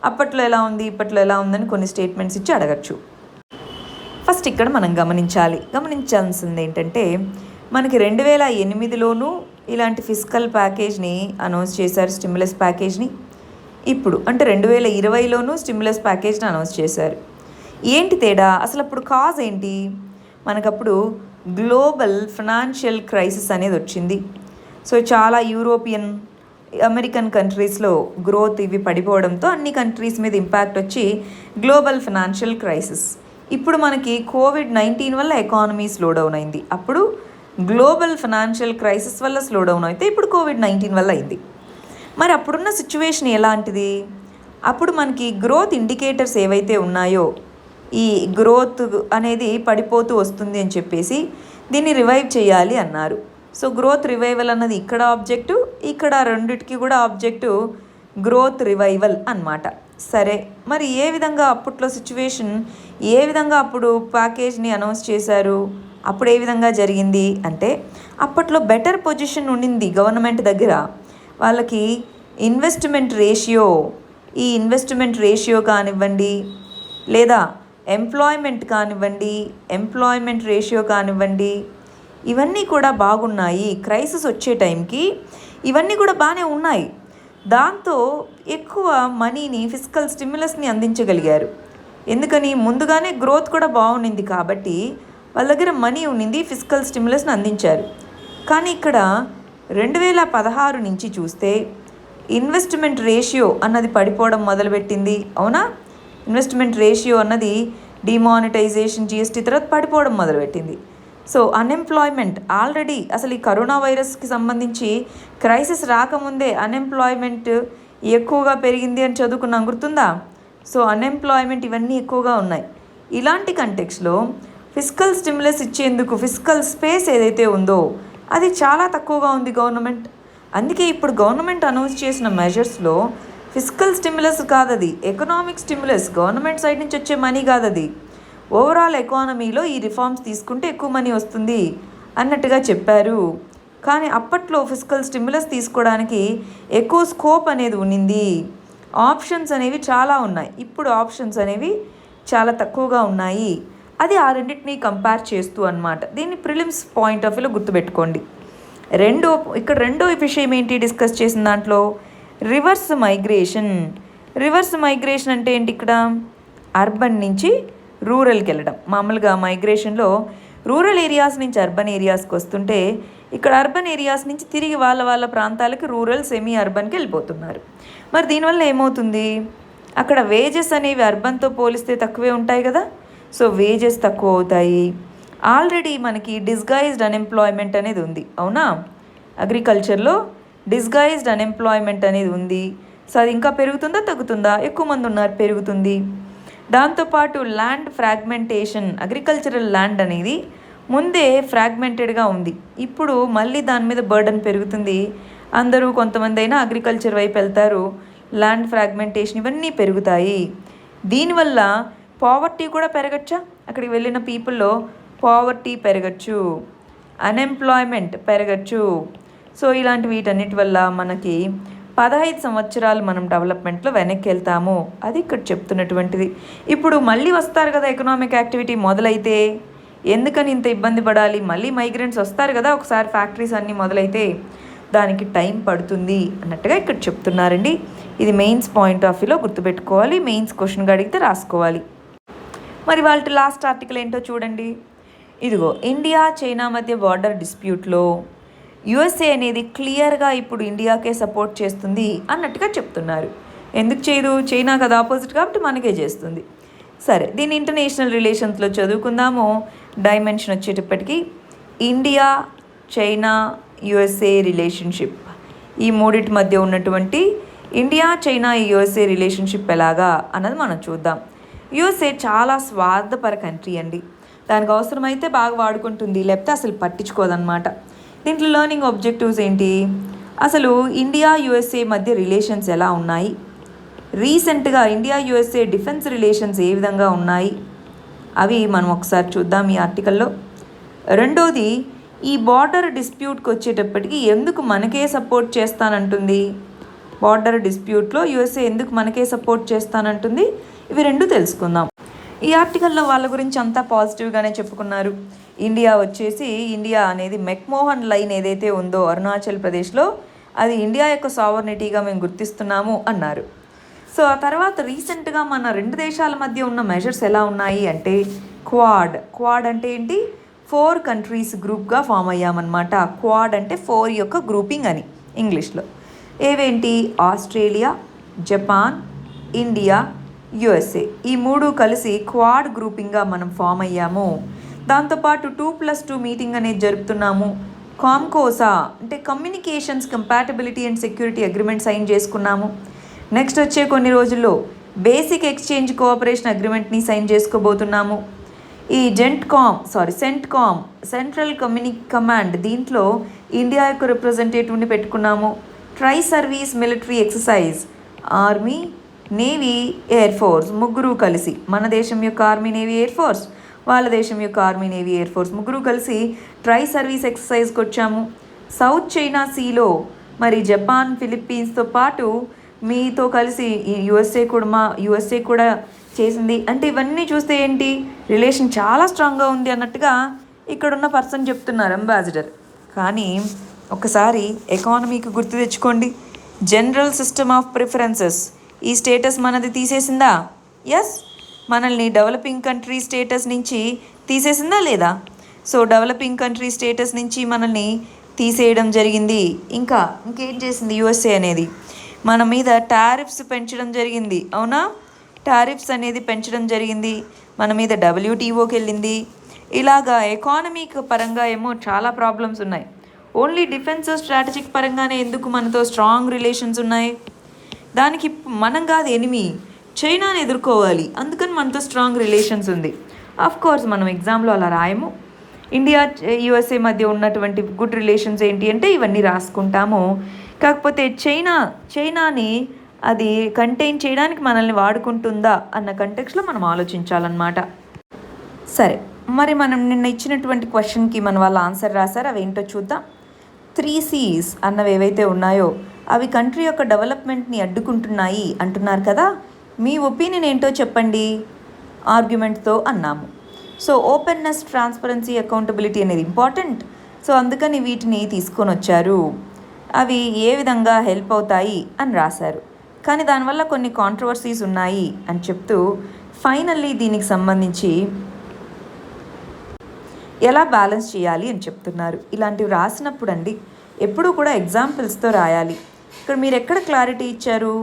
అప్పట్లో ఎలా ఉంది, ఇప్పట్లో ఎలా ఉందని కొన్ని స్టేట్మెంట్స్ ఇచ్చి అడగచ్చు. ఫస్ట్ ఇక్కడ మనం గమనించాల్సింది ఏంటంటే, మనకి 2008లోనూ ఇలాంటి ఫిస్కల్ ప్యాకేజ్ని అనౌన్స్ చేశారు, స్టిమ్యులస్ ప్యాకేజ్ని. ఇప్పుడు అంటే 2020లోనూ స్టిమ్యులస్ ప్యాకేజ్ని అనౌన్స్ చేశారు. ఏంటి తేడా? అసలు అప్పుడు కాజ్ ఏంటి? మనకప్పుడు గ్లోబల్ ఫైనాన్షియల్ క్రైసిస్ అనేది వచ్చింది. సో చాలా యూరోపియన్, అమెరికన్ కంట్రీస్లో గ్రోత్ ఇవి పడిపోవడంతో అన్ని కంట్రీస్ మీద ఇంపాక్ట్ వచ్చి గ్లోబల్ ఫైనాన్షియల్ క్రైసిస్. ఇప్పుడు మనకి కోవిడ్-19 వల్ల ఎకానమీ స్లో డౌన్ అయింది. అప్పుడు గ్లోబల్ ఫైనాన్షియల్ క్రైసిస్ వల్ల స్లో డౌన్ అయితే ఇప్పుడు కోవిడ్-19 వల్ల అయింది. మరి అప్పుడున్న సిచ్యువేషన్ ఎలాంటిది? అప్పుడు మనకి గ్రోత్ ఇండికేటర్స్ ఏవైతే ఉన్నాయో ఈ గ్రోత్ అనేది పడిపోతూ వస్తుంది అని చెప్పేసి దీన్ని రివైవ్ చేయాలి అన్నారు. సో గ్రోత్ రివైవల్ అన్నది ఇక్కడ ఆబ్జెక్టు, ఇక్కడ రెండిటికి కూడా ఆబ్జెక్టు గ్రోత్ రివైవల్ అన్నమాట. సరే, మరి ఏ విధంగా అప్పట్లో సిచ్యువేషన్, ఏ విధంగా అప్పుడు ప్యాకేజ్ని అనౌన్స్ చేశారు, అప్పుడు ఏ విధంగా జరిగింది అంటే అప్పట్లో బెటర్ పొజిషన్ ఉండింది గవర్నమెంట్ దగ్గర. వాళ్ళకి ఇన్వెస్ట్మెంట్ రేషియో కానివ్వండి, లేదా ఎంప్లాయ్మెంట్ రేషియో కానివ్వండి, ఇవన్నీ కూడా బాగున్నాయి. క్రైసిస్ వచ్చే టైంకి ఇవన్నీ కూడా బాగానే ఉన్నాయి. దాంతో ఎక్కువ మనీని, ఫిస్కల్ స్టిమ్యులస్ని అందించగలిగారు. ఎందుకని? ముందుగానే గ్రోత్ కూడా బాగుండింది కాబట్టి వాళ్ళ దగ్గర మనీ ఉండింది, ఫిస్కల్ స్టిమ్యులస్ని అందించారు. కానీ ఇక్కడ 2016 నుంచి చూస్తే ఇన్వెస్ట్మెంట్ రేషియో అన్నది పడిపోవడం మొదలుపెట్టింది. అవునా? ఇన్వెస్ట్మెంట్ రేషియో అన్నది డిమానిటైజేషన్, జిఎస్టీ తర్వాత పడిపోవడం మొదలుపెట్టింది. సో అన్ఎంప్లాయ్మెంట్ ఆల్రెడీ అసలు ఈ కరోనా వైరస్కి సంబంధించి క్రైసిస్ రాకముందే అన్ఎంప్లాయ్మెంట్ ఎక్కువగా పెరిగింది అని చదువుకున్నాం, గుర్తుందా? సో అన్ఎంప్లాయ్మెంట్ ఇవన్నీ ఎక్కువగా ఉన్నాయి. ఇలాంటి కంటెక్స్లో ఫిస్కల్ స్టిమ్యులస్ ఇచ్చేందుకు ఫిస్కల్ స్పేస్ ఏదైతే ఉందో అది చాలా తక్కువగా ఉంది గవర్నమెంట్. అందుకే ఇప్పుడు గవర్నమెంట్ అనౌన్స్ చేసిన మెజర్స్లో ఫిస్కల్ స్టిమ్యులస్ కాదది, ఎకనామిక్ స్టిమ్యులస్, గవర్నమెంట్ సైడ్ నుంచి వచ్చే మనీ కాదది. ఓవరాల్ ఎకానమీలో ఈ రిఫార్మ్స్ తీసుకుంటే ఎక్కువ మనీ వస్తుంది అన్నట్టుగా చెప్పారు. కానీ అప్పట్లో ఫిస్కల్ స్టిమ్యులస్ తీసుకోవడానికి ఎక్కువ స్కోప్ అనేది ఉన్నింది. ఆప్షన్స్ అనేవి చాలా ఉన్నాయి. ఇప్పుడు ఆప్షన్స్ అనేవి చాలా తక్కువగా ఉన్నాయి. అది ఆ రెండింటినీ కంపేర్ చేస్తూ అన్నమాట. దీన్ని ప్రిలిమ్స్ పాయింట్ ఆఫ్ వ్యూలో గుర్తుపెట్టుకోండి. రెండో విషయం ఏంటి డిస్కస్ చేసిన దాంట్లో? రివర్స్ మైగ్రేషన్ అంటే ఏంటి? ఇక్కడ అర్బన్ నుంచి రూరల్కి వెళ్ళడం. మామూలుగా మైగ్రేషన్లో రూరల్ ఏరియాస్ నుంచి అర్బన్ ఏరియాస్కి వస్తుంటే ఇక్కడ అర్బన్ ఏరియాస్ నుంచి తిరిగి వాళ్ళ ప్రాంతాలకి రూరల్, సెమీ అర్బన్కి వెళ్ళిపోతున్నారు. మరి దీనివల్ల ఏమవుతుంది? అక్కడ వేజెస్ అనేవి అర్బన్తో పోలిస్తే తక్కువే ఉంటాయి కదా. సో వేజెస్ తక్కువ అవుతాయి. ఆల్రెడీ మనకి డిస్గైజ్డ్ అన్ఎంప్లాయ్మెంట్ అనేది ఉంది, అవునా? అగ్రికల్చర్లో డిస్గైజ్డ్ అన్ఎంప్లాయ్మెంట్ అనేది ఉంది. సో అది ఇంకా పెరుగుతుందా తగ్గుతుందా? ఎక్కువ మంది ఉన్నారు, పెరుగుతుంది. దాంతోపాటు ల్యాండ్ ఫ్రాగ్మెంటేషన్, అగ్రికల్చరల్ ల్యాండ్ అనేది ముందే ఫ్రాగ్మెంటెడ్గా ఉంది. ఇప్పుడు మళ్ళీ దాని మీద బర్డన్ పెరుగుతుంది. అందరూ కొంతమంది అయినా అగ్రికల్చర్ వైపు వెళ్తారు. ల్యాండ్ ఫ్రాగ్మెంటేషన్ ఇవన్నీ పెరుగుతాయి. దీనివల్ల పావర్టీ కూడా పెరగచ్చా? అక్కడికి వెళ్ళిన పీపుల్లో పావర్టీ పెరగచ్చు, అన్ఎంప్లాయ్మెంట్ పెరగచ్చు. సో ఇలాంటి వీటన్నిటి వల్ల మనకి 15 సంవత్సరాలు మనం డెవలప్మెంట్లో వెనక్కి వెళ్తాము. అది ఇక్కడ చెప్తున్నటువంటిది. ఇప్పుడు మళ్ళీ వస్తారు కదా ఎకనామిక్ యాక్టివిటీ మొదలైతే. ఎందుకని ఇంత ఇబ్బంది పడాలి? మళ్ళీ మైగ్రెంట్స్ వస్తారు కదా ఒకసారి ఫ్యాక్టరీస్ అన్నీ మొదలైతే, దానికి టైం పడుతుంది అన్నట్టుగా ఇక్కడ చెప్తున్నారండి. ఇది మెయిన్స్ పాయింట్ ఆఫ్ వ్యూలో గుర్తుపెట్టుకోవాలి. మెయిన్స్ క్వశ్చన్గా అడిగితే రాసుకోవాలి. మరి వాళ్ళ లాస్ట్ ఆర్టికల్ ఏంటో చూడండి. ఇదిగో, ఇండియా చైనా మధ్య బార్డర్ డిస్ప్యూట్లో యుఎస్ఏ అనేది క్లియర్గా ఇప్పుడు ఇండియాకే సపోర్ట్ చేస్తుంది అన్నట్టుగా చెప్తున్నారు. ఎందుకు చేయదు? చైనా కదా ఆపోజిట్ కాబట్టి మనకే చేస్తుంది. సరే, దీన్ని ఇంటర్నేషనల్ రిలేషన్స్లో చదువుకుందాము. డైమెన్షన్ వచ్చేటప్పటికి ఇండియా, చైనా, యుఎస్ఏ రిలేషన్షిప్, ఈ మూడింటి మధ్య ఉన్నటువంటి ఇండియా, చైనా, యుఎస్ఏ రిలేషన్షిప్ ఎలాగా అన్నది మనం చూద్దాం. యుఎస్ఏ చాలా స్వార్థపర కంట్రీ అండి. దానికి అవసరమైతే బాగా వాడుకుంటుంది, లేకపోతే అసలు పట్టించుకోదన్నమాట. దీంట్లో లెర్నింగ్ ఆబ్జెక్టివ్స్ ఏంటి? అసలు ఇండియా యుఎస్ఏ మధ్య రిలేషన్స్ ఎలా ఉన్నాయి, రీసెంట్గా ఇండియా యుఎస్ఏ డిఫెన్స్ రిలేషన్స్ ఏ విధంగా ఉన్నాయి, అవి మనం ఒకసారి చూద్దాం ఈ ఆర్టికల్లో. రెండోది, ఈ బార్డర్ డిస్ప్యూట్కి వచ్చేటప్పటికి ఎందుకు మనకే సపోర్ట్ చేస్తానంటుంది? బార్డర్ డిస్ప్యూట్లో యుఎస్ఏ ఎందుకు మనకే సపోర్ట్ చేస్తానంటుంది? ఇవి రెండు తెలుసుకుందాం. ఈ ఆర్టికల్లో వాళ్ళ గురించి అంతా పాజిటివ్గానే చెప్పుకున్నారు. ఇండియా అనేది మెక్మోహన్ లైన్ ఏదైతే ఉందో అరుణాచల్ ప్రదేశ్లో, అది ఇండియా యొక్క సావర్నిటీగా మేము గుర్తిస్తున్నాము అన్నారు. సో ఆ తర్వాత రీసెంట్గా మన రెండు దేశాల మధ్య ఉన్న మెజర్స్ ఎలా ఉన్నాయి అంటే క్వాడ్ అంటే ఏంటి? 4 కంట్రీస్ గ్రూప్గా ఫామ్ అయ్యామన్నమాట. క్వాడ్ అంటే 4 యొక్క గ్రూపింగ్ అని ఇంగ్లీష్లో. ఏవేంటి? Australia, Japan, India, USA. ఈ మూడు కలిసి క్వాడ్ గ్రూపింగ్గా మనం ఫామ్ అయ్యాము. దాంతోపాటు 2+2 మీటింగ్ అనేది జరుపుతున్నాము. కామ్కోసా అంటే Communications Compatibility and Security Agreement sign చేసుకున్నాము. నెక్స్ట్ వచ్చే కొన్ని రోజుల్లో బేసిక్ ఎక్స్చేంజ్ కోఆపరేషన్ అగ్రిమెంట్ని సైన్ చేసుకోబోతున్నాము. ఈ సెంట్కామ్ సెంట్రల్ కమాండ్ దీంట్లో ఇండియా యొక్క రిప్రజెంటేటివ్ని పెట్టుకున్నాము. Tri service military exercise army navy air force ముగ్గురు కలిసి, మన దేశం యొక్క ఆర్మీ నేవీ ఎయిర్ ఫోర్స్, వాళ్ళ దేశం యొక్క ఆర్మీ నేవీ ఎయిర్ ఫోర్స్ ముగ్గురు కలిసి ట్రై సర్వీస్ ఎక్సర్సైజ్కి వచ్చాము. సౌత్ చైనా సీలో మరి జపాన్ ఫిలిప్పీన్స్తో పాటు మీతో కలిసి యుఎస్ఏ కూడా చేసింది. అంటే ఇవన్నీ చూస్తే ఏంటి, రిలేషన్ చాలా స్ట్రాంగ్గా ఉంది అన్నట్టుగా ఇక్కడున్న పర్సన్ చెప్తున్నారు, అంబాసిడర్. కానీ ఒకసారి ఎకానమీకి గుర్తు తెచ్చుకోండి. జనరల్ సిస్టమ్ ఆఫ్ ప్రిఫరెన్సెస్ ఈ స్టేటస్ మనది తీసేసిందా? ఎస్, మనల్ని డెవలపింగ్ కంట్రీ స్టేటస్ నుంచి తీసేసిందా లేదా? సో డెవలపింగ్ కంట్రీ స్టేటస్ నుంచి మనల్ని తీసేయడం జరిగింది. ఇంకేం చేసింది యుఎస్ఏ అనేది? మన మీద టారిఫ్స్ పెంచడం జరిగింది, అవునా? టారిఫ్స్ అనేది పెంచడం జరిగింది, మన మీద WTOకి వెళ్ళింది. ఇలాగా ఎకానమీకి పరంగా ఏమో చాలా ప్రాబ్లమ్స్ ఉన్నాయి. ఓన్లీ డిఫెన్స్ స్ట్రాటజిక్ పరంగానే ఎందుకు మనతో స్ట్రాంగ్ రిలేషన్స్ ఉన్నాయి? దానికి మనం కాదు ఎనిమి, చైనాని ఎదుర్కోవాలి, అందుకని మనతో స్ట్రాంగ్ రిలేషన్స్ ఉంది. కోర్స్ మనం ఎగ్జామ్లో అలా రాయము. ఇండియా యుఎస్ఏ మధ్య ఉన్నటువంటి గుడ్ రిలేషన్స్ ఏంటి అంటే ఇవన్నీ రాసుకుంటాము. కాకపోతే చైనాని అది కంటైన్ చేయడానికి మనల్ని వాడుకుంటుందా అన్న కంటెక్స్లో మనం ఆలోచించాలన్నమాట. సరే, మరి మనం నిన్న ఇచ్చినటువంటి క్వశ్చన్కి మన వాళ్ళ ఆన్సర్ రాశారు, అవి ఏంటో చూద్దాం. 3 C's అన్నవి ఏవైతే ఉన్నాయో అవి కంట్రీ యొక్క డెవలప్మెంట్ని అడ్డుకుంటున్నాయి అంటున్నారు కదా. మీ ఒపీనియన్ ఏంటో చెప్పండి ఆర్గ్యుమెంట్తో అన్నాము. సో ఓపెన్నెస్, ట్రాన్స్పరెన్సీ, అకౌంటబిలిటీ అనేది ఇంపార్టెంట్. సో అందుకని వీటిని తీసుకొని వచ్చారు. అవి ఏ విధంగా హెల్ప్ అవుతాయి అని రాశారు. కానీ దానివల్ల కొన్ని కాంట్రవర్సీస్ ఉన్నాయి అని చెప్తూ ఫైనల్లీ దీనికి సంబంధించి ఎలా బ్యాలెన్స్ చేయాలి అని చెప్తున్నారు. ఇలాంటివి రాసినప్పుడు అండి ఎప్పుడూ కూడా ఎగ్జాంపుల్స్తో రాయాలి. ఇక్కడ మీరు ఎక్కడ క్లారిటీ ఇచ్చారు?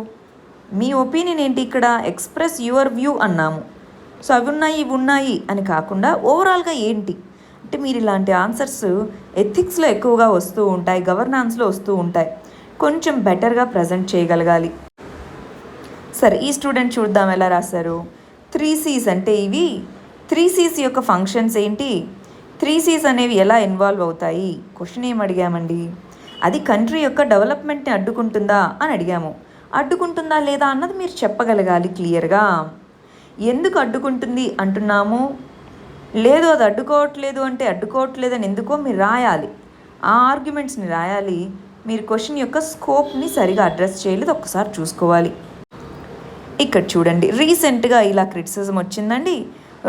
మీ ఒపీనియన్ ఏంటి? ఇక్కడ ఎక్స్ప్రెస్ యువర్ వ్యూ అన్నాము. సో అవి ఉన్నాయి ఇవి ఉన్నాయి అని కాకుండా ఓవరాల్గా ఏంటి అంటే మీరు ఇలాంటి ఆన్సర్స్ ఎథిక్స్లో ఎక్కువగా వస్తూ ఉంటాయి, గవర్నాన్స్లో వస్తూ ఉంటాయి. కొంచెం బెటర్గా ప్రజెంట్ చేయగలగాలి. సరే, ఈ స్టూడెంట్ చూద్దాం ఎలా రాశారు. 3 C's అంటే ఇవి 3 C's యొక్క ఫంక్షన్స్ ఏంటి, 3 C's అనేవి ఎలా ఇన్వాల్వ్ అవుతాయి? క్వశ్చన్ ఏం అడిగామండి? అది కంట్రీ యొక్క డెవలప్మెంట్ని అడ్డుకుంటుందా అని అడిగాము. అడ్డుకుంటుందా లేదా అన్నది మీరు చెప్పగలగాలి క్లియర్గా. ఎందుకు అడ్డుకుంటుంది అంటున్నాము, లేదు అది అడ్డుకోవట్లేదు అంటే అడ్డుకోవట్లేదని ఎందుకో మీరు రాయాలి. ఆ ఆర్గ్యుమెంట్స్ని రాయాలి. మీరు క్వశ్చన్ యొక్క స్కోప్ని సరిగా అడ్రస్ చేయలేదు, ఒక్కసారి చూసుకోవాలి. ఇక్కడ చూడండి, రీసెంట్గా ఇలా క్రిటిసిజం వచ్చిందండి.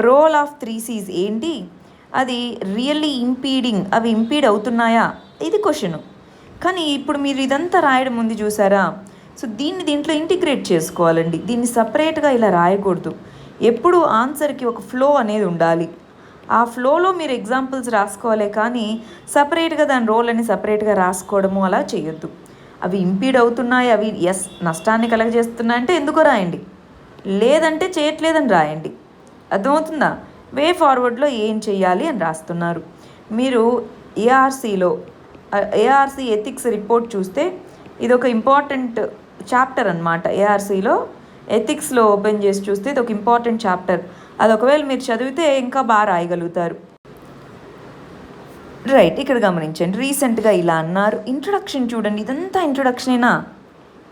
రోల్ ఆఫ్ 3 C's ఏంటి, అది రియల్లీ ఇంపీడింగ్, అవి ఇంపీడ్ అవుతున్నాయా, ఇది క్వశ్చను. కానీ ఇప్పుడు మీరు ఇదంతా రాయడం ఉంది చూసారా. సో దీంట్లో ఇంటిగ్రేట్ చేసుకోవాలండి. దీన్ని సపరేట్గా ఇలా రాయకూడదు. ఎప్పుడు ఆన్సర్కి ఒక ఫ్లో అనేది ఉండాలి. ఆ ఫ్లోలో మీరు ఎగ్జాంపుల్స్ రాసుకోవాలి, కానీ సపరేట్గా దాని రోల్ అని సపరేట్గా రాసుకోవడము అలా చేయొద్దు. అవి ఇంపీడ్ అవుతున్నాయి, అవి నష్టాన్ని కలగజేస్తున్నాయంటే ఎందుకో రాయండి, లేదంటే చేయట్లేదని రాయండి. అర్థమవుతుందా? వే ఫార్వర్డ్లో ఏం చెయ్యాలి అని రాస్తున్నారు. మీరు ఏఆర్సీ ఎథిక్స్ రిపోర్ట్ చూస్తే ఇది ఒక ఇంపార్టెంట్ చాప్టర్ అన్నమాట. ఏఆర్సీలో ఎథిక్స్లో ఓపెన్ చేసి చూస్తే ఇది ఒక ఇంపార్టెంట్ చాప్టర్. అది ఒకవేళ మీరు చదివితే ఇంకా బాగా రాయగలుగుతారు. రైట్, ఇక్కడ గమనించండి. రీసెంట్గా ఇలా అన్నారు. ఇంట్రొడక్షన్ చూడండి, ఇదంతా ఇంట్రొడక్షనేనా?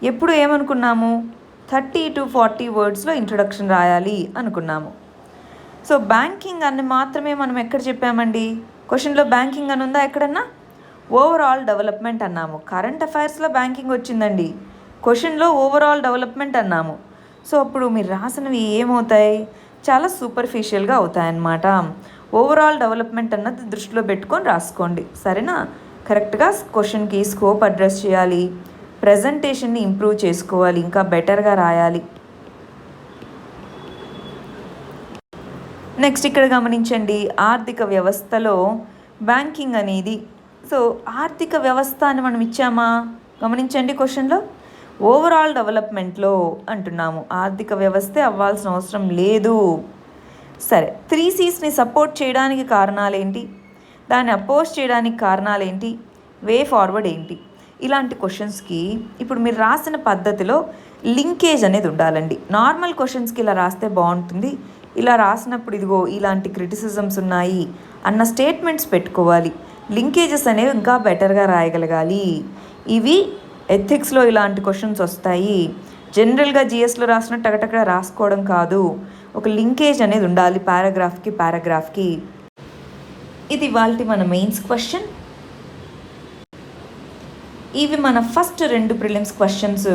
ఎప్పుడు ఏమనుకున్నాము, 30 to 40 వర్డ్స్లో ఇంట్రొడక్షన్ రాయాలి అనుకున్నాము. సో బ్యాంకింగ్ అని మాత్రమే మనం ఎక్కడ చెప్పామండి? క్వశ్చన్లో బ్యాంకింగ్ అని ఉందా ఎక్కడన్నా? ఓవరాల్ డెవలప్మెంట్ అన్నాము. కరెంట్ అఫైర్స్లో బ్యాంకింగ్ వచ్చిందండి, క్వశ్చన్లో ఓవరాల్ డెవలప్మెంట్ అన్నాము. సో అప్పుడు మీరు రాసినవి ఏమవుతాయి, చాలా సూపర్ఫిషియల్గా అవుతాయన్నమాట. ఓవరాల్ డెవలప్మెంట్ అన్నది దృష్టిలో పెట్టుకొని రాసుకోండి, సరేనా? కరెక్ట్గా క్వశ్చన్కి స్కోప్ అడ్రస్ చేయాలి, ప్రజెంటేషన్ని ఇంప్రూవ్ చేసుకోవాలి, ఇంకా బెటర్గా రాయాలి. నెక్స్ట్ ఇక్కడ గమనించండి, ఆర్థిక వ్యవస్థలో బ్యాంకింగ్ అనేది. సో ఆర్థిక వ్యవస్థ అని మనం ఇచ్చామా? గమనించండి, క్వశ్చన్లో ఓవరాల్ డెవలప్మెంట్లో అంటున్నాము. ఆర్థిక వ్యవస్థే అవ్వాల్సిన అవసరం లేదు. సరే, 3Cస్ని సపోర్ట్ చేయడానికి కారణాలేంటి, దాన్ని అపోజ్ చేయడానికి కారణాలేంటి, వే ఫార్వర్డ్ ఏంటి? ఇలాంటి క్వశ్చన్స్కి ఇప్పుడు మీరు రాసిన పద్ధతిలో లింకేజ్ అనేది ఉండాలండి. నార్మల్ క్వశ్చన్స్కి ఇలా రాస్తే బాగుంటుంది, ఇలా రాసినప్పుడు ఇదిగో ఇలాంటి క్రిటిసిజమ్స్ ఉన్నాయి అన్న స్టేట్మెంట్స్ పెట్టుకోవాలి. లింకేజెస్ అనేవి ఇంకా బెటర్గా రాయగలగాలి. ఇవి ఎథిక్స్లో ఇలాంటి క్వశ్చన్స్ వస్తాయి. జనరల్గా జిఎస్లో రాసినట్టు టకటక్కడ రాసుకోవడం కాదు, ఒక లింకేజ్ అనేది ఉండాలి పారాగ్రాఫ్కి. ఇది ఇవాల్టి మన మెయిన్స్ క్వశ్చన్. ఇవి మన ఫస్ట్ 2 ప్రిలిమ్స్ క్వశ్చన్స్.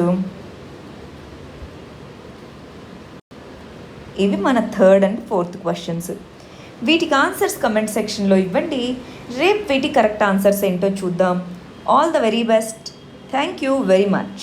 ఇవి మన 3rd and 4th క్వశ్చన్స్. వీటికి ఆన్సర్స్ కమెంట్ సెక్షన్లో ఇవ్వండి. రేపు వీటి కరెక్ట్ ఆన్సర్స్ ఏంటో చూద్దాం. All the very best. Thank you very much.